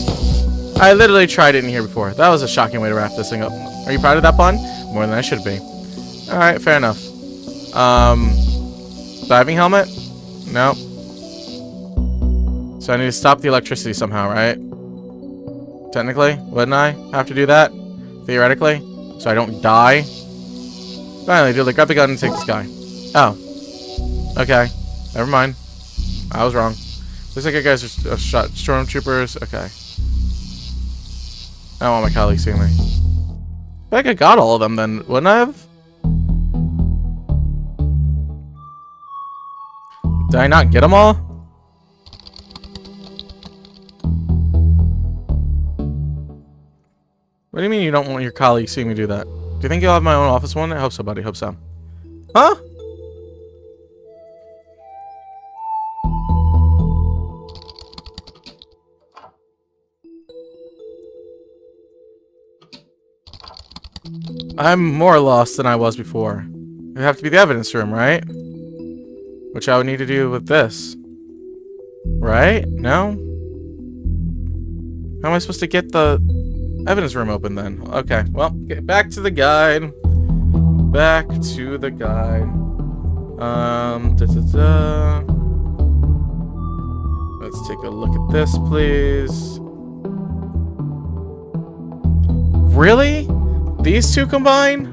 I literally tried it in here before. That was a shocking way to wrap this thing up. Are you proud of that pun? More than I should be. Alright, fair enough. Diving helmet? Nope. So I need to stop the electricity somehow, right? Technically, wouldn't I have to do that? Theoretically? So I don't die? Finally, dude, like, grab the gun and take this guy. Oh. Okay. Never mind. I was wrong. Looks like you guys are shot stormtroopers. Okay. I don't want my colleagues seeing me. I feel like I got all of them then, wouldn't I have? Did I not get them all? What do you mean you don't want your colleagues seeing me do that? Do you think you'll have my own office one? I hope so, buddy. Hope so. Huh? I'm more lost than I was before. It would have to be the evidence room, right? Which I would need to do with this. Right? No? How am I supposed to get the evidence room open then? Okay, well, get back to the guide. Back to the guide. Let's take a look at this, please. Really? These two combine?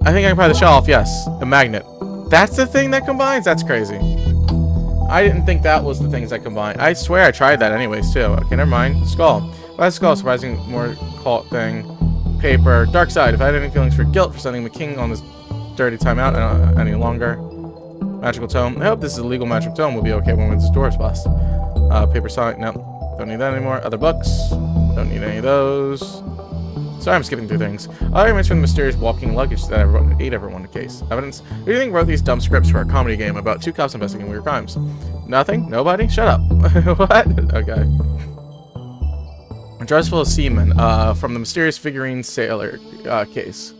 I think I can pry the shell off, yes. A magnet. That's the thing that combines? That's crazy. I didn't think that was the things that combine. I swear I tried that anyways, too. Okay, never mind. Skull. Why skull? Surprising more cult thing. Paper. Darkside. If I had any feelings for guilt for sending the king on this dirty time out any longer. Magical tome. I hope this is a legal magic tome. We'll be okay when this door is bust. Paper sonic. Nope. Don't need that anymore. Other books. Don't need any of those. Sorry, I'm skipping through things. Arguments from the mysterious walking luggage that ate everyone in case. Evidence. Who do you think wrote these dumb scripts for a comedy game about two cops investigating weird crimes? Nothing? Nobody? Shut up. What? Okay. A dress full of semen from the mysterious figurine sailor case.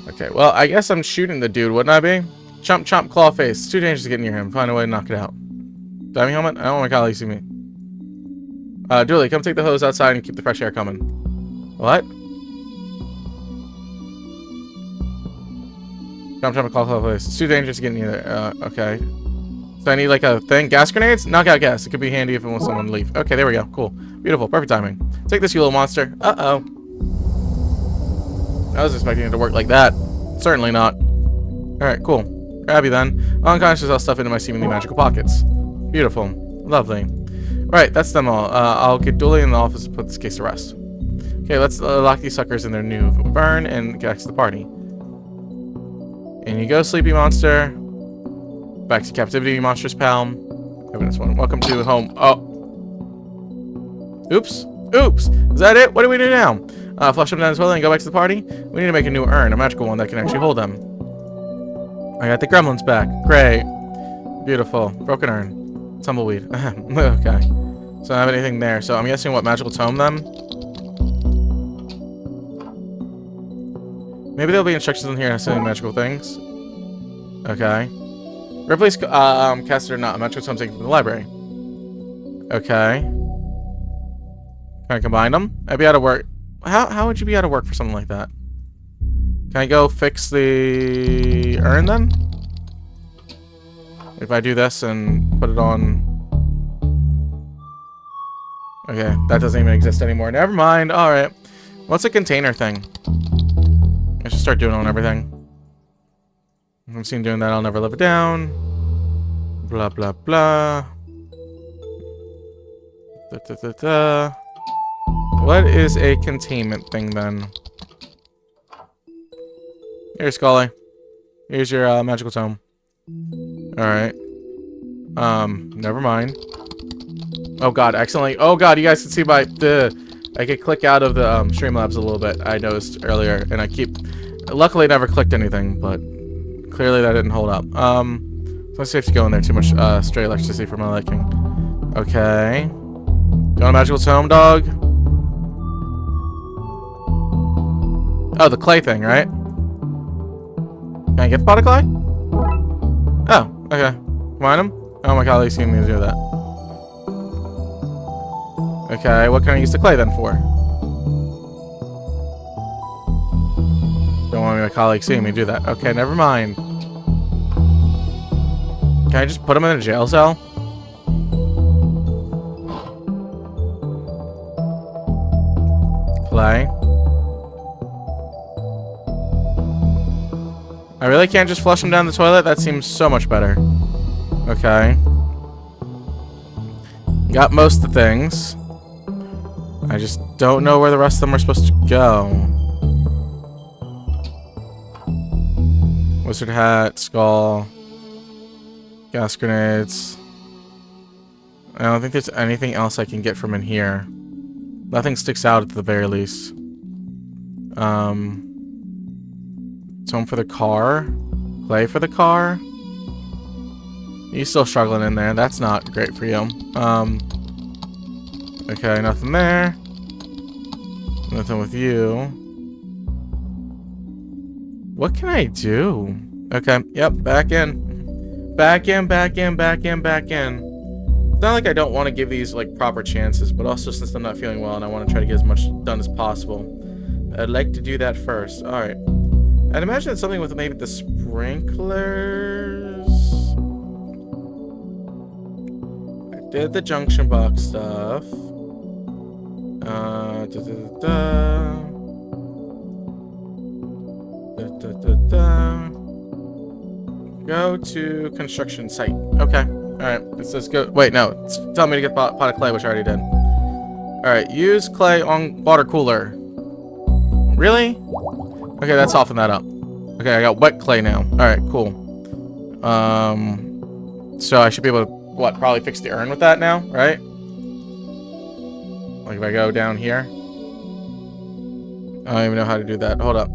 Okay, well, I guess I'm shooting the dude, wouldn't I be? Chomp, chomp, claw face. It's too dangerous to get near him. Find a way to knock it out. Diving helmet? I don't want my colleagues to see me. Dooley, come take the hose outside and keep the fresh air coming. What? Jump, jump, claw face. It's too dangerous to get near there. Okay. So I need like a thing. Gas grenades? Knockout gas. It could be handy if I want someone to leave. Okay, there we go. Cool. Beautiful. Perfect timing. Take this, you little monster. Uh-oh. I was expecting it to work like that. Certainly not. Alright, cool. Grab you then. Unconscious, I'll stuff into my seemingly magical pockets. Beautiful. Lovely. Right, that's them all. I'll get Dooley in the office and put this case to rest. Okay, let's lock these suckers in their new burn and get back to the party. And you go, sleepy monster. Back to captivity, monstrous pal. Evidence one. Welcome to home. Oh. Oops. Oops. Is that it? What do we do now? Flush them down as well and go back to the party? We need to make a new urn, a magical one that can actually hold them. I got the gremlins back. Great. Beautiful. Broken urn. Tumbleweed. Okay. So I don't have anything there. So I'm guessing what, magical tome then? Maybe there'll be instructions in here assigning magical things. Okay. Replace cast it or not. A magical tome taken from the library. Okay. Can I combine them? I'd be out of work. How would you be out of work for something like that? Can I go fix the urn then? If I do this and put it on... Okay, that doesn't even exist anymore. Never mind. Alright. What's a container thing? I should start doing it on everything. If I'm seen doing that, I'll never live it down. Blah, blah, blah. Da, da, da, da. What is a containment thing then? Here, Scully. Here's your magical tome. Alright. Never mind. Oh god, accidentally. Oh god, you guys can see I could click out of the Streamlabs a little bit, I noticed earlier, and I keep... Luckily, I never clicked anything, but clearly that didn't hold up. So let's see if you go in there. Too much stray electricity for my liking. Okay. Do you want a magical tome, dog? Oh, the clay thing, right? Can I get the pot of clay? Oh, okay. Combine them? Oh, my colleague's seen me do that. Okay, what can I use the clay then for? Don't want my colleague seeing me do that. Okay, never mind. Can I just put him in a jail cell? Clay. I really can't just flush him down the toilet? That seems so much better. Okay. Got most of the things. I just don't know where the rest of them are supposed to go. Wizard hat, skull, gas grenades. I don't think there's anything else I can get from in here. Nothing sticks out at the very least. Tome for the car. Clay for the car. He's still struggling in there. That's not great for you. Okay, nothing there. Nothing with you. What can I do? Okay, yep, back in. Back in. It's not like I don't want to give these, like, proper chances, but also since I'm not feeling well and I want to try to get as much done as possible, I'd like to do that first. Alright. I'd imagine it's something with maybe the sprinklers. I did the junction box stuff. Go to construction site. Okay. Alright. It says go. Wait, no. It's telling me to get pot of clay, which I already did. Alright. Use clay on water cooler. Really? Okay, that softened that up. Okay, I got wet clay now. Alright, cool. So I should be able to, what, probably fix the urn with that now, right? Like if I go down here. I don't even know how to do that. Hold up.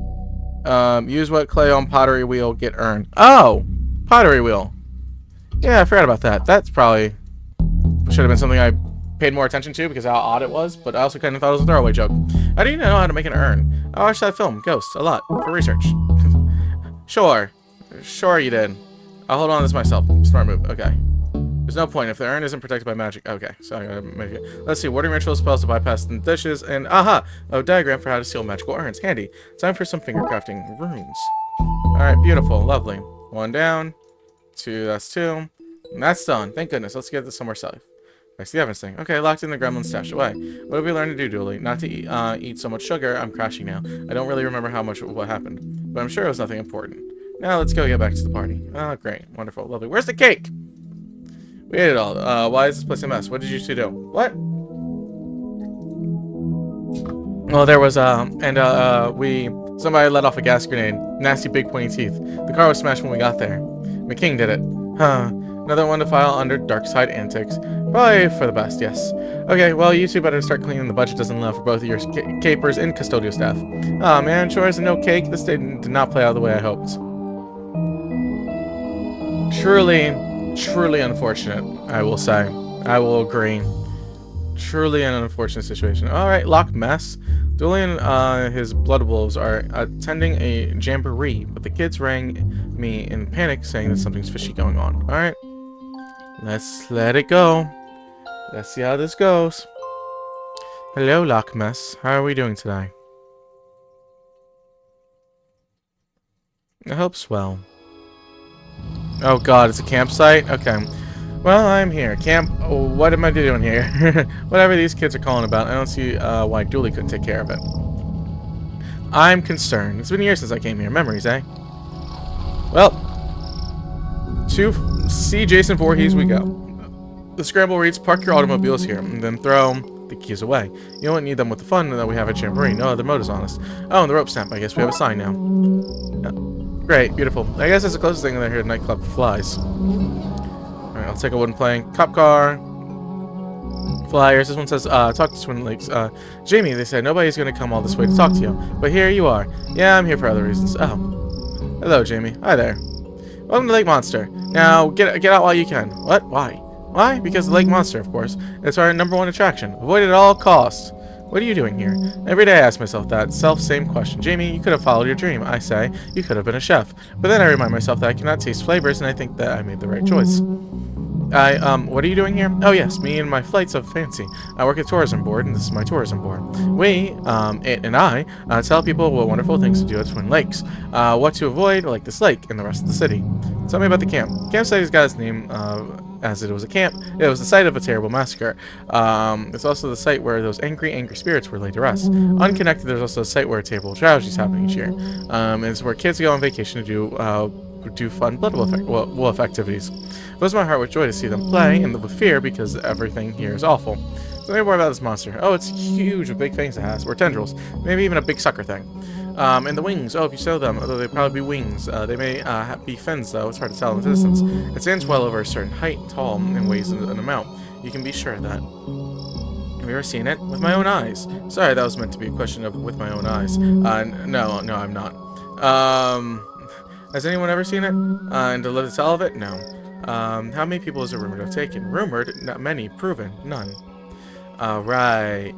Use wet clay on pottery wheel, get urn. Oh! Pottery wheel. Yeah, I forgot about that. That's probably... should have been something I paid more attention to because how odd it was, but I also kind of thought it was a throwaway joke. I didn't know how to make an urn. I watched that film, Ghost, a lot, for research. Sure. Sure you did. I'll hold on to this myself. Smart move. Okay. There's no point if the urn isn't protected by magic. Okay, so I'm gonna make it. Let's see. Warding ritual spells to bypass the dishes, and aha! A diagram for how to seal magical urns. Handy. Time for some finger crafting runes. Alright, beautiful. Lovely. One down. Two, that's two. And that's done. Thank goodness. Let's get this somewhere safe. That's the evidence thing. Okay, locked in the gremlin stashed away. What have we learned to do, Dooley? Not to eat so much sugar. I'm crashing now. I don't really remember how much of what happened, but I'm sure it was nothing important. Now let's go get back to the party. Oh, great. Wonderful. Lovely. Where's the cake? We ate it all. Why is this place a mess? What did you two do? What? Well, there was, somebody let off a gas grenade. Nasty big pointy teeth. The car was smashed when we got there. McKing did it. Huh. Another one to file under Darkside Antics. Probably for the best, yes. Okay, well, you two better start cleaning. The budget doesn't allow for both of your capers and custodial staff. Aw, man, chores and no cake. This day did not play out the way I hoped. Truly, Truly unfortunate, I will say. I will agree. Truly an unfortunate situation. Alright, Loch Mess. Dooley and his blood wolves are attending a jamboree, but the kids rang me in panic saying that something's fishy going on. Alright, let's let it go. Let's see how this goes. Hello, Loch Mess. How are we doing today? I hope swell. Oh god, it's a campsite? Okay. Well, I'm here. Camp... Oh, what am I doing here? Whatever these kids are calling about, I don't see why Dooley couldn't take care of it. I'm concerned. It's been years since I came here. Memories, eh? Well, to see Jason Voorhees we go. The scramble reads, park your automobiles here, and then throw the keys away. You won't need them with the fun that we have at Jamboree. No other motives on us. Oh, and the rope snap. I guess we have a sign now. Great, beautiful. I guess that's the closest thing that here at nightclub flies. Alright, I'll take a wooden plank. Cop car. Flyers. This one says, talk to Twin Lakes. Jamie, they said nobody's gonna come all this way to talk to you. But here you are. Yeah, I'm here for other reasons. Oh. Hello, Jamie. Hi there. Welcome to Lake Monster. Now, get out while you can. What? Why? Why? Because the Lake Monster, of course. It's our #1 attraction. Avoid it at all costs. What are you doing here? Every day I ask myself that same question. Jamie, you could have followed your dream. I say, you could have been a chef. But then I remind myself that I cannot taste flavors, and I think that I made the right choice. What are you doing here? Oh yes, me and my flights of fancy. I work at tourism board, and this is my tourism board. We, it and I, tell people what wonderful things to do at Twin Lakes, what to avoid, like this lake and the rest of the city. Tell me about the camp. Campsite has got its name, as it was a camp. It was the site of a terrible massacre. It's also the site where those angry spirits were laid to rest. Unconnected, there's also a site where a table of tragedy is happening each year. It's where kids go on vacation to do fun blood wolf activities. It fills my heart with joy to see them play, and with fear because everything here is awful. Tell me more about this monster. Oh, it's huge with big fangs it has, or tendrils, maybe even a big sucker thing. And the wings. Oh, if you show them, although they probably be wings. They may be fins, though. It's hard to tell in the distance. It stands well over a certain height, tall, and weighs an amount. You can be sure of that. Have you ever seen it? With my own eyes. Sorry, that was meant to be a question of with my own eyes. No, I'm not. Has anyone ever seen it? And to live to tell of it? No. How many people is it rumored to have taken? Rumored? Not many. Proven? None. Right.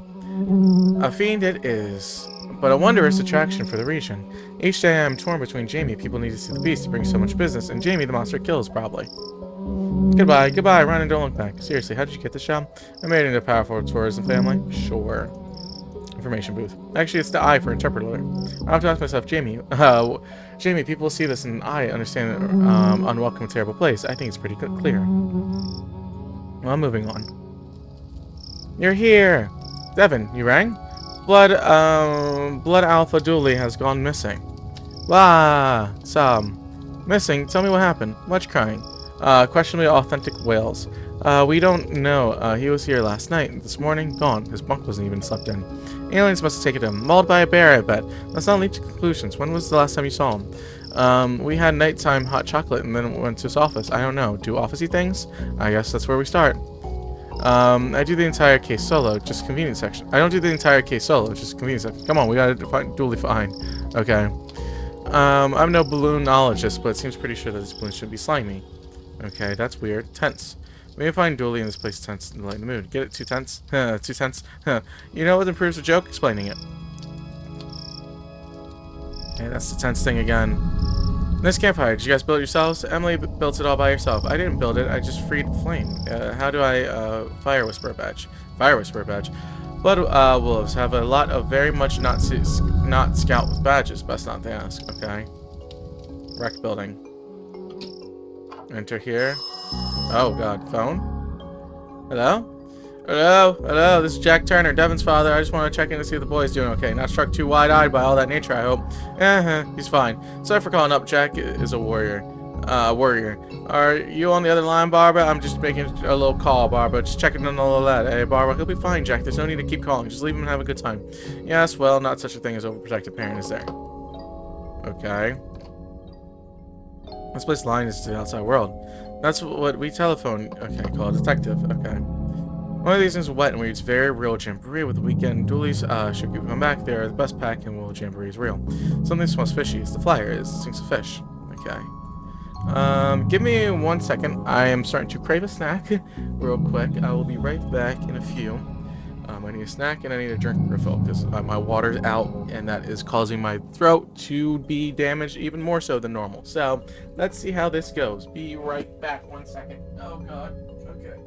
A fiend it is, but a wondrous attraction for the region. Each day I am torn between Jamie, people need to see the beast to bring so much business, and Jamie, the monster kills, probably. Goodbye, run and don't look back. Seriously, how did you get this job? I made it into a powerful tourism family. Sure. Information booth. Actually, it's the I for interpreter. I have to ask myself, Jamie, people see this and I understand an unwelcome, terrible place. I think it's pretty clear. Well, moving on. You're here! Devin, you rang? Blood Alpha Dooley has gone missing. Blah! Missing? Tell me what happened. Much crying. Questionably authentic wails. We don't know. He was here last night. This morning, gone. His bunk wasn't even slept in. Aliens must have taken him. Mauled by a bear, I bet. Let's not leap to conclusions. When was the last time you saw him? We had nighttime hot chocolate and then went to his office. I don't know. Do officey things? I guess that's where we start. I do the entire case solo, just convenience section. I don't do the entire case solo, just convenience section. Come on, we gotta duly find. Okay. I'm no balloonologist, but it seems pretty sure that this balloon should be slimy. Okay, that's weird. Tense. We may find Dooley in this place tense and lighten the mood. Get it? Too tense? 2 cents? You know what improves the joke? Explaining it. Okay, that's the tense thing again. This campfire, did you guys build it yourselves? Emily built it all by herself. I didn't build it, I just freed the flame. How do I, Fire Whisperer badge? Fire Whisperer badge. Blood wolves have a lot of very much not scout with badges. Best not to ask. Okay. Wreck building. Enter here. Oh god, phone? Hello? Hello, this is Jack Turner, Devin's father. I just want to check in to see if the boy's doing okay. Not struck too wide-eyed by all that nature, I hope. He's fine. Sorry for calling up. Jack is a warrior. Are you on the other line, Barbara? I'm just making a little call, Barbara. Just checking on all of that. Hey, Barbara, he'll be fine, Jack. There's no need to keep calling. Just leave him and have a good time. Yes, well, not such a thing as overprotective parent, is there? Okay. This place line is to the outside world. That's what we telephone. Okay, call a detective. Okay. One of these things is wet and weird. It's very real jamboree with the weekend. Dooley's should come back. They're the best pack and will jamboree is real. Something smells fishy. It's the flyer. It stinks of fish. Okay. Give me 1 second. I am starting to crave a snack real quick. I will be right back in a few. I need a snack and I need a drink refill because my water's out and that is causing my throat to be damaged even more so than normal. So let's see how this goes. Be right back. 1 second. Oh god. Okay.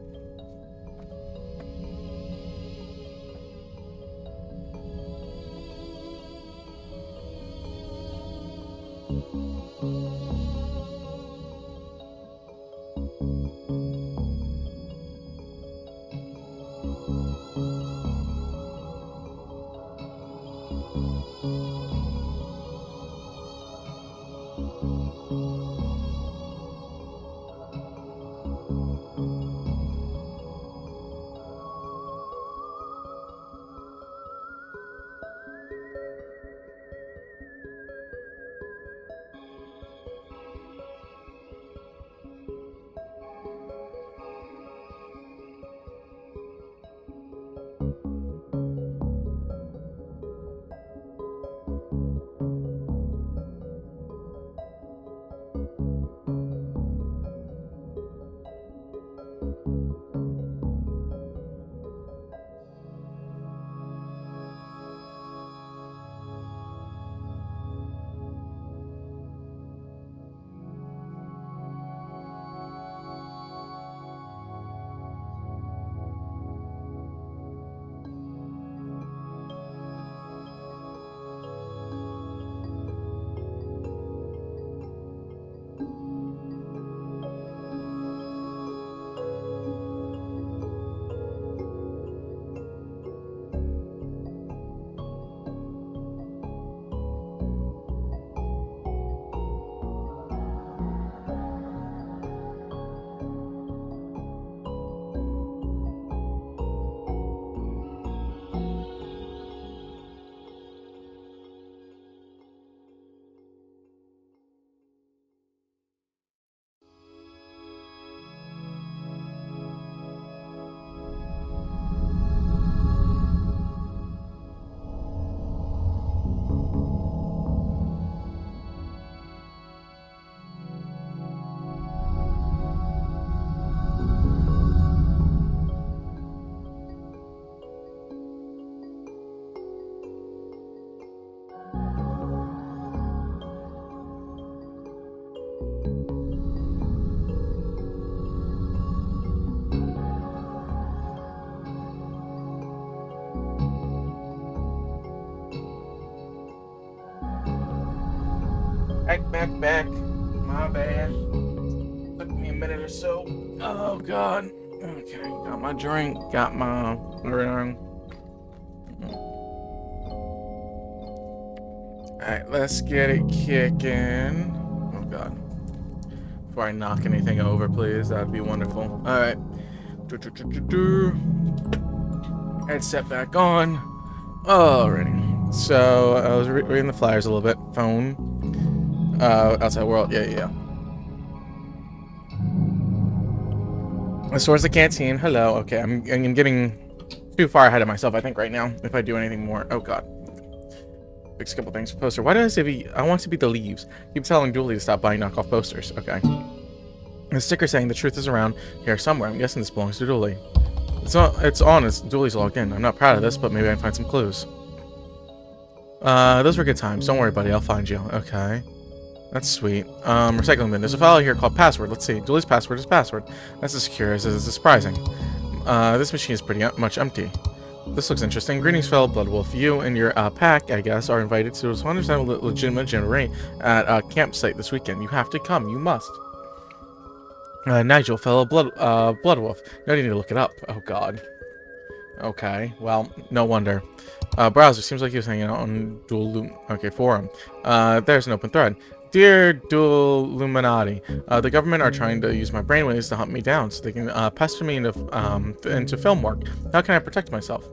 Back. My bad. Took me a minute or so. Oh god. Okay, got my drink, got my everything. Alright, let's get it kicking. Oh god. Before I knock anything over, please, that'd be wonderful. Alright. Headset back on. Alrighty. So I was reading the flyers a little bit. Phone. Outside world. Yeah. As far as the canteen. Hello. Okay, I'm getting too far ahead of myself, I think, right now. If I do anything more. Oh god. Fix a couple things. Poster. Why did I say I want to be the leaves? Keep telling Dooley to stop buying knockoff posters. Okay. The sticker saying the truth is around here somewhere. I'm guessing this belongs to Dooley. It's on. It's Dooley's logged in. I'm not proud of this, but maybe I can find some clues. Those were good times. Don't worry, buddy. I'll find you. Okay. That's sweet. Recycling bin. There's a file here called password. Let's see. Dooley's password is password. That's as secure as it is surprising. This machine is pretty much empty. This looks interesting. Greetings, fellow Blood Wolf. You and your pack, I guess, are invited to a 100% legitimate jamboree at a campsite this weekend. You have to come. You must. Nigel, fellow Blood Wolf. No need to look it up. Oh, God. Okay. Well, no wonder. Browser. Seems like he was hanging out on forum. There's an open thread. Dear Dual Illuminati, the government are trying to use my brainwaves to hunt me down so they can pester me into film work. How can I protect myself?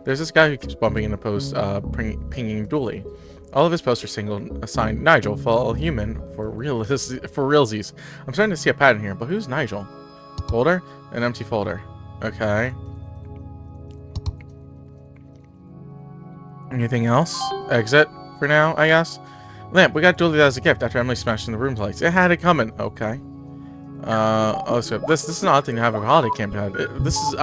There's this guy who keeps bumping into posts pinging Dooley. All of his posts are assigned Nigel, fellow human, for realsies. I'm starting to see a pattern here, but who's Nigel? Folder? An empty folder. Okay. Anything else? Exit for now, I guess. Lamp, we got Dooley as a gift after Emily smashed in the room lights. It had it coming. Okay. Oh, so this is an odd thing to have a holiday camp had. This is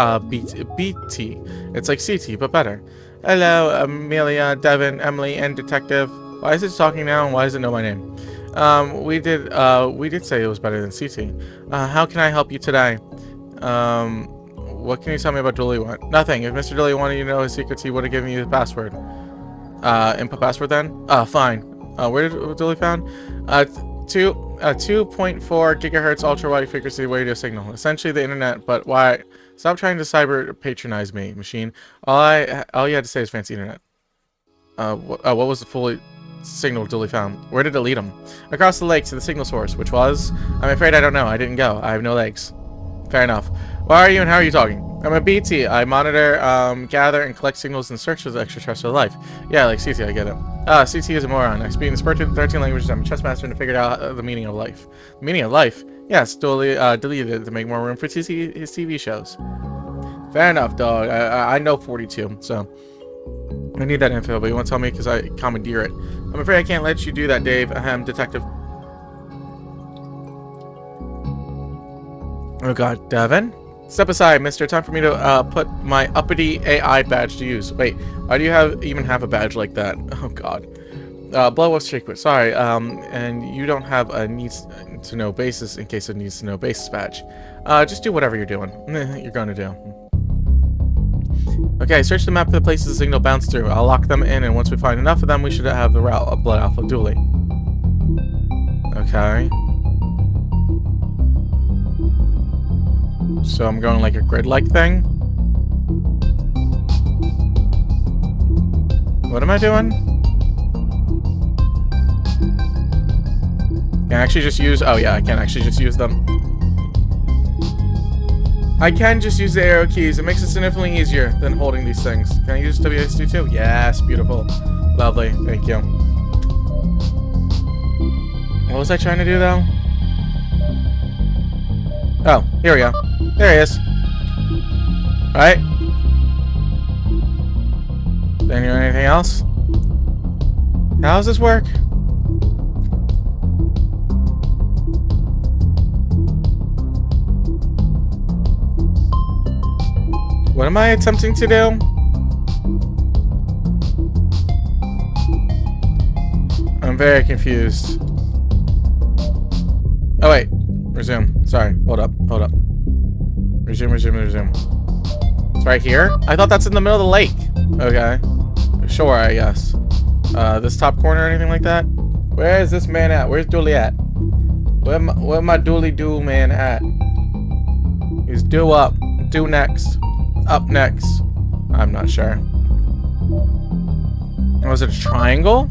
BT. It's like CT, but better. Hello, Amelia, Devin, Emily, and Detective. Why is it talking now, and why does it know my name? We did say it was better than CT. How can I help you today? What can you tell me about Dooley? Nothing. If Mr. Dooley wanted you to know his secrets, he would have given you the password. Input password then? Fine. Where did Dooley found? 2.4 gigahertz ultra-wide frequency radio signal. Essentially the internet, but why? Stop trying to cyber patronize me, machine. All you had to say is fancy internet. What was the fully signal Dooley found? Where did it lead him? Across the lake to the signal source, which was? I'm afraid I don't know. I didn't go. I have no legs. Fair enough. Why are you and how are you talking? I'm a BT. I monitor, gather, and collect signals in search of extraterrestrial life. Yeah, like CT, I get it. CT is a moron. I speak in 13 languages. I'm a chess master and figured out the meaning of life. The meaning of life? Yes, deleted it to make more room for his TV shows. Fair enough, dog. I know 42, so I need that info, but you won't tell me because I commandeer it. I'm afraid I can't let you do that, Dave. Detective. Oh god, Devin? Step aside, mister. Time for me to put my uppity AI badge to use. Wait, why do you even have a badge like that? Oh god. Blow up secret. Sorry, and you don't have a needs to know basis in case of needs to know basis badge. Just do whatever you're doing. You're going to do. Okay, search the map for the places the signal bounced through. I'll lock them in, and once we find enough of them, we should have the route of Blood Alpha Dooley. Okay. So I'm going like a grid-like thing. What am I doing? Can I actually just use... Oh yeah, I can actually just use them. I can just use the arrow keys. It makes it significantly easier than holding these things. Can I use WSD too? Yes, beautiful. Lovely, thank you. What was I trying to do though? Oh, here we go. There he is. Alright. Anything else? How does this work? What am I attempting to do? I'm very confused. Oh wait. Resume. Sorry. Hold up. Hold up. Resume. It's right here? I thought that's in the middle of the lake. Okay. Sure, I guess. This top corner or anything like that? Where is this man at? Where's Dooley at? Where my Dooley man at? He's due up. Due next. Up next. I'm not sure. Was it a triangle?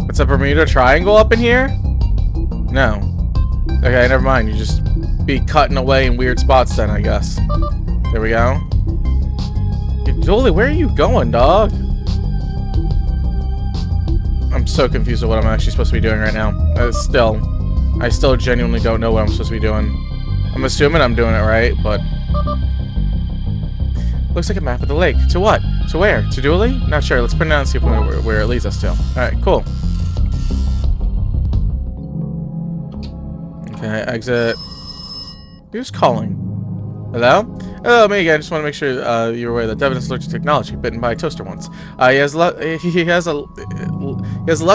It's a Bermuda Triangle up in here? No. Okay, never mind. You just be cutting away in weird spots then, I guess. There we go. Dooley, where are you going, dog? I'm so confused with what I'm actually supposed to be doing right now. I still genuinely don't know what I'm supposed to be doing. I'm assuming I'm doing it right, but... Looks like a map of the lake. To what? To where? To Dooley? Not sure. Let's print it out and see where it leads us to. Alright, cool. Okay, exit. Who's calling? Hello? Hello, me again. Just want to make sure you're aware that Devin is allergic to technology, bitten by a toaster once. He has left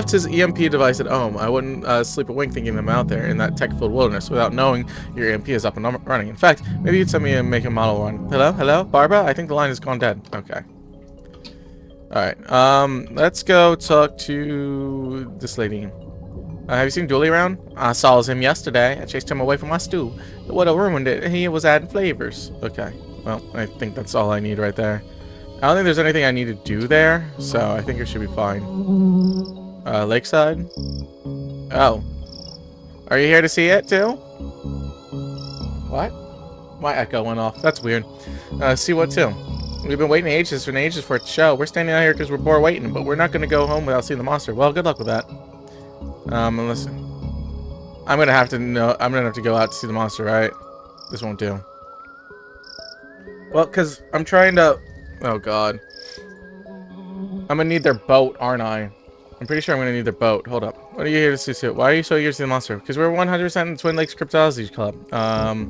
his EMP device at home. I wouldn't sleep a wink thinking them out there in that tech-filled wilderness without knowing your EMP is up and running. In fact, maybe you'd send me a make a model one. Hello? Hello? Barbara? I think the line has gone dead. Okay. Alright. Let's go talk to this lady. Have you seen Dooley around? I saw him yesterday. I chased him away from my stew. It would have ruined it. He was adding flavors. Okay. Well, I think that's all I need right there. I don't think there's anything I need to do there, so I think it should be fine. Lakeside? Oh. Are you here to see it, too? What? My echo went off. That's weird. See what, too? We've been waiting ages for it to show. We're standing out here because we're bored waiting, but we're not going to go home without seeing the monster. Well, good luck with that. Unless I'm gonna have to go out to see the monster, right? This won't do. Well, cause I'm trying to. Oh God. I'm gonna need their boat, aren't I? I'm pretty sure I'm gonna need their boat. Hold up. What are you here to see? Why are you so eager to see the monster? Because we're 100% in Twin Lakes Cryptology Club.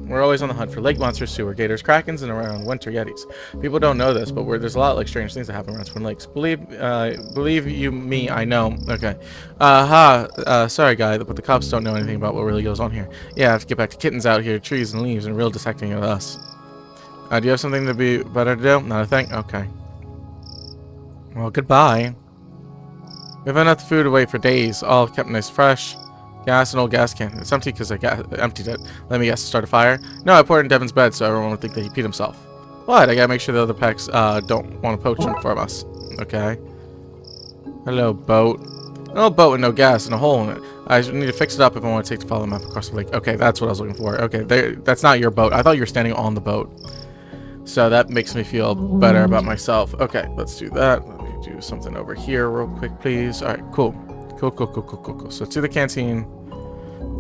We're always on the hunt for lake monsters, sewer gators, krakens, and around winter yetis. People don't know this, but there's a lot of like strange things that happen around Twin Lakes. Believe you me, I know. Okay. Sorry, guy, but the cops don't know anything about what really goes on here. Yeah, I have to get back to kittens out here, trees and leaves, and real dissecting of us. Do you have something to be better to do? Not a thing? Okay. Well, goodbye. We have enough food to wait for days, all kept nice fresh. Gas, an old gas can. It's empty because I emptied it. Let me guess, start a fire? No, I poured it in Devin's bed so everyone would think that he peed himself. What? I gotta make sure the other packs don't want to poach him from us. Okay. Hello, boat. An old boat with no gas and a hole in it. I need to fix it up if I want to follow the map across the lake. Okay, that's what I was looking for. Okay, that's not your boat. I thought you were standing on the boat. So that makes me feel better about myself. Okay, let's do that. Let me do something over here real quick, please. All right, cool. Cool. So to the canteen.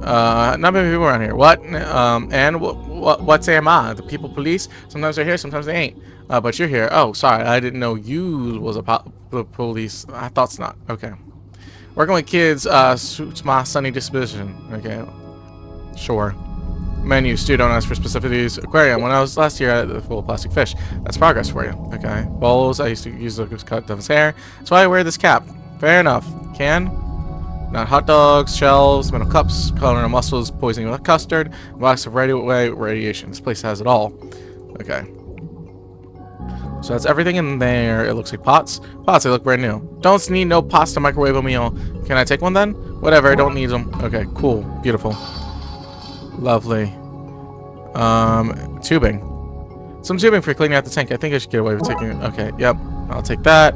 Not many people around here. What? And what's am I? The people police? Sometimes they're here, sometimes they ain't. But you're here. Oh, sorry. I didn't know you was a police. I thought not. Okay. Working with kids suits my sunny disposition. Okay. Sure. Menu, stew, don't ask for specificities. Aquarium, when I was last year, I had a full of plastic fish. That's progress for you. Okay. Bowls, I used to use those to cut Devin's hair. That's why I wear this cap. Fair enough. Can? Not hot dogs, shells, metal cups, coloring our muscles, poisoning with custard, a box of radiation. This place has it all. Okay. So that's everything in there. It looks like pots. Pots, they look brand new. Don't need no pots to microwave a meal. Can I take one then? Whatever, I don't need them. Okay, cool. Beautiful. Lovely. Tubing. Some tubing for cleaning out the tank. I think I should get away with taking it. Okay, yep. I'll take that.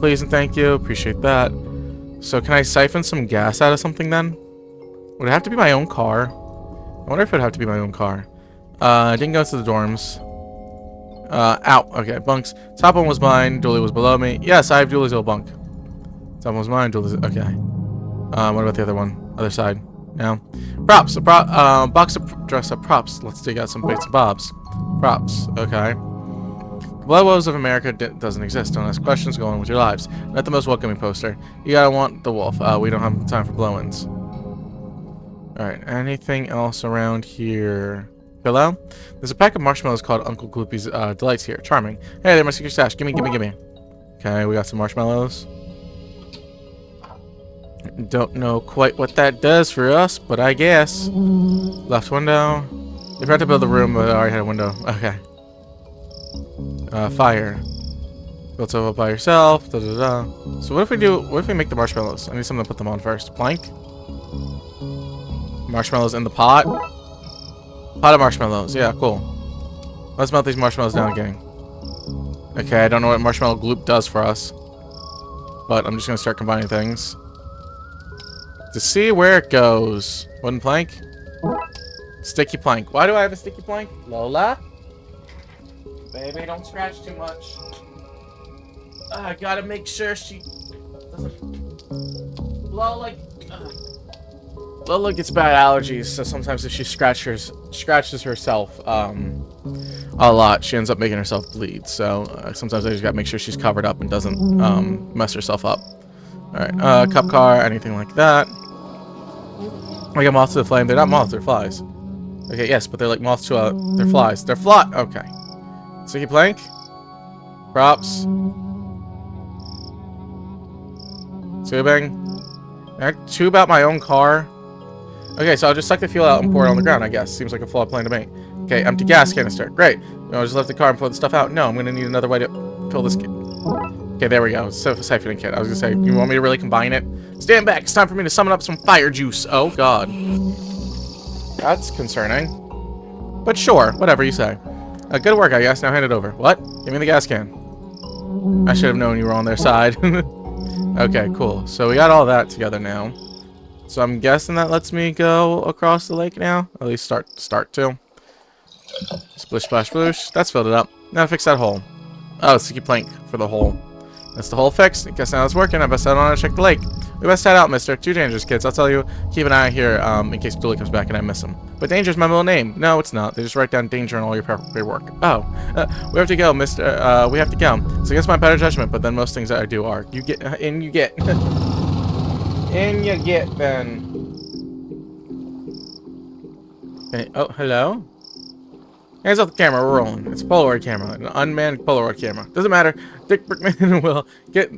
Please and thank you. Appreciate that. So can I siphon some gas out of something then? Would it have to be my own car? I wonder if it would have to be my own car. I didn't go to the dorms. Out. Okay, bunks. Top one was mine. Dooley was below me. Yes, I have Dooley's old bunk. Top one was mine. Dooley's... Okay. What about the other one? Other side. No. Props. Box of dress-up props. Let's dig out some bits and bobs. Props. Okay. The Blood Wolves of America doesn't exist. Don't ask questions. Go on with your lives. Not the most welcoming poster. You gotta want the wolf. We don't have time for blow-ins. Alright. Anything else around here? Pillow? There's a pack of marshmallows called Uncle Gloopy's Delights here. Charming. Hey, they're my secret stash. Gimme. Okay, we got some marshmallows. Don't know quite what that does for us, but I guess. Left window. You forgot to build the room, but I already had a window. Okay. Fire. Built up by yourself. Da, da, da. So what if we make the marshmallows? I need something to put them on first. Plank. Marshmallows in the pot. Pot of marshmallows. Yeah, cool. Let's melt these marshmallows down, gang. Okay, I don't know what marshmallow gloop does for us, but I'm just gonna start combining things to see where it goes. Wooden plank. Sticky plank. Why do I have a sticky plank? Lola? Baby, don't scratch too much. I gotta make sure she doesn't... Lola gets bad allergies, so sometimes if she scratches herself a lot, she ends up making herself bleed. So sometimes I just gotta make sure she's covered up and doesn't mess herself up. Alright, cup car, anything like that. I got moths to the flame. They're not moths, they're flies. Okay, yes, but they're like moths to they're flies. They're okay. Sticky plank. Props. Tubing. I tube out my own car. Okay, so I'll just suck the fuel out and pour it on the ground, I guess. Seems like a flawed plan to me. Okay, empty gas canister. Great. I'll just left the car and pour the stuff out. No, I'm gonna need another way to fill this. Okay, there we go. Siphoning kit. I was gonna say, you want me to really combine it? Stand back. It's time for me to summon up some fire juice. Oh, God. That's concerning. But sure, whatever you say. Good work, I guess. Now hand it over. What? Give me the gas can. I should have known you were on their side. Okay, cool. So we got all that together now. So I'm guessing that lets me go across the lake now. At least start to. Splish, splash, sploosh. That's filled it up. Now fix that hole. Oh, sticky plank for the hole. That's the hole fixed. I guess now it's working. I best head on and check the lake. We must head out, mister. Too dangerous, kids. I'll tell you, keep an eye out here in case Dooley comes back and I miss him. But danger's my middle name. No, it's not. They just write down danger on all your paperwork. Oh, we have to go, mister. We have to go. It's against my better judgment, but then most things that I do are. You get, and you get. And you get, then. Okay. Oh, hello? Hands off the camera, we're rolling. It's a Polaroid camera, an unmanned Polaroid camera. Doesn't matter. Dick Brickman will get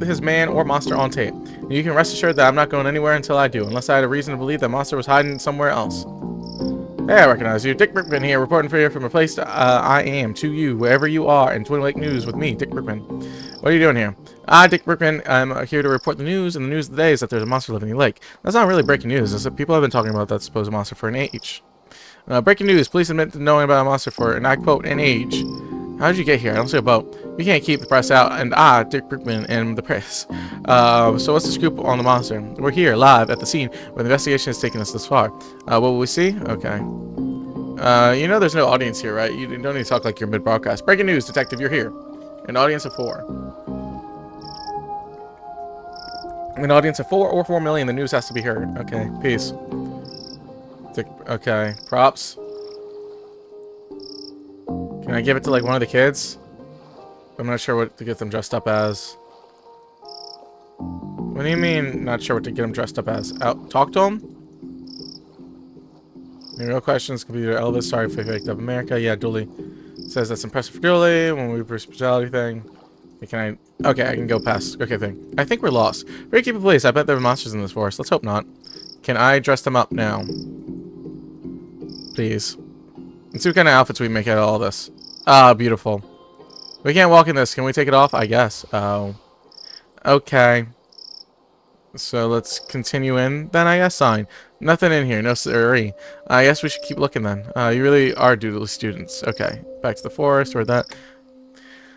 his man or monster on tape. And you can rest assured that I'm not going anywhere until I do, unless I had a reason to believe that monster was hiding somewhere else. Hey, I recognize you. Dick Brickman here, reporting for you from a place I am to you, wherever you are, in Twin Lake News with me, Dick Brickman. What are you doing here? Dick Brickman. I'm here to report the news, and the news of the day is that there's a monster living in the lake. That's not really breaking news. It's that people have been talking about that supposed monster for an age. Breaking news. Police admit to knowing about a monster for, and I quote, an age. How did you get here? I don't see a boat. You can't keep the press out, and Dick Brickman, am the press. So what's the scoop on the monster? We're here, live, at the scene, where the investigation has taken us this far. What will we see? Okay. You know there's no audience here, right? You don't need to talk like you're mid-broadcast. Breaking news, detective, you're here. An audience of 4. An audience of 4 or 4 million, the news has to be heard. Okay, peace. Okay, props. Can I give it to like one of the kids? I'm not sure what to get them dressed up as. What do you mean not sure what to get them dressed up as? Talk to them? Any real questions? Computer Elvis, sorry for faked up America. Yeah, Dooley says that's impressive for Dooley. When we do a speciality thing. Can I? Okay, I can go past. Okay, thing. I think we're lost. Very keep it, please. I bet there are monsters in this forest. Let's hope not. Can I dress them up now? Please. Let's see what kind of outfits we make out of all this. Ah, beautiful. We can't walk in this. Can we take it off? I guess. Oh. Okay. So let's continue in. Then I guess sign. Nothing in here. No siree. I guess we should keep looking then. You really are Doodly students. Okay. Back to the forest or that.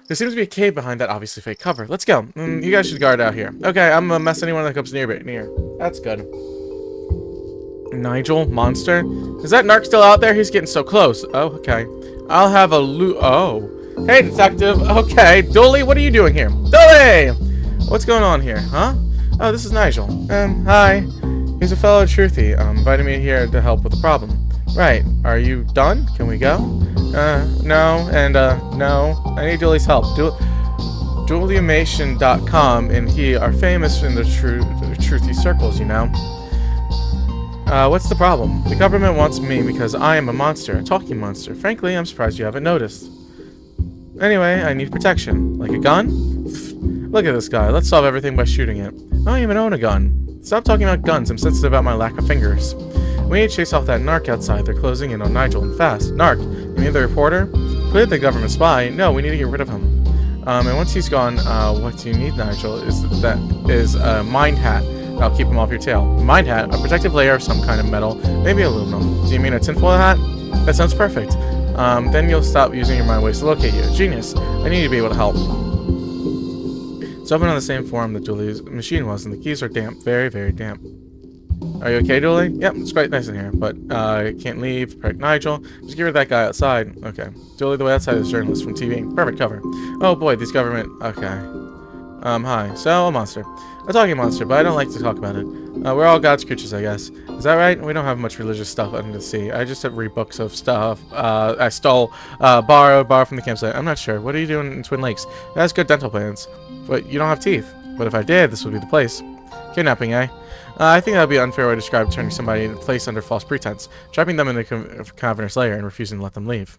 There seems to be a cave behind that obviously fake cover. Let's go. You guys should guard out here. Okay, I'm gonna mess anyone that comes near. That's good. Nigel, monster? Is that narc still out there? He's getting so close. Oh, okay. I'll have a Oh. Hey, detective. Okay. Dooley, what are you doing here? Dooley! What's going on here, huh? Oh, this is Nigel. Hi. He's a fellow truthy. Invited me here to help with the problem. Right. Are you done? Can we go? No. And, no. I need Dooley's help. Dualiumation.com and he are famous in the truthy circles, you know. What's the problem? The government wants me because I am a monster, a talking monster. Frankly, I'm surprised you haven't noticed. Anyway, I need protection. Like a gun? Pfft. Look at this guy. Let's solve everything by shooting it. I don't even own a gun. Stop talking about guns. I'm sensitive about my lack of fingers. We need to chase off that narc outside. They're closing in on Nigel and fast. Narc? You mean the reporter? Clearly the government spy. No, we need to get rid of him. And once he's gone, what you need, Nigel, is a mind hat. That'll keep him off your tail. A mind hat, a protective layer of some kind of metal, maybe aluminum. Do you mean a tinfoil hat? That sounds perfect. Then you'll stop using your mind waves to locate you. Genius. I need to be able to help. It's open on the same form that Dooley's machine was, and the keys are damp. Very, very damp. Are you okay, Dooley? Yep, it's quite nice in here, but I can't leave. Protect Nigel. Just get rid of that guy outside. Okay. Dooley, the way outside is a journalist from TV. Perfect cover. Oh boy, these government... Okay. Hi. So, a monster. A talking monster, but I don't like to talk about it. We're all God's creatures, I guess. Is that right? We don't have much religious stuff under the sea. I just have read books of stuff. I stole, borrowed from the campsite. I'm not sure. What are you doing in Twin Lakes? It has good dental plans. But you don't have teeth. But if I did, this would be the place. Kidnapping, eh? I think that would be an unfair way to describe turning somebody into place under false pretense, trapping them in the Convener's lair and refusing to let them leave.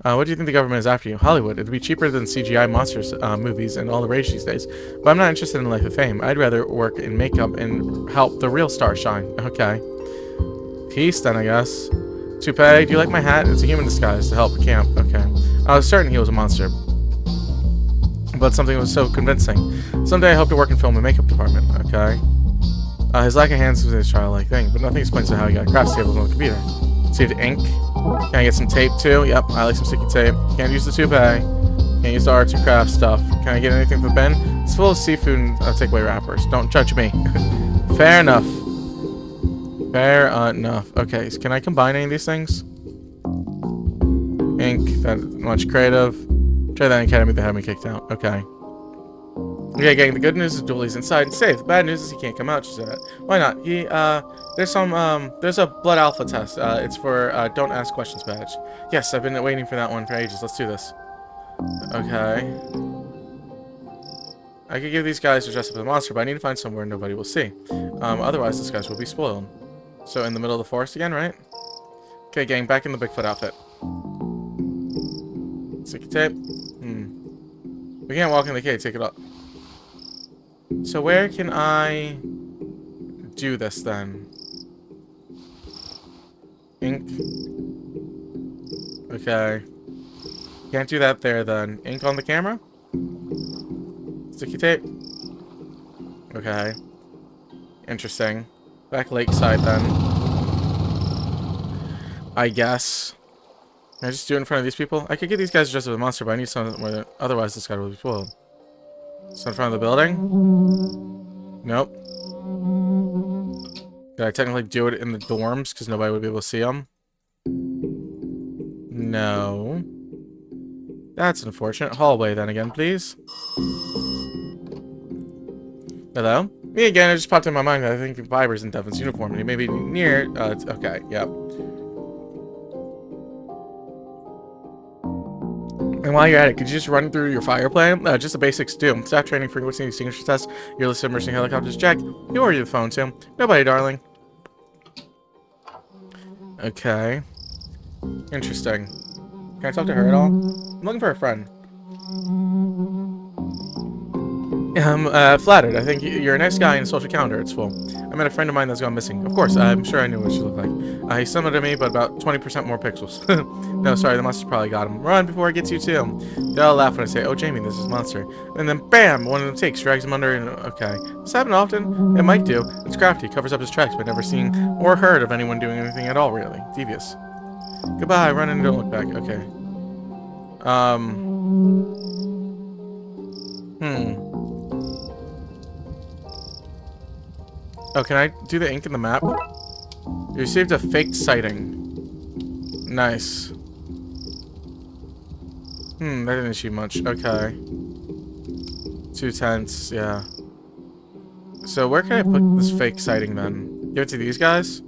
What do you think the government is after you? Hollywood. It'd be cheaper than CGI monsters movies and all the rage these days. But I'm not interested in life of fame. I'd rather work in makeup and help the real stars shine. Okay. Peace then, I guess. Toupee, do you like my hat? It's a human disguise to help the camp. Okay. I was certain he was a monster. But something was so convincing. Someday I hope to work in film and makeup department. Okay. His lack of hands was a childlike thing, but nothing explains how he got crafts tables on the computer. See the ink? Can I get some tape too? Yep, I like some sticky tape. Can't use the toupee. Can't use the arts and crafts stuff. Can I get anything from the bin? It's full of seafood and takeaway wrappers. Don't judge me. Fair enough. Fair enough. Okay, so can I combine any of these things? Ink, that much creative. Try that in Academy that had me kicked out. Okay. Okay, gang, the good news is Dooley's inside and safe. The bad news is he can't come out just yet. Why not? There's a blood alpha test. It's for, don't ask questions badge. Yes, I've been waiting for that one for ages. Let's do this. Okay. I could give these guys to dress up as a monster, but I need to find somewhere nobody will see. Otherwise, this guys will be spoiled. So, in the middle of the forest again, right? Okay, gang, back in the Bigfoot outfit. Sticky tape. We can't walk in the cave. Take it off. So where can I do this then? Ink. Okay. Can't do that there then. Ink on the camera? Sticky tape? Okay. Interesting. Back lakeside then. I guess. Can I just do it in front of these people? I could get these guys dressed as a monster, but I need something where otherwise this guy will be spoiled. So in front of the building? Nope. Did I technically do it in the dorms because nobody would be able to see them? No. That's unfortunate. Hallway then again, please. Hello? Me again, it just popped in my mind that I think Viber's in Devin's uniform and he may be near... okay, yep. And while you're at it, could you just run through your fire plan? Just the basics too. Staff training, frequency, extinguisher test. You're listed emergency helicopters. Jack, who are you the phone to? Nobody, darling. Okay. Interesting. Can I talk to her at all? I'm looking for a friend. I'm flattered. I think you're a nice guy in a social calendar. It's full. I met a friend of mine that's gone missing. Of course, I'm sure I knew what she looked like. He's similar to me, but about 20% more pixels. No, sorry, the monster probably got him. Run before it gets you too. They all laugh when I say, "Oh, Jamie, this is Monster." And then, bam! One of them takes, drags him under, and okay. Does this happen often? It might do. It's crafty, covers up his tracks, but never seen or heard of anyone doing anything at all, really. Devious. Goodbye, run and don't look back. Okay. Oh, can I do the ink in the map? You received a faked sighting. Nice. That didn't achieve much. Okay. 2 tenths, yeah. So where can I put this fake sighting then? Give it to these guys?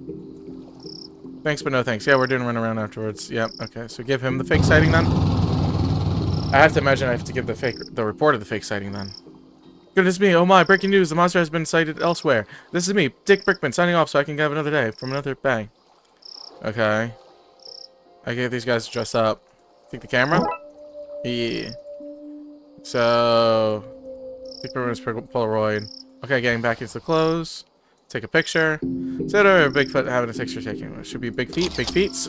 Thanks, but no thanks. Yeah, we're doing a run around afterwards. Yep, okay. So give him the fake sighting then? I have to imagine I have to give the report of the fake sighting then. Goodness me, oh my, breaking news, the monster has been sighted elsewhere. This is me, Dick Brickman, signing off so I can have another day from another bang. Okay. I gave these guys to dress up. Take the camera? Yeah. So... Dick Brickman's Polaroid. Okay, getting back into the clothes. Take a picture. Instead of Bigfoot having a picture taken. It should be big feet, big feets.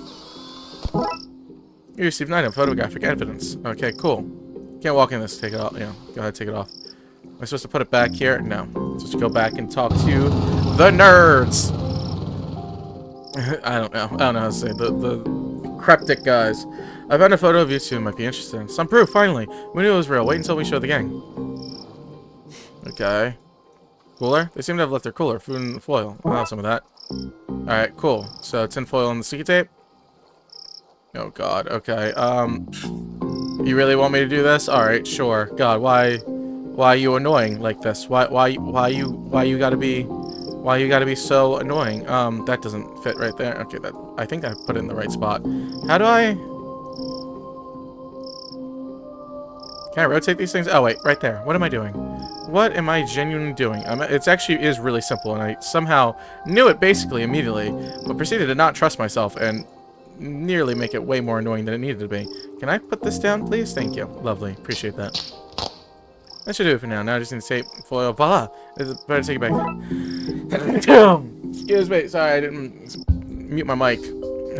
You received an item, photographic evidence. Okay, cool. Can't walk in this, take it off. Yeah, go ahead, take it off. Am I supposed to put it back here? No. I'm supposed to go back and talk to the nerds. I don't know how to say the cryptic guys. I found a photo of you two. Might be interesting. Some proof. Finally, we knew it was real. Wait until we show the gang. Okay. Cooler. They seem to have left their cooler. Food and foil. I'll have some of that. All right. Cool. So tin foil and the sticky tape. Oh God. Okay. You really want me to do this? All right. Sure. God. Why are you annoying like this? Why you gotta be so annoying? That doesn't fit right there. Okay, I think I put it in the right spot. How do I? Can I rotate these things? Oh wait, right there. What am I doing? What am I genuinely doing? It's actually is really simple, and I somehow knew it basically immediately, but proceeded to not trust myself and nearly make it way more annoying than it needed to be. Can I put this down, please? Thank you. Lovely. Appreciate that. That should do it for now. Now I just need to tape foil. Voila! Better take it back. Excuse me. Sorry, I didn't mute my mic.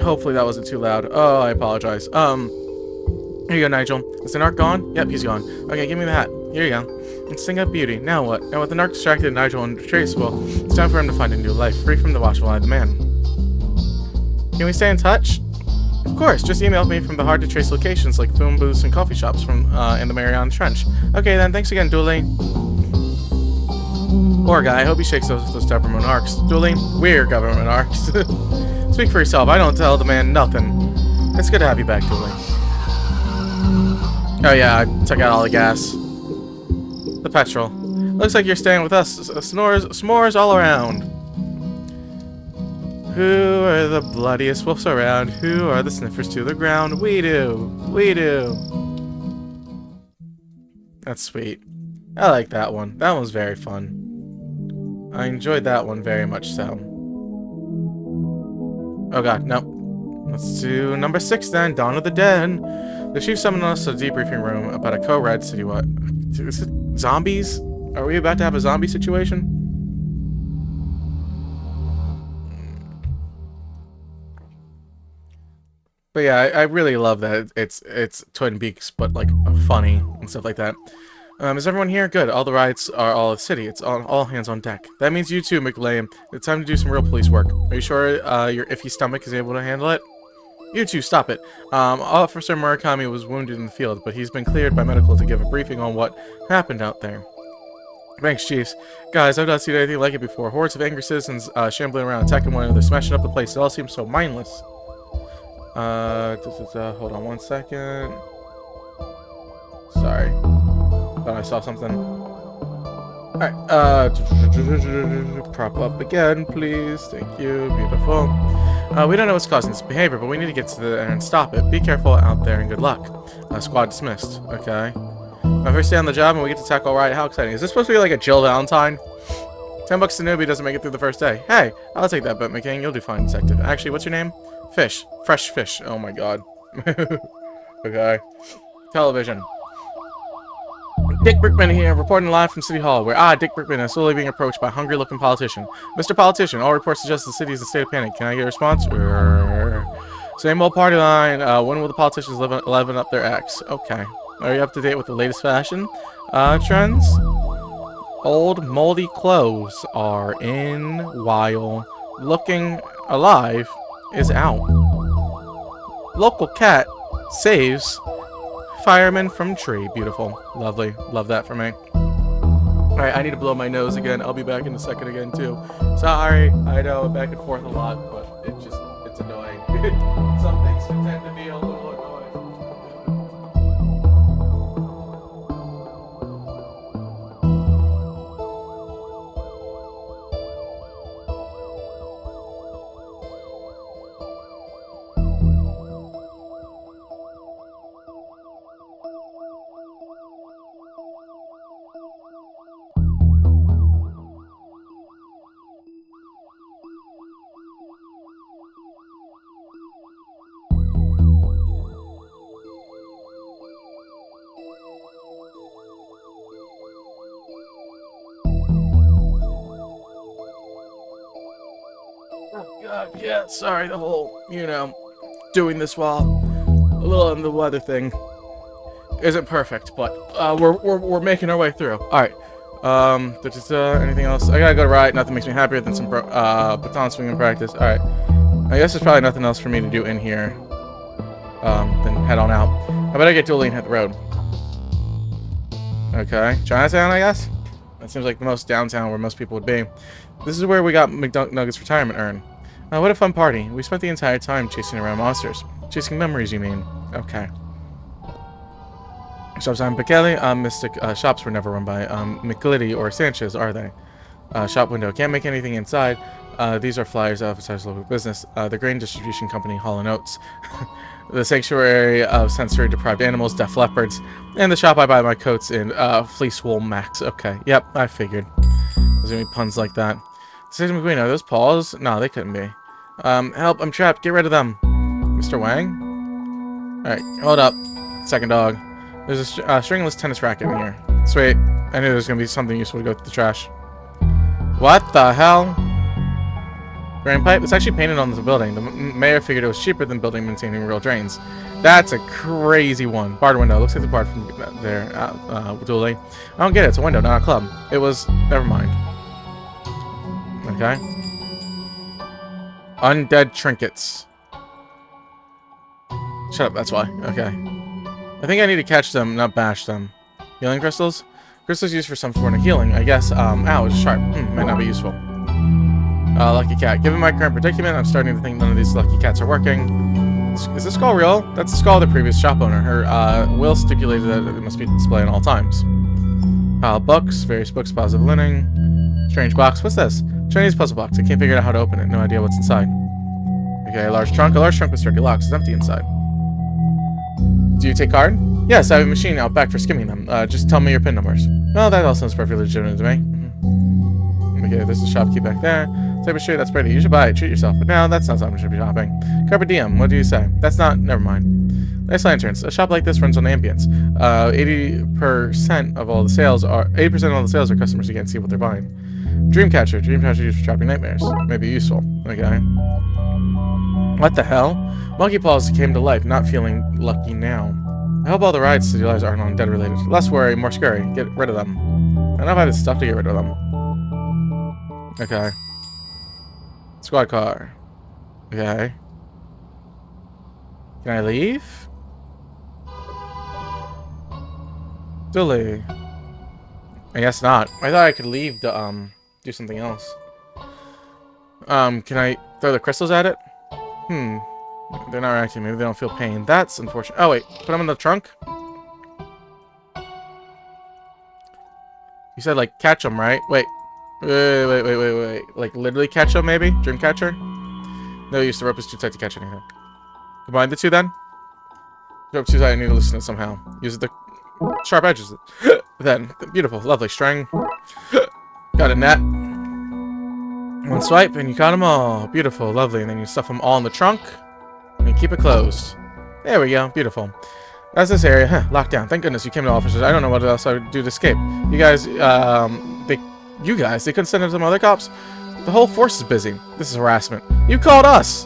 Hopefully that wasn't too loud. Oh, I apologize. Here you go, Nigel. Is the narc gone? Yep, he's gone. Okay, give me the hat. Here you go. It's Sing Up Beauty. Now what? Now with the narc distracted, Nigel untraceable, it's time for him to find a new life, free from the watchful eye of the man. Can we stay in touch? Of course, just email me from the hard-to-trace locations like film booths and coffee shops from in the Mariana Trench. Okay then, thanks again, Dooley. Poor guy, I hope he shakes those government arcs. Dooley, we're government arcs. Speak for yourself, I don't tell the man nothing. It's good to have you back, Dooley. Oh yeah, I took out all the gas. The petrol. Looks like you're staying with us. S'mores all around. Who are the bloodiest wolves around? Who are the sniffers to the ground? We do. We do. That's sweet. I like that one. That one was very fun. I enjoyed that one very much so. Oh god, no. Let's do number 6 then, Dawn of the Dead. The chief summoned us to a debriefing room about a co-red city. What? Is it zombies? Are we about to have a zombie situation? But yeah, I really love that it's Twin Peaks, but like funny and stuff like that. Is everyone here? Good. All the rides are all of the city. It's all hands on deck. That means you too, McLean. It's time to do some real police work. Are you sure your iffy stomach is able to handle it? You two, stop it. Officer Murakami was wounded in the field, but he's been cleared by medical to give a briefing on what happened out there. Thanks, Chiefs. Guys, I've not seen anything like it before. Hordes of angry citizens shambling around, attacking one another, smashing up the place. It all seems so mindless. Hold on one second. Sorry. Thought I saw something. Alright, prop up again, please. Thank you. Beautiful. We don't know what's causing this behavior, but we need to get to there and stop it. Be careful out there and good luck. Squad dismissed. Okay. My first day on the job and we get to tackle Riot. How exciting. Is this supposed to be like a Jill Valentine? $10 to newbie doesn't make it through the first day. Hey, I'll take that bet, McCain. You'll do fine, detective. Actually, what's your name? Fish. Fresh fish. Oh my god. Okay. Television. Dick Brickman here, reporting live from City Hall, where Dick Brickman is slowly being approached by a hungry-looking politician. Mr. Politician, all reports suggest the city is in a state of panic. Can I get a response? Same old party line. When will the politicians leaven up their acts? Okay. Are you up to date with the latest fashion trends? Old, moldy clothes are in, while looking alive is out. Local cat saves fireman from tree. Beautiful. Lovely. Love that for me. Alright, I need to blow my nose again. I'll be back in a second again, too. Sorry. I know, back and forth a lot, but it's annoying. Some things can tend to be a little annoying. Yeah, sorry, the whole, doing this while a little in the weather thing isn't perfect, but we're making our way through. Alright. Anything else? I gotta go to Riot. Nothing makes me happier than some baton swinging practice. Alright. I guess there's probably nothing else for me to do in here. Then head on out. I better get Dooley and hit the road. Okay. Chinatown, I guess? That seems like the most downtown where most people would be. This is where we got McNugget's retirement urn. What a fun party. We spent the entire time chasing around monsters. Chasing memories, you mean? Okay. Shops on Bekele. Mystic shops were never run by McGlitty or Sanchez, are they? Shop window. Can't make anything inside. These are flyers advertise local business. The grain distribution company, Hall & Oates. The sanctuary of sensory-deprived animals, deaf leopards. And the shop I buy my coats in, Fleece Wool Max. Okay. Yep, I figured. There's gonna be puns like that. Decision McQueen, are those paws? No, they couldn't be. Help, I'm trapped. Get rid of them. Mr. Wang? Alright, hold up. Second dog. There's a stringless tennis racket in here. Sweet. I knew there was going to be something useful to go through the trash. What the hell? Drain pipe? It's actually painted on the building. The mayor figured it was cheaper than building and maintaining real drains. That's a crazy one. Barred window. Looks like the barred from there. Dooley. I don't get it. It's a window, not a club. It was... Never mind. Okay. Undead trinkets. Shut up, that's why. Okay. I think I need to catch them, not bash them. Healing crystals? Crystals used for some form of healing, I guess. Ow, it's sharp. Might not be useful. Lucky cat. Given my current predicament, I'm starting to think none of these lucky cats are working. Is this skull real? That's the skull of the previous shop owner. Her will stipulated that it must be displayed at all times. Pile of books, various books, piles of linen. Strange box. What's this? Chinese puzzle box. I can't figure out how to open it. No idea what's inside. Okay, a large trunk. A large trunk with sturdy locks. It's empty inside. Do you take card? Yes, I have a machine out back for skimming them. Just tell me your PIN numbers. Well, that all sounds perfectly legitimate to me. Okay, there's a shopkeep back there. Type of shirt, that's pretty. You should buy it. Treat yourself. But no, that's not something you should be shopping. Carpe diem. What do you say? That's not... Never mind. Nice lanterns. A shop like this runs on ambience. 80% of all the sales are... 80% of all the sales are customers who can't see what they're buying. Dreamcatcher. Dreamcatcher used for trapping nightmares. Maybe useful. Okay. What the hell? Monkey Paws came to life, not feeling lucky now. I hope all the rides to your lives aren't on dead related. Less worry, more scurry. Get rid of them. I don't have this stuff to get rid of them. Okay. Squad car. Okay. Can I leave? Dilly. I guess not. I thought I could leave to, do something else. Can I throw the crystals at it? They're not reacting. Maybe they don't feel pain. That's unfortunate. Oh, wait. Put them in the trunk? You said, like, catch them, right? Wait. Wait. Like, literally catch them, maybe? Dreamcatcher? No use. The rope is too tight to catch anything. Combine the two, then? The rope's too tight. I need to loosen it somehow. Use the sharp edges. Then. Beautiful. Lovely. String. Got a net. One swipe, and you caught them all. Beautiful. Lovely. And then you stuff them all in the trunk. And keep it closed. There we go. Beautiful. That's this area. Huh, locked down. Thank goodness you came to officers. I don't know what else I would do to escape. You guys, they couldn't send in some other cops? The whole force is busy. This is harassment. You called us!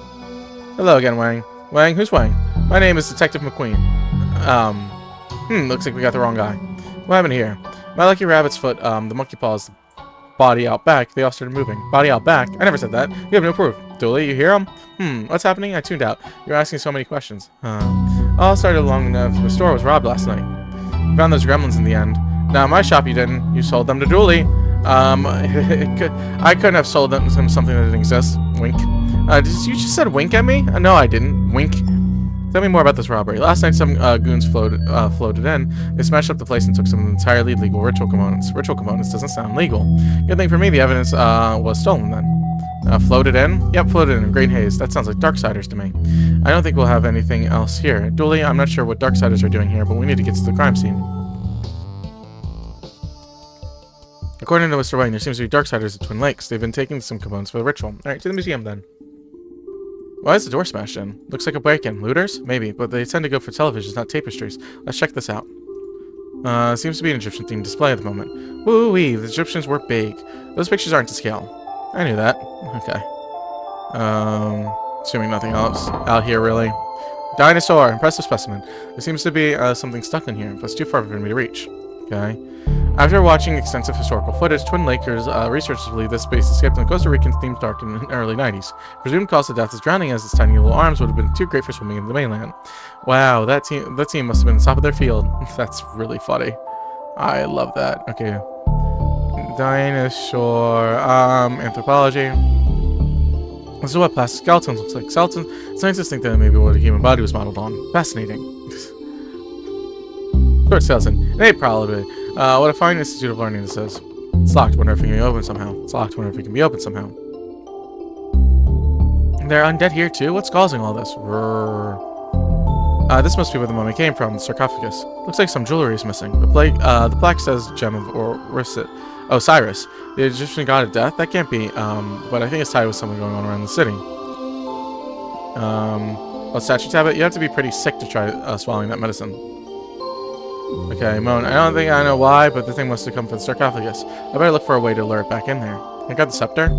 Hello again, Wang. Wang? Who's Wang? My name is Detective McQueen. Looks like we got the wrong guy. What happened here? My lucky rabbit's foot, the monkey paws, body out back, they all started moving. Body out back? I never said that. You have no proof. Dooley, you hear him? What's happening? I tuned out. You're asking so many questions. All started long enough. The store was robbed last night. We found those gremlins in the end. Now, my shop you didn't. You sold them to Dooley. I couldn't have sold them something that didn't exist. Wink. You just said wink at me? No, I didn't. Wink. Tell me more about this robbery. Last night, some goons floated in. They smashed up the place and took some entirely legal ritual components. Ritual components doesn't sound legal. Good thing for me, the evidence was stolen then. Floated in? Yep, floated in great haze. That sounds like Darksiders to me. I don't think we'll have anything else here. Dooley, I'm not sure what Darksiders are doing here, but we need to get to the crime scene. According to Mr. Wang, there seems to be Darksiders at Twin Lakes. They've been taking some components for the ritual. Alright, to the museum then. Why is the door smashed in? Looks like a break-in. Looters? Maybe, but they tend to go for televisions, not tapestries. Let's check this out. Seems to be an Egyptian-themed display at the moment. Woo-wee, the Egyptians were big. Those pictures aren't to scale. I knew that. Okay. Assuming nothing else out here, really. Dinosaur! Impressive specimen. There seems to be something stuck in here, but it's too far for me to reach. Okay. After watching extensive historical footage, Twin Lakers researchers believe this space escaped on Costa Rican theme park in the early 90s. Presumed cause of death is drowning, as its tiny little arms would have been too great for swimming in the mainland. Wow, that team must have been on top of their field. That's really funny. I love that. Okay. Dinosaur, anthropology. This is what plastic skeletons looks like. Scientists think that maybe what a human body was modeled on. Fascinating. Short skeleton. Hey, probably. What a fine institute of learning this is. It's locked. Wonder if it can be opened somehow. It's locked. Wonder if it can be opened somehow. They're undead here too? What's causing all this? This must be where the mummy came from, the sarcophagus. Looks like some jewelry is missing. The plaque says gem of Osiris. The Egyptian god of death? That can't be, but I think it's tied with something going on around the city. What statue tablet? You have to be pretty sick to try swallowing that medicine. Okay, Moan. I don't think I know why, but the thing must have come from the sarcophagus. I better look for a way to lure it back in there. I got the scepter?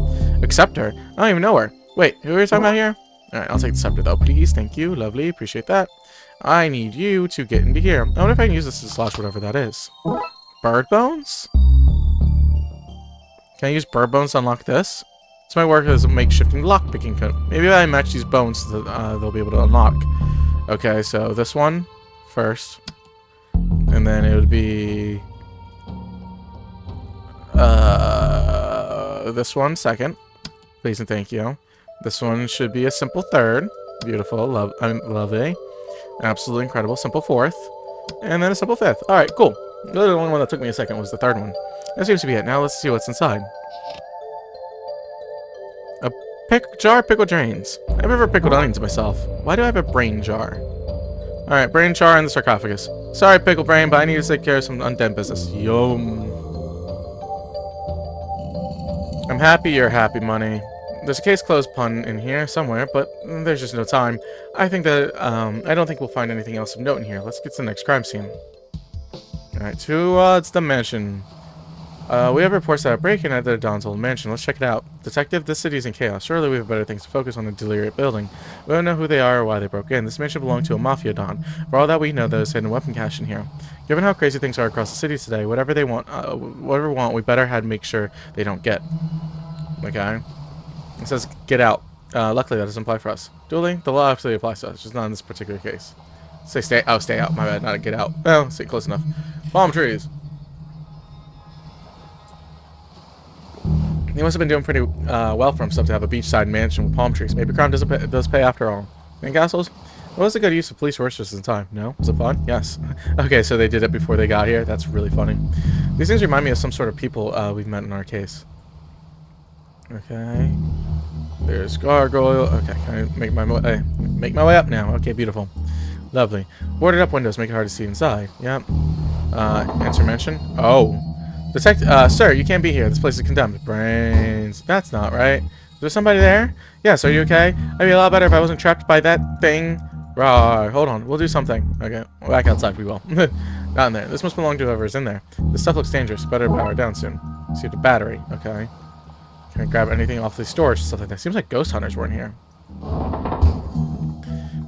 Acceptor? I don't even know her. Wait, who are you talking about here? Alright, I'll take the scepter though, please. Thank you. Lovely. Appreciate that. I need you to get into here. I wonder if I can use this to slash whatever that is. Bird bones? Can I use bird bones to unlock this? This might work as a makeshifting lockpicking code. Maybe if I match these bones so that they'll be able to unlock. Okay, so this one first. And then it would be this one second. Please and thank you. This one should be a simple third. Beautiful. Lovely. Absolutely incredible. Simple fourth. And then a simple fifth. Alright, cool. Really, the only one that took me a second was the third one. That seems to be it. Now let's see what's inside. A jar of pickled drains. I've never pickled onions myself. Why do I have a brain jar? Alright, brain jar in the sarcophagus. Sorry, pickle brain, but I need to take care of some undead business. Yum. I'm happy you're happy, money. There's a case closed pun in here somewhere, but there's just no time. I think that, I don't think we'll find anything else of note in here. Let's get to the next crime scene. Alright, towards the mansion. We have reports that a break-in at the Don's old mansion. Let's check it out. Detective, this city is in chaos. Surely we have better things to focus on than Deliriate building. We don't know who they are or why they broke in. This mansion belonged to a mafia Don. For all that we know, there's hidden weapon cache in here. Given how crazy things are across the city today, whatever they want, we better make sure they don't get. Okay? It says, get out. Luckily, that doesn't apply for us. Dueling, the law absolutely applies to us, just not in this particular case. Stay out. My bad, not get out. Oh, stay close enough. Palm trees. He must have been doing pretty well for himself to have a beachside mansion with palm trees. Maybe crime does pay after all. And castles? What was a good use of police resources in time? No? Was it fun? Yes. Okay, so they did it before they got here. That's really funny. These things remind me of some sort of people we've met in our case. Okay. There's gargoyle. Okay, can I make my way up now? Okay, beautiful. Lovely. Boarded up windows make it hard to see inside. Yep. Enter mansion. Oh. Sir, you can't be here. This place is condemned. Brains. That's not right. Is there somebody there? Yes, are you okay? I'd be a lot better if I wasn't trapped by that thing. Right, hold on. We'll do something. Okay, back outside we will. Not in there. This must belong to whoever's in there. This stuff looks dangerous. Better power it down soon. See the battery. Okay. Can I grab anything off the storage? Stuff like that. Seems like ghost hunters were in here.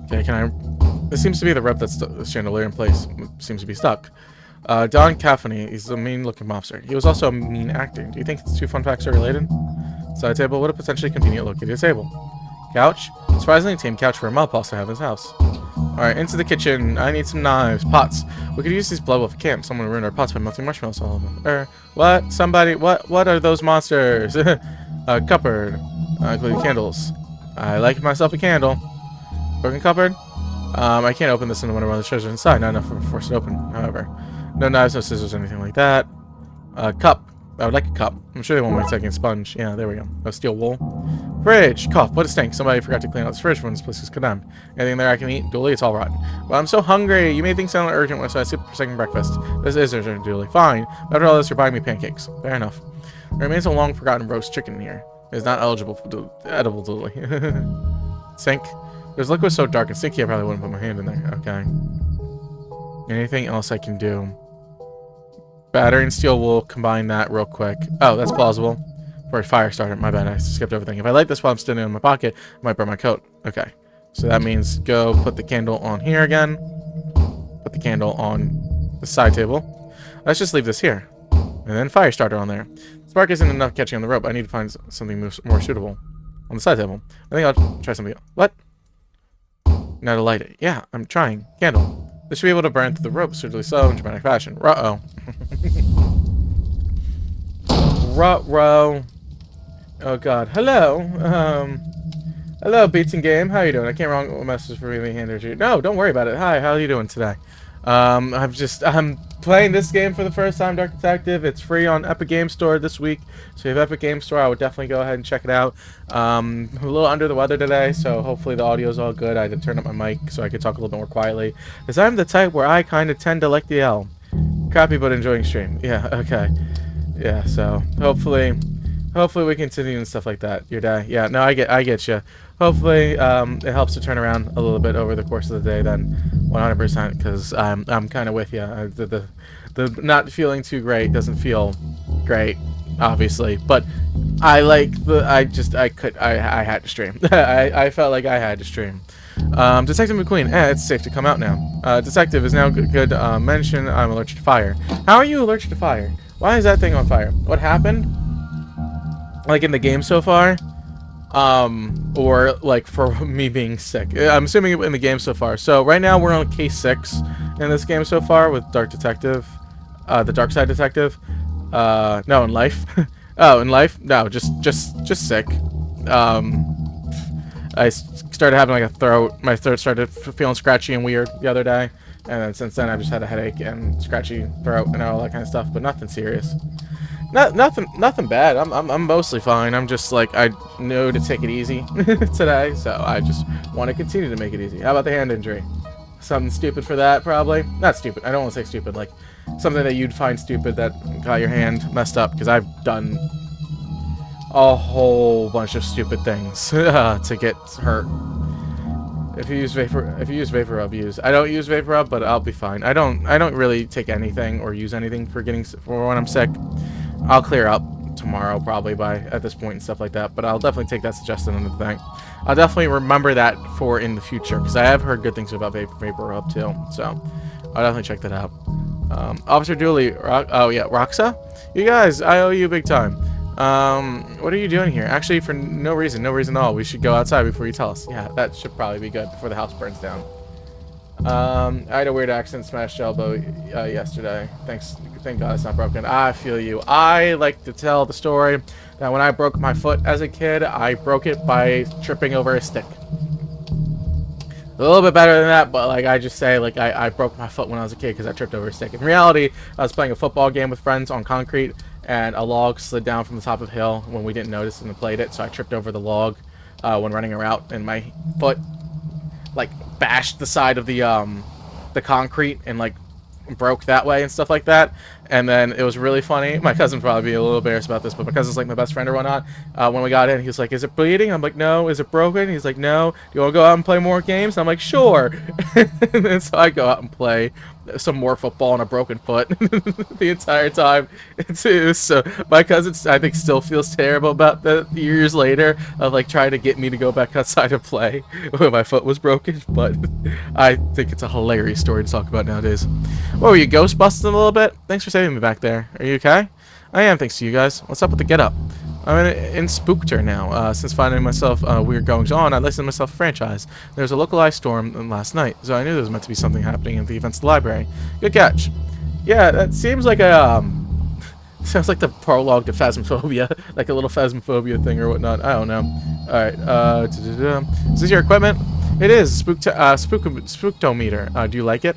Okay, can I... This seems to be the rep that's the chandelier in place. Seems to be stuck. Don Caffney, he's a mean-looking mobster. He was also a mean acting. Do you think the two fun facts are related? Side table, what a potentially convenient located table. Couch? Surprisingly tame couch for a mob boss to have in his house. Alright, into the kitchen. I need some knives. Pots. We could use these blow if we can. Someone ruined our pots by melting marshmallows all over them. What? Somebody? What are those monsters? Cupboard. Including candles. I like myself a candle. Broken cupboard? I can't open this into one of the treasures inside. Not enough to force it open, however. No knives, no scissors, anything like that. Cup. I would like a cup. I'm sure they won't mind taking a sponge. Yeah, there we go. No steel wool. Fridge. Cough. What a stink. Somebody forgot to clean out this fridge when this place is condemned. Anything there I can eat? Dooley, it's all rotten. Well, I'm so hungry. You made things sound urgent, so I skipped for second breakfast. This is urgent, Dooley. Fine. But after all this, you're buying me pancakes. Fair enough. There remains a long-forgotten roast chicken here. It is not eligible for edible, Dooley. Sink. There's liquid so dark and stinky I probably wouldn't put my hand in there. Okay. Anything else I can do? Battery and steel wool, combine that real quick. Oh, that's plausible. For a fire starter. My bad, I skipped everything. If I light this while I'm standing in my pocket, I might burn my coat. Okay. So that means go put the candle on here again. Put the candle on the side table. Let's just leave this here. And then fire starter on there. Spark isn't enough catching on the rope. I need to find something more suitable. On the side table. I think I'll try something else. What? Now to light it. Yeah, I'm trying. Candle. This should be able to burn through the rope suitably so in dramatic fashion. Ruh-oh. Ruh-roh. Oh god. Hello. Hello, Beats and Game. How you doing? I can't wrong a message for me handed to you. No, don't worry about it. Hi, how are you doing today? I'm playing this game for the first time, Dark Detective. It's free on Epic Game Store this week. So if you have Epic Game Store, I would definitely go ahead and check it out. I'm a little under the weather today, so hopefully the audio is all good. I had to turn up my mic so I could talk a little bit more quietly. Because I'm the type where I kind of tend to like the L. Crappy but enjoying stream. Yeah, okay. Yeah, so hopefully we continue and stuff like that. Your day. Yeah, no, I get you. Hopefully it helps to turn around a little bit over the course of the day then 100% because I'm kind of with you. The not feeling too great doesn't feel great, obviously, but I had to stream. I felt like I had to stream. Detective McQueen, it's safe to come out now. Detective is now good mention I'm allergic to fire. How are you allergic to fire? Why is that thing on fire? What happened? Like in the game so far? Or like for me being sick. I'm assuming in the game so far. So right now we're on case 6 in this game so far with Dark Detective. The Darkside Detective. No, in life. Oh, in life? No, just sick. I started having like a throat. My throat started feeling scratchy and weird the other day. And then since then, I've just had a headache and scratchy throat and all that kind of stuff, but nothing serious. Nothing bad. I'm mostly fine. I'm just like, I know to take it easy today, so I just want to continue to make it easy. How about the hand injury? Something stupid for that, probably. Not stupid. I don't want to say stupid. Like something that you'd find stupid that got your hand messed up, because I've done a whole bunch of stupid things to get hurt. If you use vapor rub, I don't use vapor rub, but I'll be fine. I don't really take anything or use anything for when I'm sick. I'll clear up tomorrow probably at this point and stuff like that, but I'll definitely take that suggestion into the thing. I'll definitely remember that for in the future, because I have heard good things about vapor rub too, so I'll definitely check that out. Officer Dooley, oh yeah, Roxa? You guys, I owe you big time. What are you doing here? Actually, for no reason at all. We should go outside before you tell us. Yeah, that should probably be good before the house burns down. I had a weird accident, smashed elbow yesterday. Thank God it's not broken. I feel you. I like to tell the story that when I broke my foot as a kid, I broke it by tripping over a stick. A little bit better than that, but like I just say, like I broke my foot when I was a kid because I tripped over a stick. In reality, I was playing a football game with friends on concrete, and a log slid down from the top of a hill when we didn't notice and played it, so I tripped over the log when running a route, and my foot like bashed the side of the concrete and like broke that way and stuff like that. And then it was really funny. My cousin probably be a little embarrassed about this, but my cousin's like my best friend or whatnot. When we got in, he was like, "Is it bleeding?" I'm like, "No." "Is it broken?" He's like, "No." "Do you want to go out and play more games?" I'm like, "Sure." And then so I go out and play some more football on a broken foot the entire time. So my cousin, I think, still feels terrible about that years later of like trying to get me to go back outside and play when my foot was broken. But I think it's a hilarious story to talk about nowadays. What were you, ghost busting a little bit? Thanks for saving me back there. Are you okay? I am, thanks to you guys. What's up with the get up? I'm in Spookter now. Since finding myself weird goings on, I licensed myself a franchise. There was a localized storm last night, so I knew there was meant to be something happening at the events of the library. Good catch. Yeah, that seems like a sounds like the prologue to Phasmophobia, like a little Phasmophobia thing or whatnot. I don't know. All right. Is this your equipment? It is. Spooktometer. Do you like it?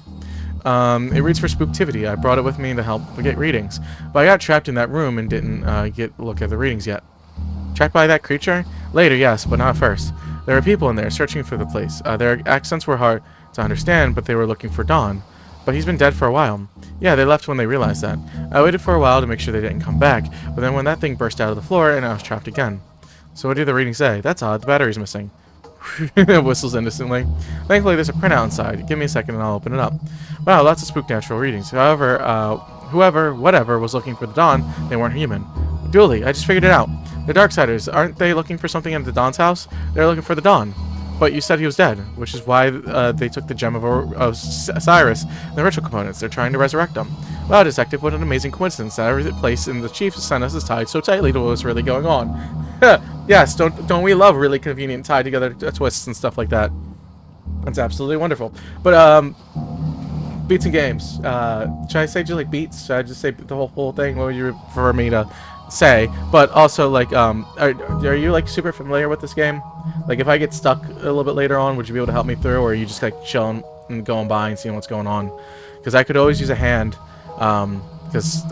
It reads for spooktivity. I brought it with me to help get readings, but I got trapped in that room and didn't look at the readings yet. Trapped by that creature? Later, yes, but not first. There were people in there searching for the place. Their accents were hard to understand, but they were looking for Don. But he's been dead for a while. Yeah, they left when they realized that. I waited for a while to make sure they didn't come back, but then when that thing burst out of the floor, and I was trapped again. So what did the reading say? That's odd, the battery's missing. Whistles innocently. Thankfully, there's a printout inside. Give me a second and I'll open it up. Wow, lots of spook-natural readings. However, whatever was looking for the Dawn, they weren't human. Dooley, I just figured it out. The Darksiders, aren't they looking for something at the Dawn's house? They're looking for the Dawn. But you said he was dead, which is why they took the gem of Osiris and the ritual components. They're trying to resurrect them. Wow, Detective, what an amazing coincidence that every place in the Chief sent us is tied so tightly to what's really going on. Yes, don't we love really convenient tied together twists and stuff like that? That's absolutely wonderful. But beats and games. Should I say just like beats? Should I just say the whole thing? What would you prefer me to say? But also like are you like super familiar with this game? Like if I get stuck a little bit later on, would you be able to help me through, or are you just like chilling and going by and seeing what's going on? Because I could always use a hand. Because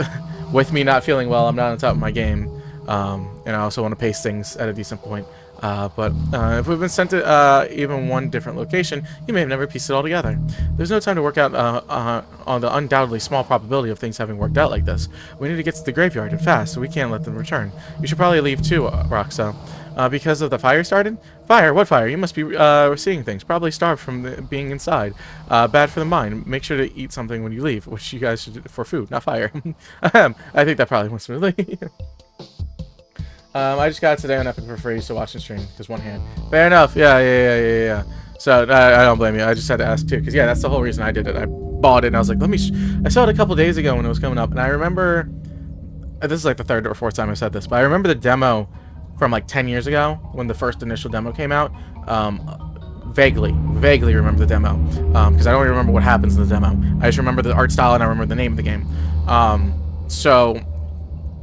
with me not feeling well, I'm not on top of my game. And I also want to pace things at a decent point. But if we've been sent to even one different location, you may have never pieced it all together. There's no time to work out on the undoubtedly small probability of things having worked out like this. We need to get to the graveyard and fast, so we can't let them return. You should probably leave too, Roxa. Because of the fire started? Fire? What fire? You must be seeing things. Probably starved from being inside. Bad for the mind. Make sure to eat something when you leave, which you guys should do for food, not fire. I think that probably went smoothly. I just got it today on Epic for free, so watch and stream, because one hand. Fair enough. Yeah. So, I don't blame you. I just had to ask, too, because, yeah, that's the whole reason I did it. I bought it, and I was like, I saw it a couple days ago when it was coming up, and I remember, this is like the third or fourth time I said this, but I remember the demo from, like, 10 years ago, when the first initial demo came out. Vaguely remember the demo, because I don't even remember what happens in the demo. I just remember the art style, and I remember the name of the game. So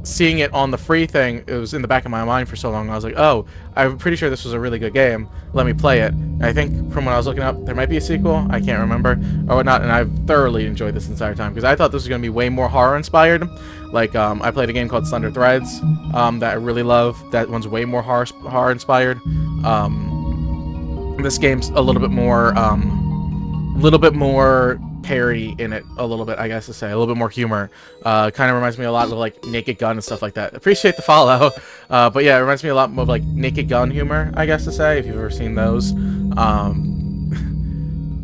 seeing it on the free thing, it was in the back of my mind for so long. I was like, oh, I'm pretty sure this was a really good game. Let me play it. And I think from when I was looking up, there might be a sequel. I can't remember or whatnot. And I've thoroughly enjoyed this entire time because I thought this was going to be way more horror inspired. Like, I played a game called Slender Threads that I really love. That one's way more horror inspired. This game's a little bit more parody in it, a little bit, I guess to say, a little bit more humor. Kind of reminds me a lot of like Naked Gun and stuff like that. Appreciate the follow, but yeah, it reminds me a lot more of like Naked Gun humor, I guess to say, if you've ever seen those.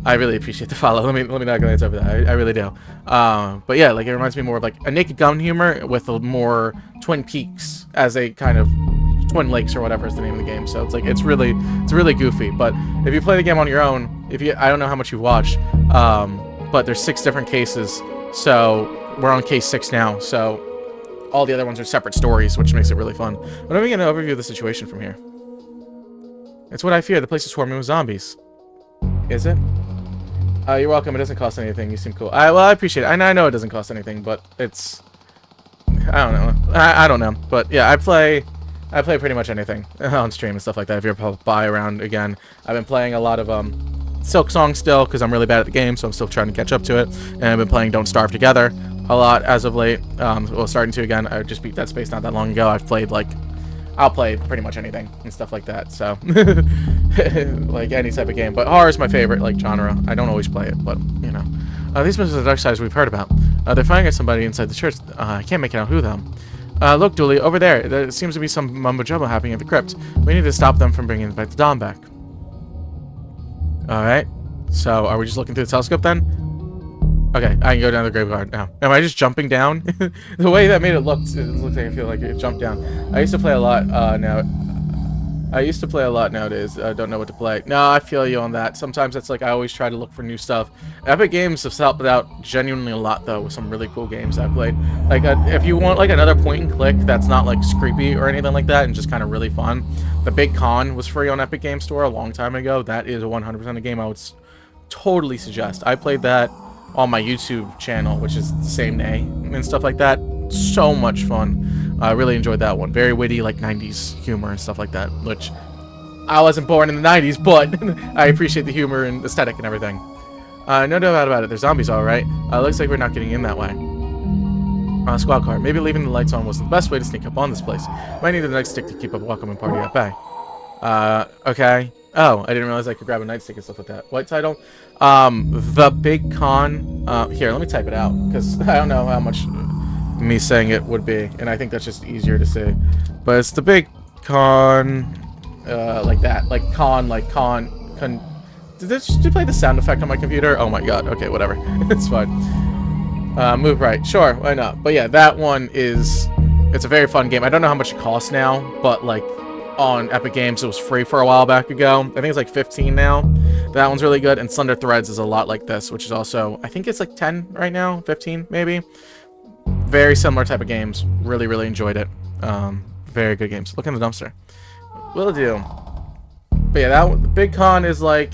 I really appreciate the follow. Let me not glance over that. I really do. But yeah, like it reminds me more of like a Naked Gun humor with a more Twin Peaks as a kind of Twin Lakes or whatever is the name of the game. So it's like it's really goofy. But if you play the game on your own, I don't know how much you've watched, but there's 6 different cases. So we're on case 6 now. So all the other ones are separate stories, which makes it really fun. But let me get an overview of the situation from here. It's what I fear. The place is swarming with zombies. Is it? You're welcome. It doesn't cost anything. You seem cool. Well, I appreciate it. I know it doesn't cost anything, but it's... I don't know. I don't know. But yeah, I play pretty much anything on stream and stuff like that. If you're by around again, I've been playing a lot of Silk Song still because I'm really bad at the game, so I'm still trying to catch up to it. And I've been playing Don't Starve Together a lot as of late. Well, starting to again. I just beat that space not that long ago. I've played like... I'll play pretty much anything and stuff like that, so like any type of game. But horror is my favorite like genre. I don't always play it, but you know. These members of the Darkside we've heard about. They're firing at somebody inside the church. I can't make out who them. Look, Dooley, over there. There seems to be some mumbo jumbo happening at the crypt. We need to stop them from bringing the Dawn back. All right. So are we just looking through the telescope then? Okay, I can go down the graveyard now. Am I just jumping down? The way that made it looks like I feel like it jumped down. I used to play a lot nowadays. Don't know what to play. No, I feel you on that. Sometimes it's like I always try to look for new stuff. Epic Games have helped out genuinely a lot though with some really cool games I played. Like if you want like another point and click that's not like creepy or anything like that and just kind of really fun, The Big Con was free on Epic Games Store a long time ago. That is 100% a game I would totally suggest. I played that on my YouTube channel, which is the same name and stuff like that. So much fun. I really enjoyed that one. Very witty, like 90s humor and stuff like that, which I wasn't born in the 90s, but I appreciate the humor and aesthetic and everything. No doubt about it. There's zombies, all right. Looks like we're not getting in that way. Squad car. Maybe leaving the lights on wasn't the best way to sneak up on this place. Might need the nightstick to keep a welcoming party at bay. Okay. Oh, I didn't realize I could grab a nightstick and stuff like that. What title? The Big Con. Here, let me type it out, because I don't know how much me saying it would be, and I think that's just easier to say. But it's The Big Con, like that. Like con. Did you play the sound effect on my computer? Oh my god, okay, whatever. It's fine. Move right. Sure, why not? But yeah, that one is... It's a very fun game. I don't know how much it costs now, but like... on Epic Games, it was free for a while back ago. I think it's like 15 now. That one's really good. And Slender Threads is a lot like this, which is also, I think it's like 10 right now, 15 maybe. Very similar type of games. Really, really enjoyed it. Very good games. Look in the dumpster. Will do. But yeah, that one, the Big Con is like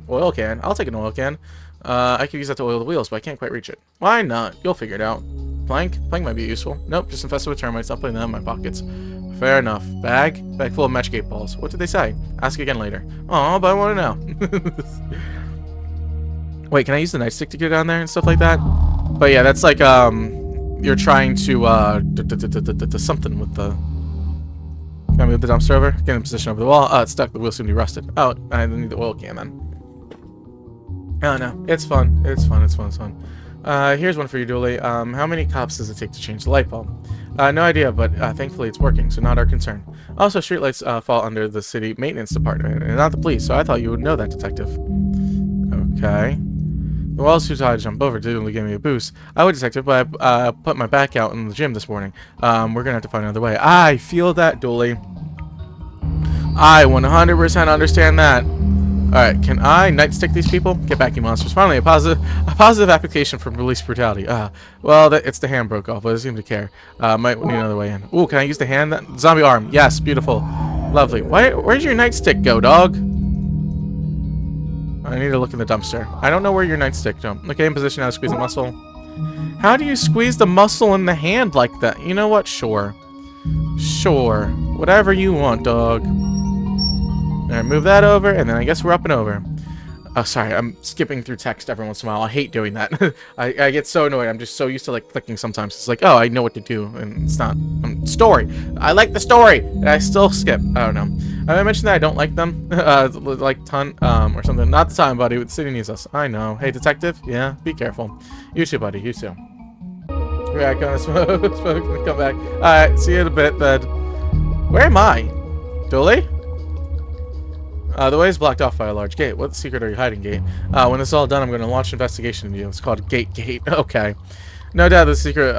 oil can. I'll take an oil can. I could use that to oil the wheels, but I can't quite reach it. Why not? You'll figure it out. Plank? Plank might be useful. Nope, just infested with termites. Not putting them in my pockets. Fair enough. Bag? Bag full of matchgate balls. What did they say? Ask again later. Oh, but I want to know. Wait, can I use the nightstick to get down there and stuff like that? But yeah, that's like, you're trying to, something with the... Can I move the dumpster over? Get in position over the wall. Oh, it's stuck. The wheel seemed to be rusted. Oh, I need the oil can then. Oh, no. It's fun. It's fun. It's fun. It's fun. Here's one for you, Dooley. How many cops does it take to change the light bulb? No idea, but thankfully it's working, so not our concern. Also, streetlights fall under the city maintenance department, and not the police, so I thought you would know that, Detective. Okay. The walls too high to jump over. Dooley gave me a boost. I would, Detective, but I put my back out in the gym this morning. We're gonna have to find another way. I feel that, Dooley. I 100% understand that. Alright, can I nightstick these people? Get back, you monsters. Finally, a positive application for police brutality. Well, it's the hand broke off, but it doesn't seem to care. Might need another way in. Ooh, can I use the hand? That zombie arm. Yes, beautiful. Lovely. Where'd your nightstick go, dog? I need to look in the dumpster. I don't know where your nightstick jumped. Okay, in position now to squeeze a muscle. How do you squeeze the muscle in the hand like that? You know what? Sure. Sure. Whatever you want, dog. Alright, move that over, and then I guess we're up and over. Oh, sorry, I'm skipping through text every once in a while. I hate doing that. I get so annoyed. I'm just so used to, like, clicking sometimes. It's like, oh, I know what to do, and it's not. Story. I like the story, and I still skip. I don't know. I mentioned that I don't like them, like, or something. Not the time, buddy. The city needs us. I know. Hey, detective? Yeah, be careful. You too, buddy. You too. Yeah, gonna smoke, come back. Alright, see you in a bit, then. Where am I? Dooley? The way is blocked off by a large gate. What secret are you hiding, Gate? When it's all done, I'm going to launch an investigation into you. It's called Gate. Okay. No doubt the secret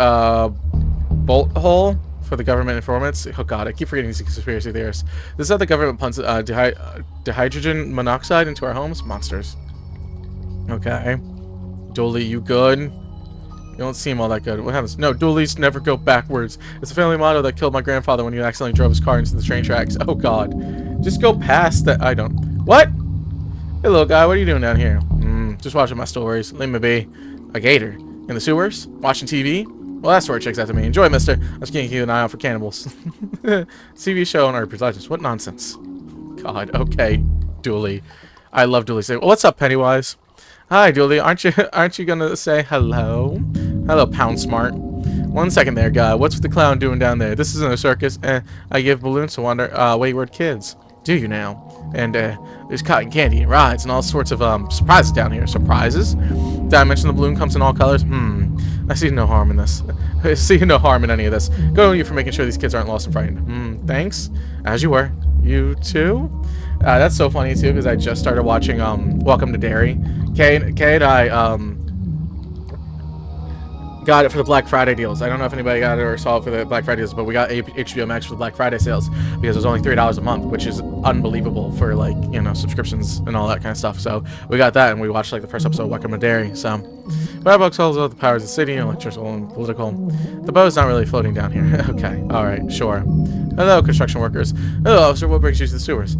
bolt hole for the government informants. Oh god, I keep forgetting these conspiracy theorists. This is how the government pumps dihydrogen monoxide into our homes? Monsters. Okay. Dooley, you good? You don't seem all that good. What happens? No, Doolies never go backwards. It's a family motto that killed my grandfather when he accidentally drove his car into the train tracks. Oh god. Just go past that. I don't. What? Hey little guy, what are you doing down here? Just watching my stories. Leave me be. A gator. In the sewers? Watching TV? Well, that story checks out to me. Enjoy, mister. I was keeping an eye out for cannibals. TV show on Earth Legends. What nonsense. God, okay. Dooley. I love Dooley. Say, well, what's up, Pennywise? Hi, Dooley. Aren't you gonna say hello? Hello, Pound Smart. 1 second there, guy. What's with the clown doing down there? This isn't a circus. I give balloons to wayward kids. Do you now? And there's cotton candy and rides and all sorts of surprises down here. Surprises? Did I mention the balloon comes in all colors? I see no harm in this. I see no harm in any of this. Good on you for making sure these kids aren't lost and frightened. Thanks. As you were. You too? That's so funny too because I just started watching Welcome to Derry. Kay and I got it for the Black Friday deals. I don't know if anybody got it or saw it for the Black Friday deals, but we got HBO Max for the Black Friday sales because it was only $3 a month, which is unbelievable for, like, you know, subscriptions and all that kind of stuff. So we got that and we watched like the first episode of Welcome to Derry. So Firebox tells about the powers of the city, electrical and political. The boat's not really floating down here. Okay, alright, sure. Hello, construction workers. Hello, officer. What brings you to the sewers?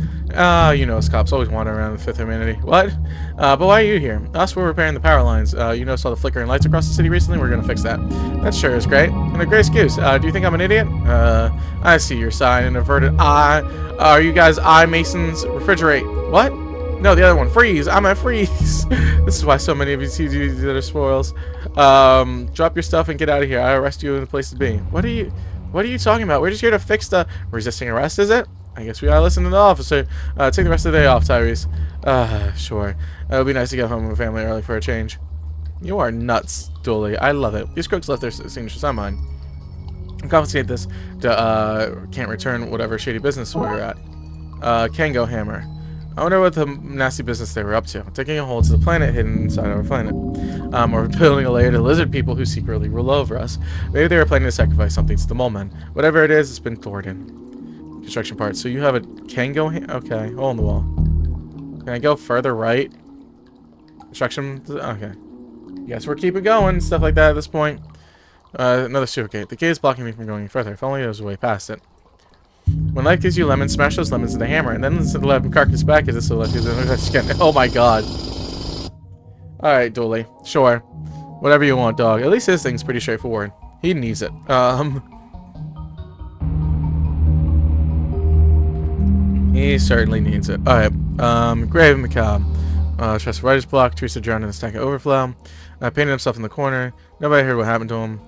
You know us cops always wander around the Fifth Humanity. What? But why are you here? Us, we're repairing the power lines. You noticed all the flickering lights across the city recently? We're gonna fix that. That sure is great. And a great excuse. Do you think I'm an idiot? I see your sign. An averted eye. Are you guys eye masons? Refrigerate. What? No, the other one. Freeze. I'm at freeze. This is why so many of you see that are spoils. Drop your stuff and get out of here. I arrest you in the place to be. What are you talking about? We're just here to fix the resisting arrest, is it? I guess we gotta listen to the officer. Take the rest of the day off, Tyrese. Sure. It would be nice to get home with family early for a change. You are nuts, Dooley. I love it. These crooks left their signatures on mine. Confiscate this to, can't return whatever shady business we're at. Kango Hammer. I wonder what the nasty business they were up to. Taking a hold to the planet hidden inside our planet. Or building a lair to lizard people who secretly rule over us. Maybe they were planning to sacrifice something to the mole men. Whatever it is, it's been thwarted. Construction parts. So you have a Kango okay, hole in the wall. Can I go further right? Construction, okay. Yes, we're keeping going, stuff like that at this point. Another sewer gate. The gate is blocking me from going any further. If only there was a way past it. When life gives you lemons, smash those lemons with a hammer, and then instead of letting carcass back, is this so life gives you oh my god. Alright, Dooley. Sure. Whatever you want, dog. At least his thing's pretty straightforward. He needs it. He certainly needs it. Alright. Grave Macabre. Trust writer's block. Teresa drowned in a stack of overflow. Painted himself in the corner. Nobody heard what happened to him.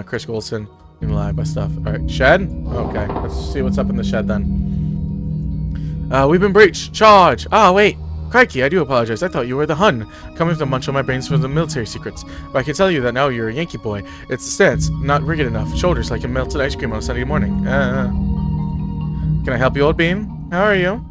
Chris Goldson. You can lie by stuff. Alright, shed? Okay, let's see what's up in the shed then. We've been breached. Charge! Ah, wait. Crikey, I do apologize. I thought you were the Hun, coming to munch on my brains for the military secrets. But I can tell you that now you're a Yankee boy. It's the stance, not rigid enough. Shoulders like a melted ice cream on a Sunday morning. Can I help you, old bean? How are you?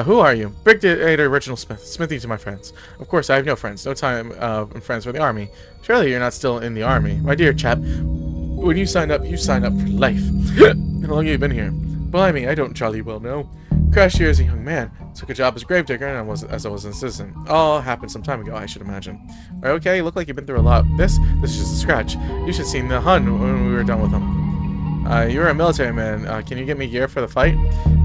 Who are you? Brigadier Reginald Smith. Smithy to my friends. Of course, I have no friends. No time in friends with the army. Surely you're not still in the army. My dear chap, when you sign up for life. How long have you been here? Blimey, I don't jolly well know. Crashed here as a young man. Took a job as a gravedigger and I was a citizen. All happened some time ago, I should imagine. Right, okay, you look like you've been through a lot. This is just a scratch. You should have seen the Hun when we were done with him. You're a military man. Can you get me gear for the fight?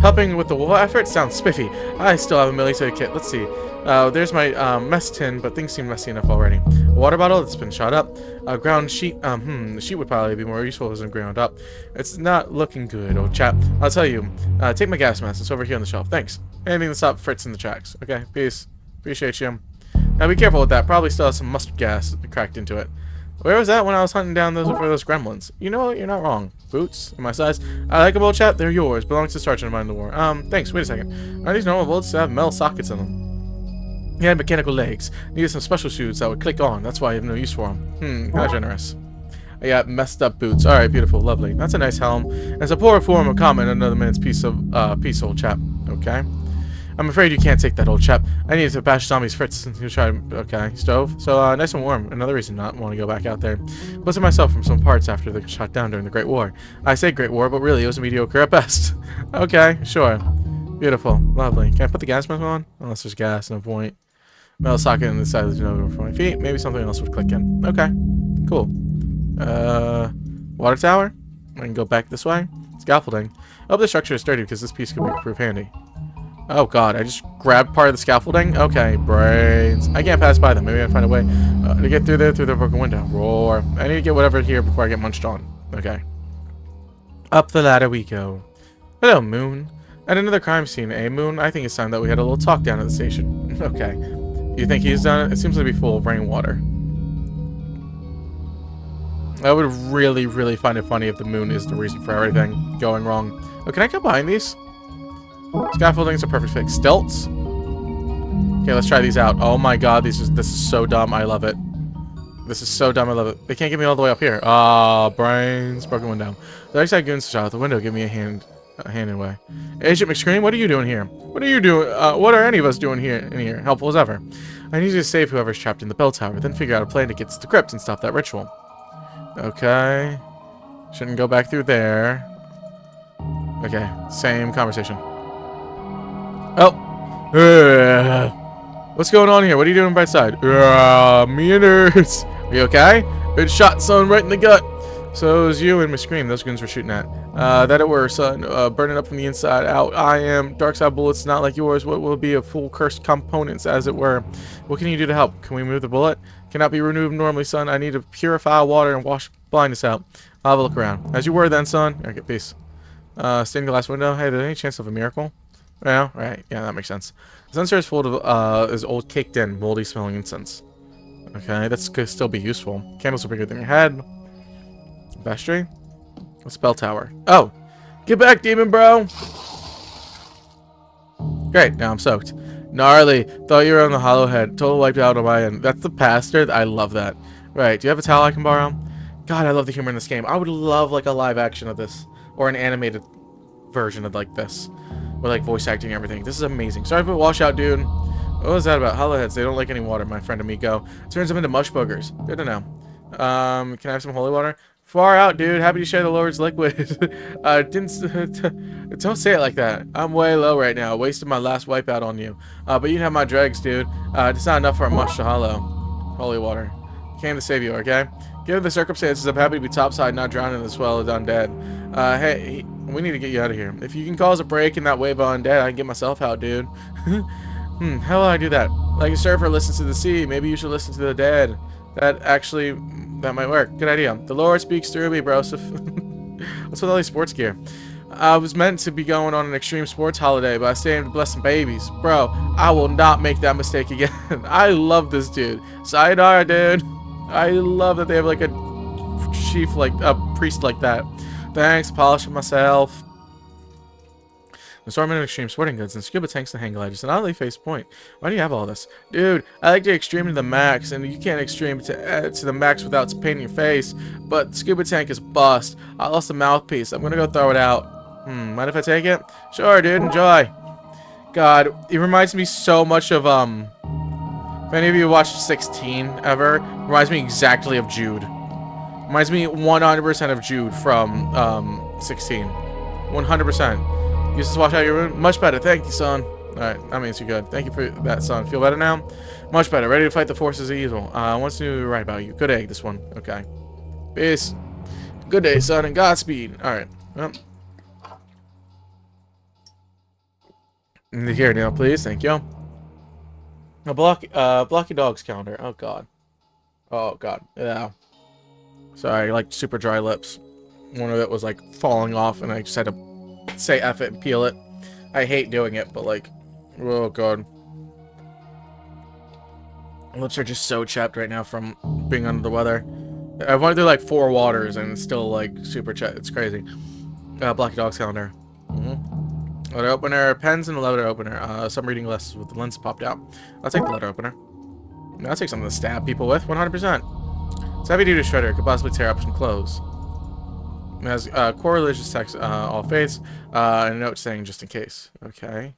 Helping with the war effort sounds spiffy. I still have a military kit. Let's see. There's my mess tin, but things seem messy enough already. water bottle that's been shot up. A ground sheet. The sheet would probably be more useful if it wasn't ground up. It's not looking good, old chap. I'll tell you. Take my gas mask. It's over here on the shelf. Thanks. Anything to stop Fritz in the tracks. Okay, peace. Appreciate you. Now be careful with that. Probably still has some mustard gas cracked into it. Where was that when I was hunting down for those gremlins? You know what? You're not wrong. Boots in my size. I like them, old chap. They're yours. Belongs to Sergeant of Mine in the War. Thanks. Wait a second. Are these normal boots that have metal sockets in them? He had mechanical legs. Needed some special shoes that would click on. That's why I have no use for them. How generous. I got messed up boots. Alright, beautiful. Lovely. That's a nice helm. It's a poor form of comment another man's piece, old chap. Okay. I'm afraid you can't take that, old chap. I need to bash zombies Fritz. You try. Okay, stove. So nice and warm. Another reason not want to go back out there. Busted myself from some parts after they got shot down during the Great War. I say Great War, but really it was mediocre at best. Okay, sure. Beautiful, lovely. Can I put the gas mask on? Unless there's gas, no point. Metal socket on the side of the over for my feet. Maybe something else would click in. Okay, cool. Water tower. I can go back this way. Scaffolding. I hope the structure is sturdy because this piece could prove handy. Oh god, I just grabbed part of the scaffolding? Okay, brains. I can't pass by them. Maybe I can find a way to get through there through the broken window. Roar. I need to get whatever here before I get munched on. Okay. Up the ladder we go. Hello, Moon. At another crime scene, eh, Moon? I think it's time that we had a little talk down at the station. Okay. You think he's done it? It seems to be full of rainwater. I would really, really find it funny if the moon is the reason for everything going wrong. Oh, can I get behind these? Scaffolding's a perfect fix. Stilts? Okay, let's try these out. Oh my god, this is so dumb. I love it. This is so dumb. I love it. They can't get me all the way up here. Ah, brains. Broken window. The Darkside goons shot out the window. Give me a hand in the way. Agent McScream, what are you doing here? What are you doing? What are any of us doing here in here? Helpful as ever. I need you to save whoever's trapped in the bell tower, then figure out a plan to get to the crypt and stop that ritual. Okay. Shouldn't go back through there. Okay, same conversation. Oh! What's going on here? What are you doing by the side? Me and Nerds! Are you okay? Been shot, son, right in the gut! So it was you and Miss Scream those goons were shooting at. That it were, son. Burning up from the inside out. I am. Darkside bullets, not like yours. What will be a full cursed components, as it were. What can you do to help? Can we move the bullet? Cannot be removed normally, son. I need to purify water and wash blindness out. I'll have a look around. As you were then, son. Okay, peace. Stained glass window. Hey, there any chance of a miracle? Well, right. Yeah, that makes sense. The sensor is full of is old caked in, moldy smelling incense. Okay, that could still be useful. Candles are bigger than your head. Vestry? A spell tower. Oh! Get back, demon bro! Great, now I'm soaked. Gnarly. Thought you were on the hollow head. Total wiped out on my end. That's the pastor? I love that. Right, do you have a towel I can borrow? God, I love the humor in this game. I would love like a live action of this. Or an animated version of like this. With like voice acting and everything. This is amazing. Sorry for the washout, dude. What was that about? Hollowheads, they don't like any water, my friend Amigo. Turns them into mush boogers. Good to know. Can I have some holy water? Far out, dude. Happy to share the Lord's liquid. Don't say it like that. I'm way low right now. Wasted my last wipeout on you. But you can have my dregs, dude. It's not enough for a mush to hollow. Holy water. Came to save you, okay? Given the circumstances, I'm happy to be topside, not drowning as well as undead. Hey, we need to get you out of here. If you can cause a break in that wave of undead, I can get myself out, dude. How will I do that? Like a surfer listens to the sea. Maybe you should listen to the dead. That might work. Good idea. The Lord speaks through me, bro. So what's with all these sports gear? I was meant to be going on an extreme sports holiday, but I stayed to bless some babies. Bro, I will not make that mistake again. I love this dude. Sayonara, dude. I love that they have like a chief, like a priest like that. Thanks, polishing myself. Assortment of extreme sporting goods and scuba tanks and hang gliders. An oddly faced point. Why do you have all this? Dude, I like to extreme to the max, and you can't extreme to the max without painting your face. But scuba tank is bust. I lost the mouthpiece. I'm gonna go throw it out. Mind if I take it? Sure, dude, enjoy. God, it reminds me so much of, if any of you watched 16 ever, reminds me exactly of Jude. Reminds me 100% of Jude from, 16. 100%. You just wash out your wound? Much better. Thank you, son. Alright, that means you're good. Thank you for that, son. Feel better now? Much better. Ready to fight the forces of evil. What's new right about you? Good egg, this one. Okay. Peace. Good day, son, and Godspeed. Alright. Well. Here now, please. Thank you. A blocky dog's calendar. Oh, God. Oh, God. Yeah. Sorry, like, super dry lips. One of it was, like, falling off, and I just had to say F it and peel it. I hate doing it, but, like, oh, God. Lips are just so chapped right now from being under the weather. I've went through, like, 4 waters, and it's still, like, super chapped. It's crazy. Black Dog's calendar. Letter opener, pens, and a letter opener. Some reading glasses with the lens popped out. I'll take the letter opener. I'll take something to stab people with, 100%. It's heavy-duty shredder. Could possibly tear up some clothes. It has core religious text, all faiths, and a note saying just in case. Okay.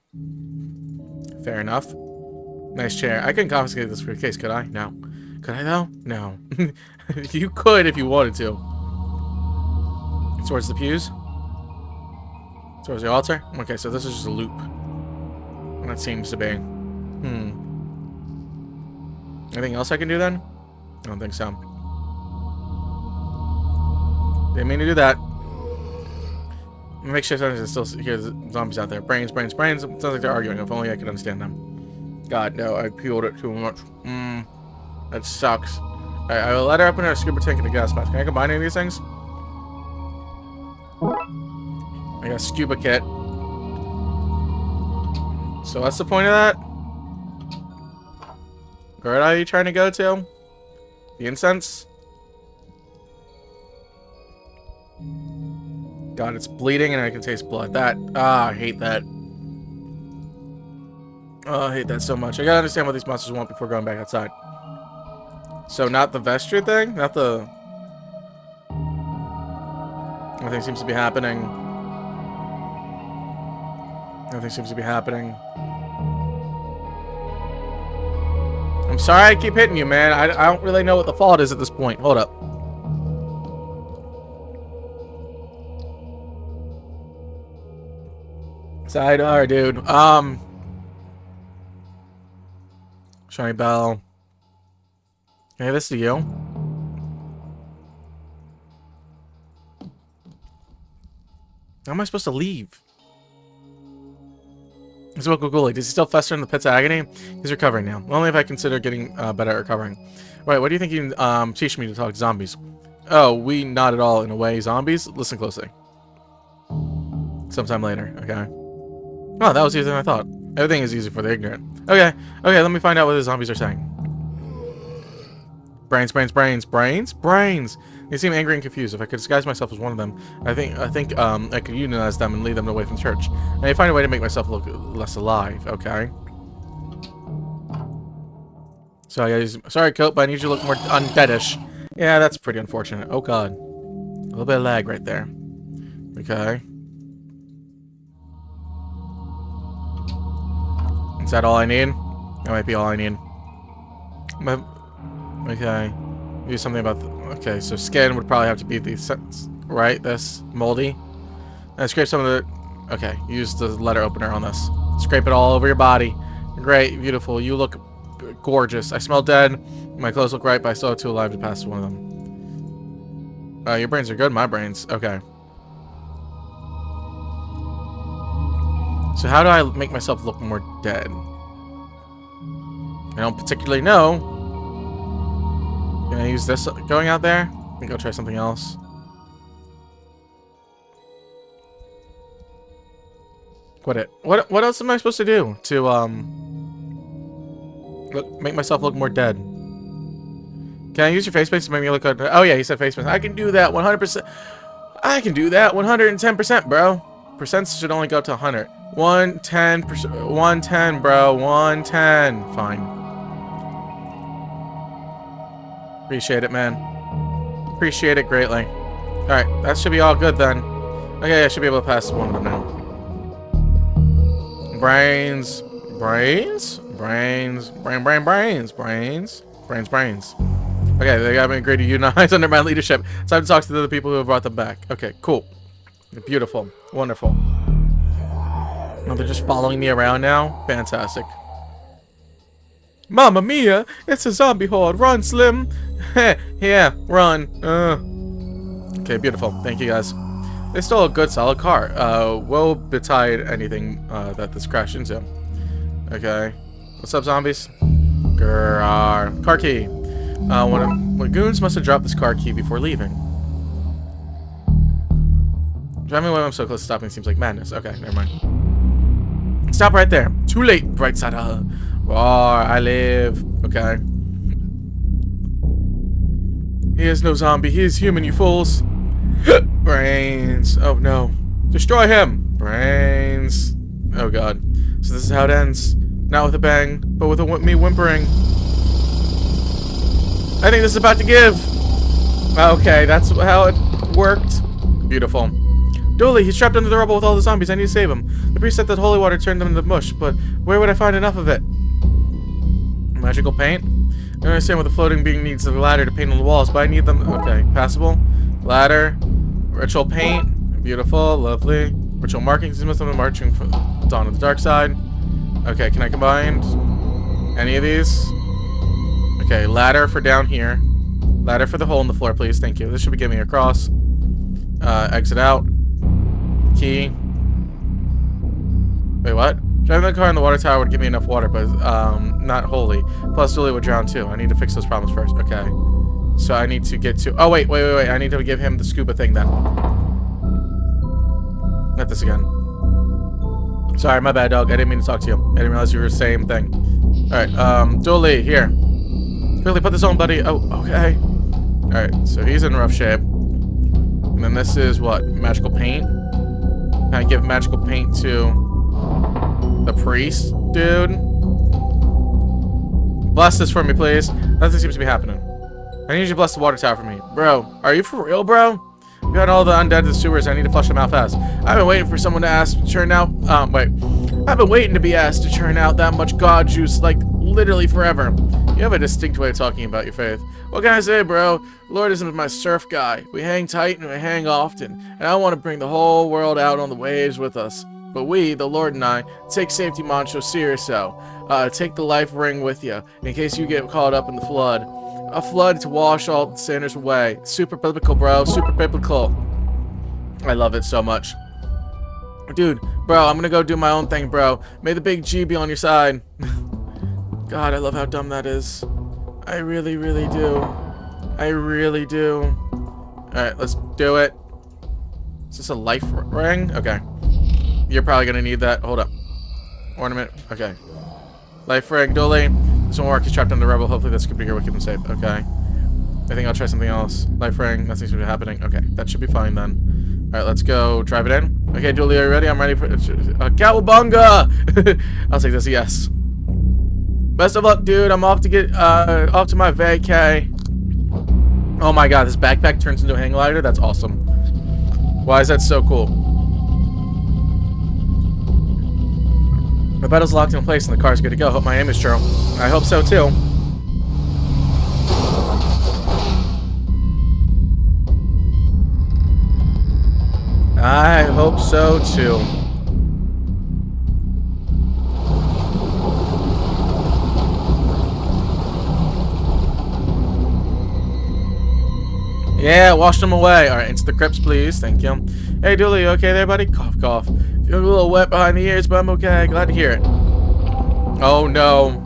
Fair enough. Nice chair. I couldn't confiscate this case, could I? No. Could I, though? No. You could if you wanted to. Towards the pews? Towards the altar? Okay, so this is just a loop. That seems to be. Anything else I can do then? I don't think so. Didn't mean to do that. Make sure I still hear the zombies out there. Brains, brains, brains. Sounds like they're arguing. If only I could understand them. God, no. I peeled it too much. That sucks. Alright, I will let her open a scuba tank and a gas mask. Can I combine any of these things? I got a scuba kit. So what's the point of that? Where are you trying to go to? The incense? God, it's bleeding and I can taste blood. I hate that. Oh, I hate that so much. I gotta understand what these monsters want before going back outside. So not the vestry thing? Not the... Nothing seems to be happening. Nothing seems to be happening. I'm sorry I keep hitting you, man. I don't really know what the fault is at this point. Hold up. Sidearm, dude. Shiny bell. Hey, this is you. How am I supposed to leave? It's about Guguli. Does he still fester in the pits of agony? He's recovering now. Only if I consider getting better at recovering. Right, what do you think you can teach me to talk to zombies? Oh, we not at all in a way zombies? Listen closely. Sometime later, okay. Oh, that was easier than I thought. Everything is easy for the ignorant. Okay, let me find out what the zombies are saying. Brains, brains, brains, brains, brains. They seem angry and confused. If I could disguise myself as one of them, I think I could unionize them and lead them away from church. And I find a way to make myself look less alive. Okay. So I gotta use, sorry, Coat, but I need you to look more undeadish. Yeah, that's pretty unfortunate. Oh God, a little bit of lag right there. Okay. Is that all I need? That might be all I need. Okay. Do something about the... Okay, so skin would probably have to be the... Right? This. Moldy. And scrape some of the... Okay. Use the letter opener on this. Scrape it all over your body. Great. Beautiful. You look gorgeous. I smell dead. My clothes look right, but I still have 2 alive to pass one of them. Your brains are good. My brains. Okay. So how do I make myself look more dead? I don't particularly know. Can I use this going out there? I think I'll try something else. Quit it. What else am I supposed to do to make myself look more dead? Can I use your face mask to make me look good? Oh yeah, you said face mask. I can do that 100%. I can do that 110%, bro. Percents should only go up to 100. 110%. 110, bro. 110. Fine. Appreciate it, man. Appreciate it greatly. Alright, that should be all good then. Okay, I should be able to pass one of them now. Brains. Brains? Brains. Brains. Brains. Okay, they got me agreed to unite under my leadership. It's time to talk to the people who have brought them back. Okay, cool. Beautiful. Wonderful. Oh, they're just following me around now? Fantastic. Mamma mia! It's a zombie horde! Run, Slim! Yeah, run. Okay, beautiful. Thank you, guys. They stole a good, solid car. Woe betide anything that this crashed into. Okay. What's up, zombies? Grrr. Car key. When goons must have dropped this car key before leaving. Driving away when I'm so close to stopping seems like madness. Okay, never mind. Stop right there. Too late, bright side. Roar, I live. Okay. He is no zombie. He is human, you fools. Brains. Oh, no. Destroy him. Brains. Oh, God. So this is how it ends. Not with a bang, but with me whimpering. I think this is about to give. Okay, that's how it worked. Beautiful. Dooley, he's trapped under the rubble with all the zombies. I need to save him. The priest said that holy water turned them into mush, but where would I find enough of it? Magical paint? I don't understand what the floating being needs of a ladder to paint on the walls, but I need them. Okay, passable. Ladder. Ritual paint. Beautiful. Lovely. Ritual markings. These must have been marching for dawn of the dark side. Okay, can I combine any of these? Okay, ladder for down here. Ladder for the hole in the floor, please. Thank you. This should be getting me across. Exit out. Key. Wait, what? Driving the car in the water tower would give me enough water, but not wholly. Plus, Dooley would drown too. I need to fix those problems first. Okay. So I need to get to... Oh, wait. I need to give him the scuba thing then. Not this again. Sorry, my bad, dog. I didn't mean to talk to you. I didn't realize you were the same thing. Alright, Dooley, here. Quickly put this on, buddy. Oh, okay. Alright, so he's in rough shape. And then this is what? Magical paint? Can I give magical paint to the priest, dude? Bless this for me, please. Nothing seems to be happening. I need you to bless the water tower for me. Bro, are you for real, bro? You got all the undead in the sewers. I need to flush them out fast. I've been waiting for someone to ask to churn out. Wait. I've been waiting to be asked to churn out that much god juice, like, literally forever. You have a distinct way of talking about your faith. What can I say, bro? Lord isn't my surf guy. We hang tight and we hang often, and I want to bring the whole world out on the waves with us. But we, the Lord and I, take safety mancho seriously. Take the life ring with you, in case you get caught up in the flood. A flood to wash all the sinners away. Super biblical, bro. Super biblical. I love it so much. Dude, bro, I'm gonna go do my own thing, bro. May the big G be on your side. God, I love how dumb that is. I really, really do. I really do. Alright, let's do it. Is this a life ring? Okay. You're probably gonna need that. Hold up. Ornament. Okay. Life ring, Dooley. This won't work. He's trapped under the rubble. Hopefully this computer will keep him safe. Okay. I think I'll try something else. Life ring. Nothing seems to be happening. Okay. That should be fine then. Alright, let's go drive it in. Okay, Dooley, are you ready? I'm ready for... Cowabunga! I'll take this. Yes. Best of luck, dude. I'm off to get... off to my vacay. Oh my god, this backpack turns into a hang glider? That's awesome. Why is that so cool? My battle's locked in place and the car's good to go. Hope my aim is true. I hope so too. I hope so too. Yeah, wash them away. Alright, into the crypts, please. Thank you. Hey, Dooley, you okay there, buddy? Cough, cough. Feeling a little wet behind the ears, but I'm okay. Glad to hear it. Oh, no.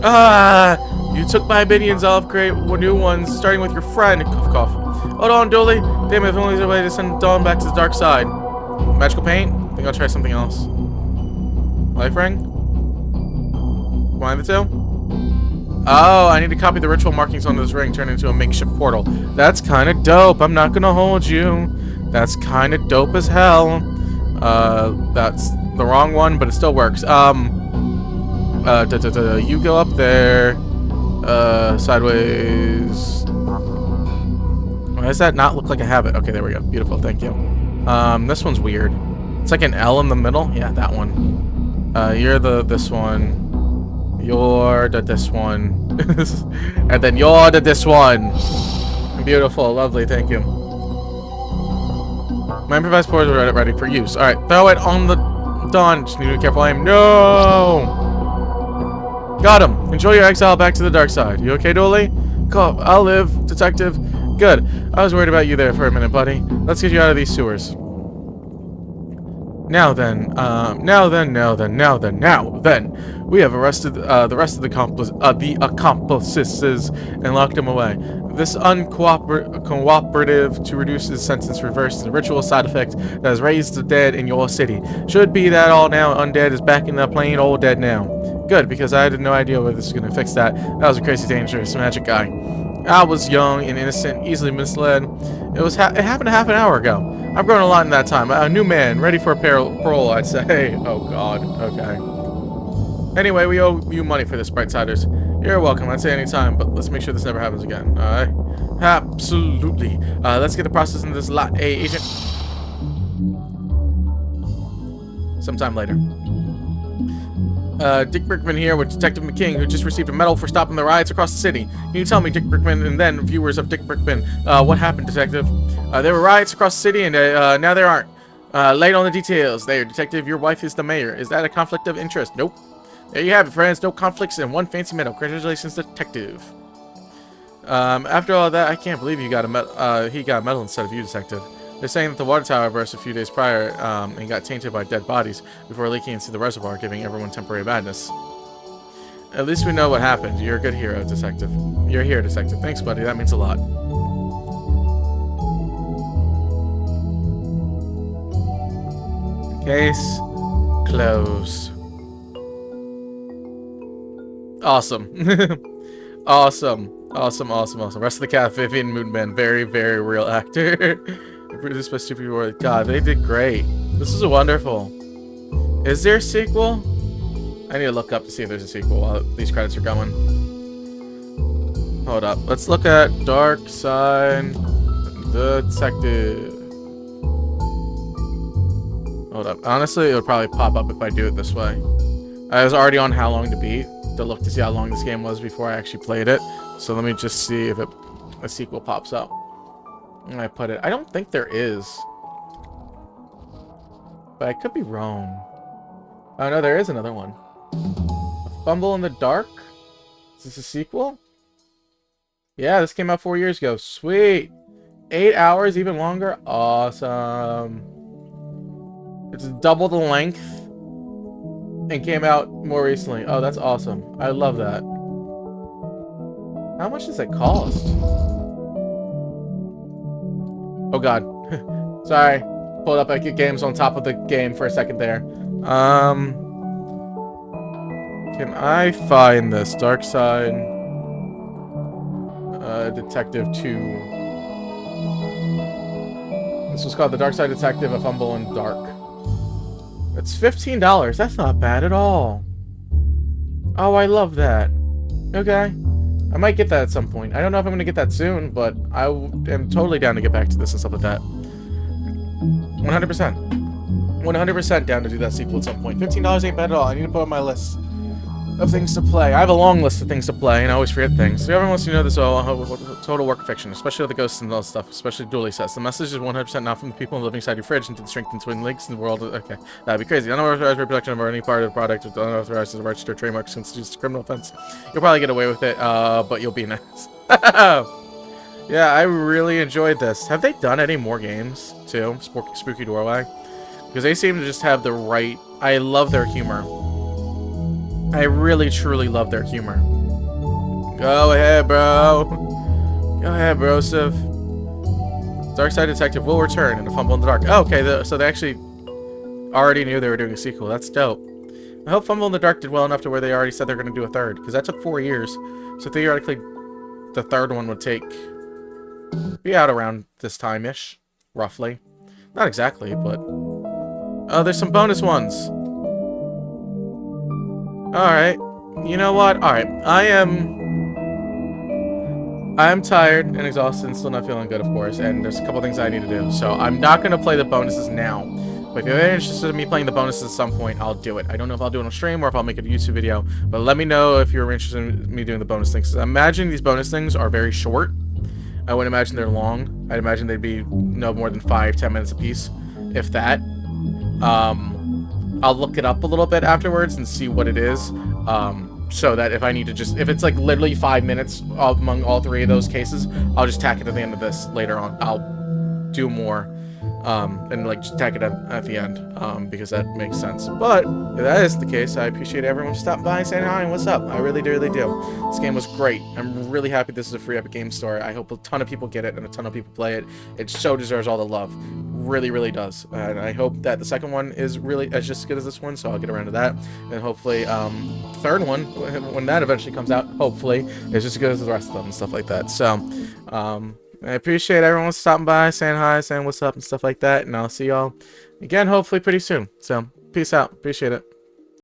Ah! You took my minions. I'll create new ones, starting with your friend. Cough, cough. Hold on, Dooley. Damn, if only there's a way to send Dawn back to the dark side. Magical paint? I think I'll try something else. Life ring? Combine the two? Oh, I need to copy the ritual markings on this ring, turn it into a makeshift portal. That's kind of dope. I'm not gonna hold you. That's kind of dope as hell. That's the wrong one, but it still works. You go up there. Sideways. Why does that not look like I have it? Okay, there we go. Beautiful, thank you. This one's weird. It's like an L in the middle. Yeah, that one. You're this one. You're this one. And then you're this one. Beautiful, lovely, thank you. My improvised board is ready for use. Alright, throw it on the Dawn. Just need to be careful aim. No! Got him. Enjoy your exile back to the dark side. You okay, Dooley? Cool. I'll live, detective. Good. I was worried about you there for a minute, buddy. Let's get you out of these sewers. Now then, we have arrested the rest of the accomplices and locked them away. This uncooperative to reduce his sentence reversed the ritual side effect that has raised the dead in your city. Should be that all now undead is back in the plain old dead now. Good, because I had no idea whether this was going to fix that. That was a crazy dangerous magic guy. I was young and innocent, easily misled. It happened half an hour ago. I've grown a lot in that time. A new man, ready for a parole, I'd say. Oh god, okay. Anyway, we owe you money for this, Brightsiders. You're welcome, I'd say anytime, but let's make sure this never happens again, alright? Absolutely. Let's get the process into this lot A agent. Sometime later. Dick Brickman here with Detective McKing, who just received a medal for stopping the riots across the city. Can you tell me, Dick Brickman, and then viewers of Dick Brickman, what happened, Detective? There were riots across the city, and now there aren't. Late on the details there, Detective. Your wife is the mayor. Is that a conflict of interest? Nope. There you have it, friends. No conflicts and one fancy medal. Congratulations, Detective. After all that, I can't believe he got a medal instead of you, Detective. They're saying that the water tower burst a few days prior and got tainted by dead bodies before leaking into the reservoir, giving everyone temporary madness. At least we know what happened. You're a good hero, Detective. You're here, Detective. Thanks, buddy. That means a lot. Case closed. Awesome. Awesome. Rest of the cast, Vivian Moonman, very, very real actor. Produced by Stupid World. God, they did great. This is wonderful. Is there a sequel? I need to look up to see if there's a sequel while these credits are going. Hold up. Let's look at Darkside Detective. Hold up. Honestly, it would probably pop up if I do it this way. I was already on How Long to Beat to look to see how long this game was before I actually played it. So let me just see if a sequel pops up. And I put it. I don't think there is. But I could be wrong. Oh no, there is another one. A Fumble in the Dark? Is this a sequel? Yeah, this came out 4 years ago. Sweet. 8 hours, even longer? Awesome. It's double the length. And came out more recently. Oh, that's awesome. I love that. How much does it cost? Oh god. Sorry. Pulled up Epic Games on top of the game for a second there. Can I find this? Darkside Detective 2. This was called the Darkside Detective, A Fumble in Dark. It's $15. That's not bad at all. Oh, I love that. Okay. I might get that at some point. I don't know if I'm going to get that soon, but I am totally down to get back to this and stuff like that. 100%. 100% down to do that sequel at some point. $15 ain't bad at all. I need to put on my list of things to play. I have a long list of things to play, and I always forget things. So everyone wants to know this total work of fiction, especially the ghosts and all stuff, especially Dooley says. The message is 100% not from the people living inside your fridge into the strength and twin links in the world. Okay, that'd be crazy. Unauthorized reproduction of any part of the product with unauthorized as a registered trademark constitutes a criminal offense. You'll probably get away with it, but you'll be nice. Yeah, I really enjoyed this. Have they done any more games, too? Spooky Doorway? Because they seem to just have the right... I love their humor. I really, truly love their humor. Go ahead, bro. Go ahead, brosif. Darkside Detective will return in A Fumble in the Dark. Oh, okay, so they actually already knew they were doing a sequel. That's dope. I hope Fumble in the Dark did well enough to where they already said they're going to do a third. Because that took 4 years. So theoretically, the third one would be out around this time-ish. Roughly. Not exactly, but... Oh, there's some bonus ones. Alright. You know what? Alright. I am tired and exhausted and still not feeling good, of course. And there's a couple things I need to do. So I'm not going to play the bonuses now. But if you're interested in me playing the bonuses at some point, I'll do it. I don't know if I'll do it on stream or if I'll make a YouTube video. But let me know if you're interested in me doing the bonus things. I imagine these bonus things are very short. I wouldn't imagine they're long. I'd imagine they'd be no more than 5-10 minutes a piece. If that. I'll look it up a little bit afterwards and see what it is, so that if I need to if it's like literally 5 minutes among all 3 of those cases, I'll just tack it at the end of this later on. I'll do more and like just tag it at the end, because that makes sense. But if that is the case, I appreciate everyone stopping by and saying hi and what's up. I really do. This game was great. I'm really happy this is a free Epic Games Store. I hope a ton of people get it and a ton of people play it. It so deserves all the love. Really does. And I hope that the second one is really as just good as this one, so I'll get around to that. And hopefully, third one, when that eventually comes out, hopefully, is just as good as the rest of them and stuff like that. So, I appreciate everyone stopping by, saying hi, saying what's up and stuff like that. And I'll see y'all again, hopefully, pretty soon. So, peace out. Appreciate it.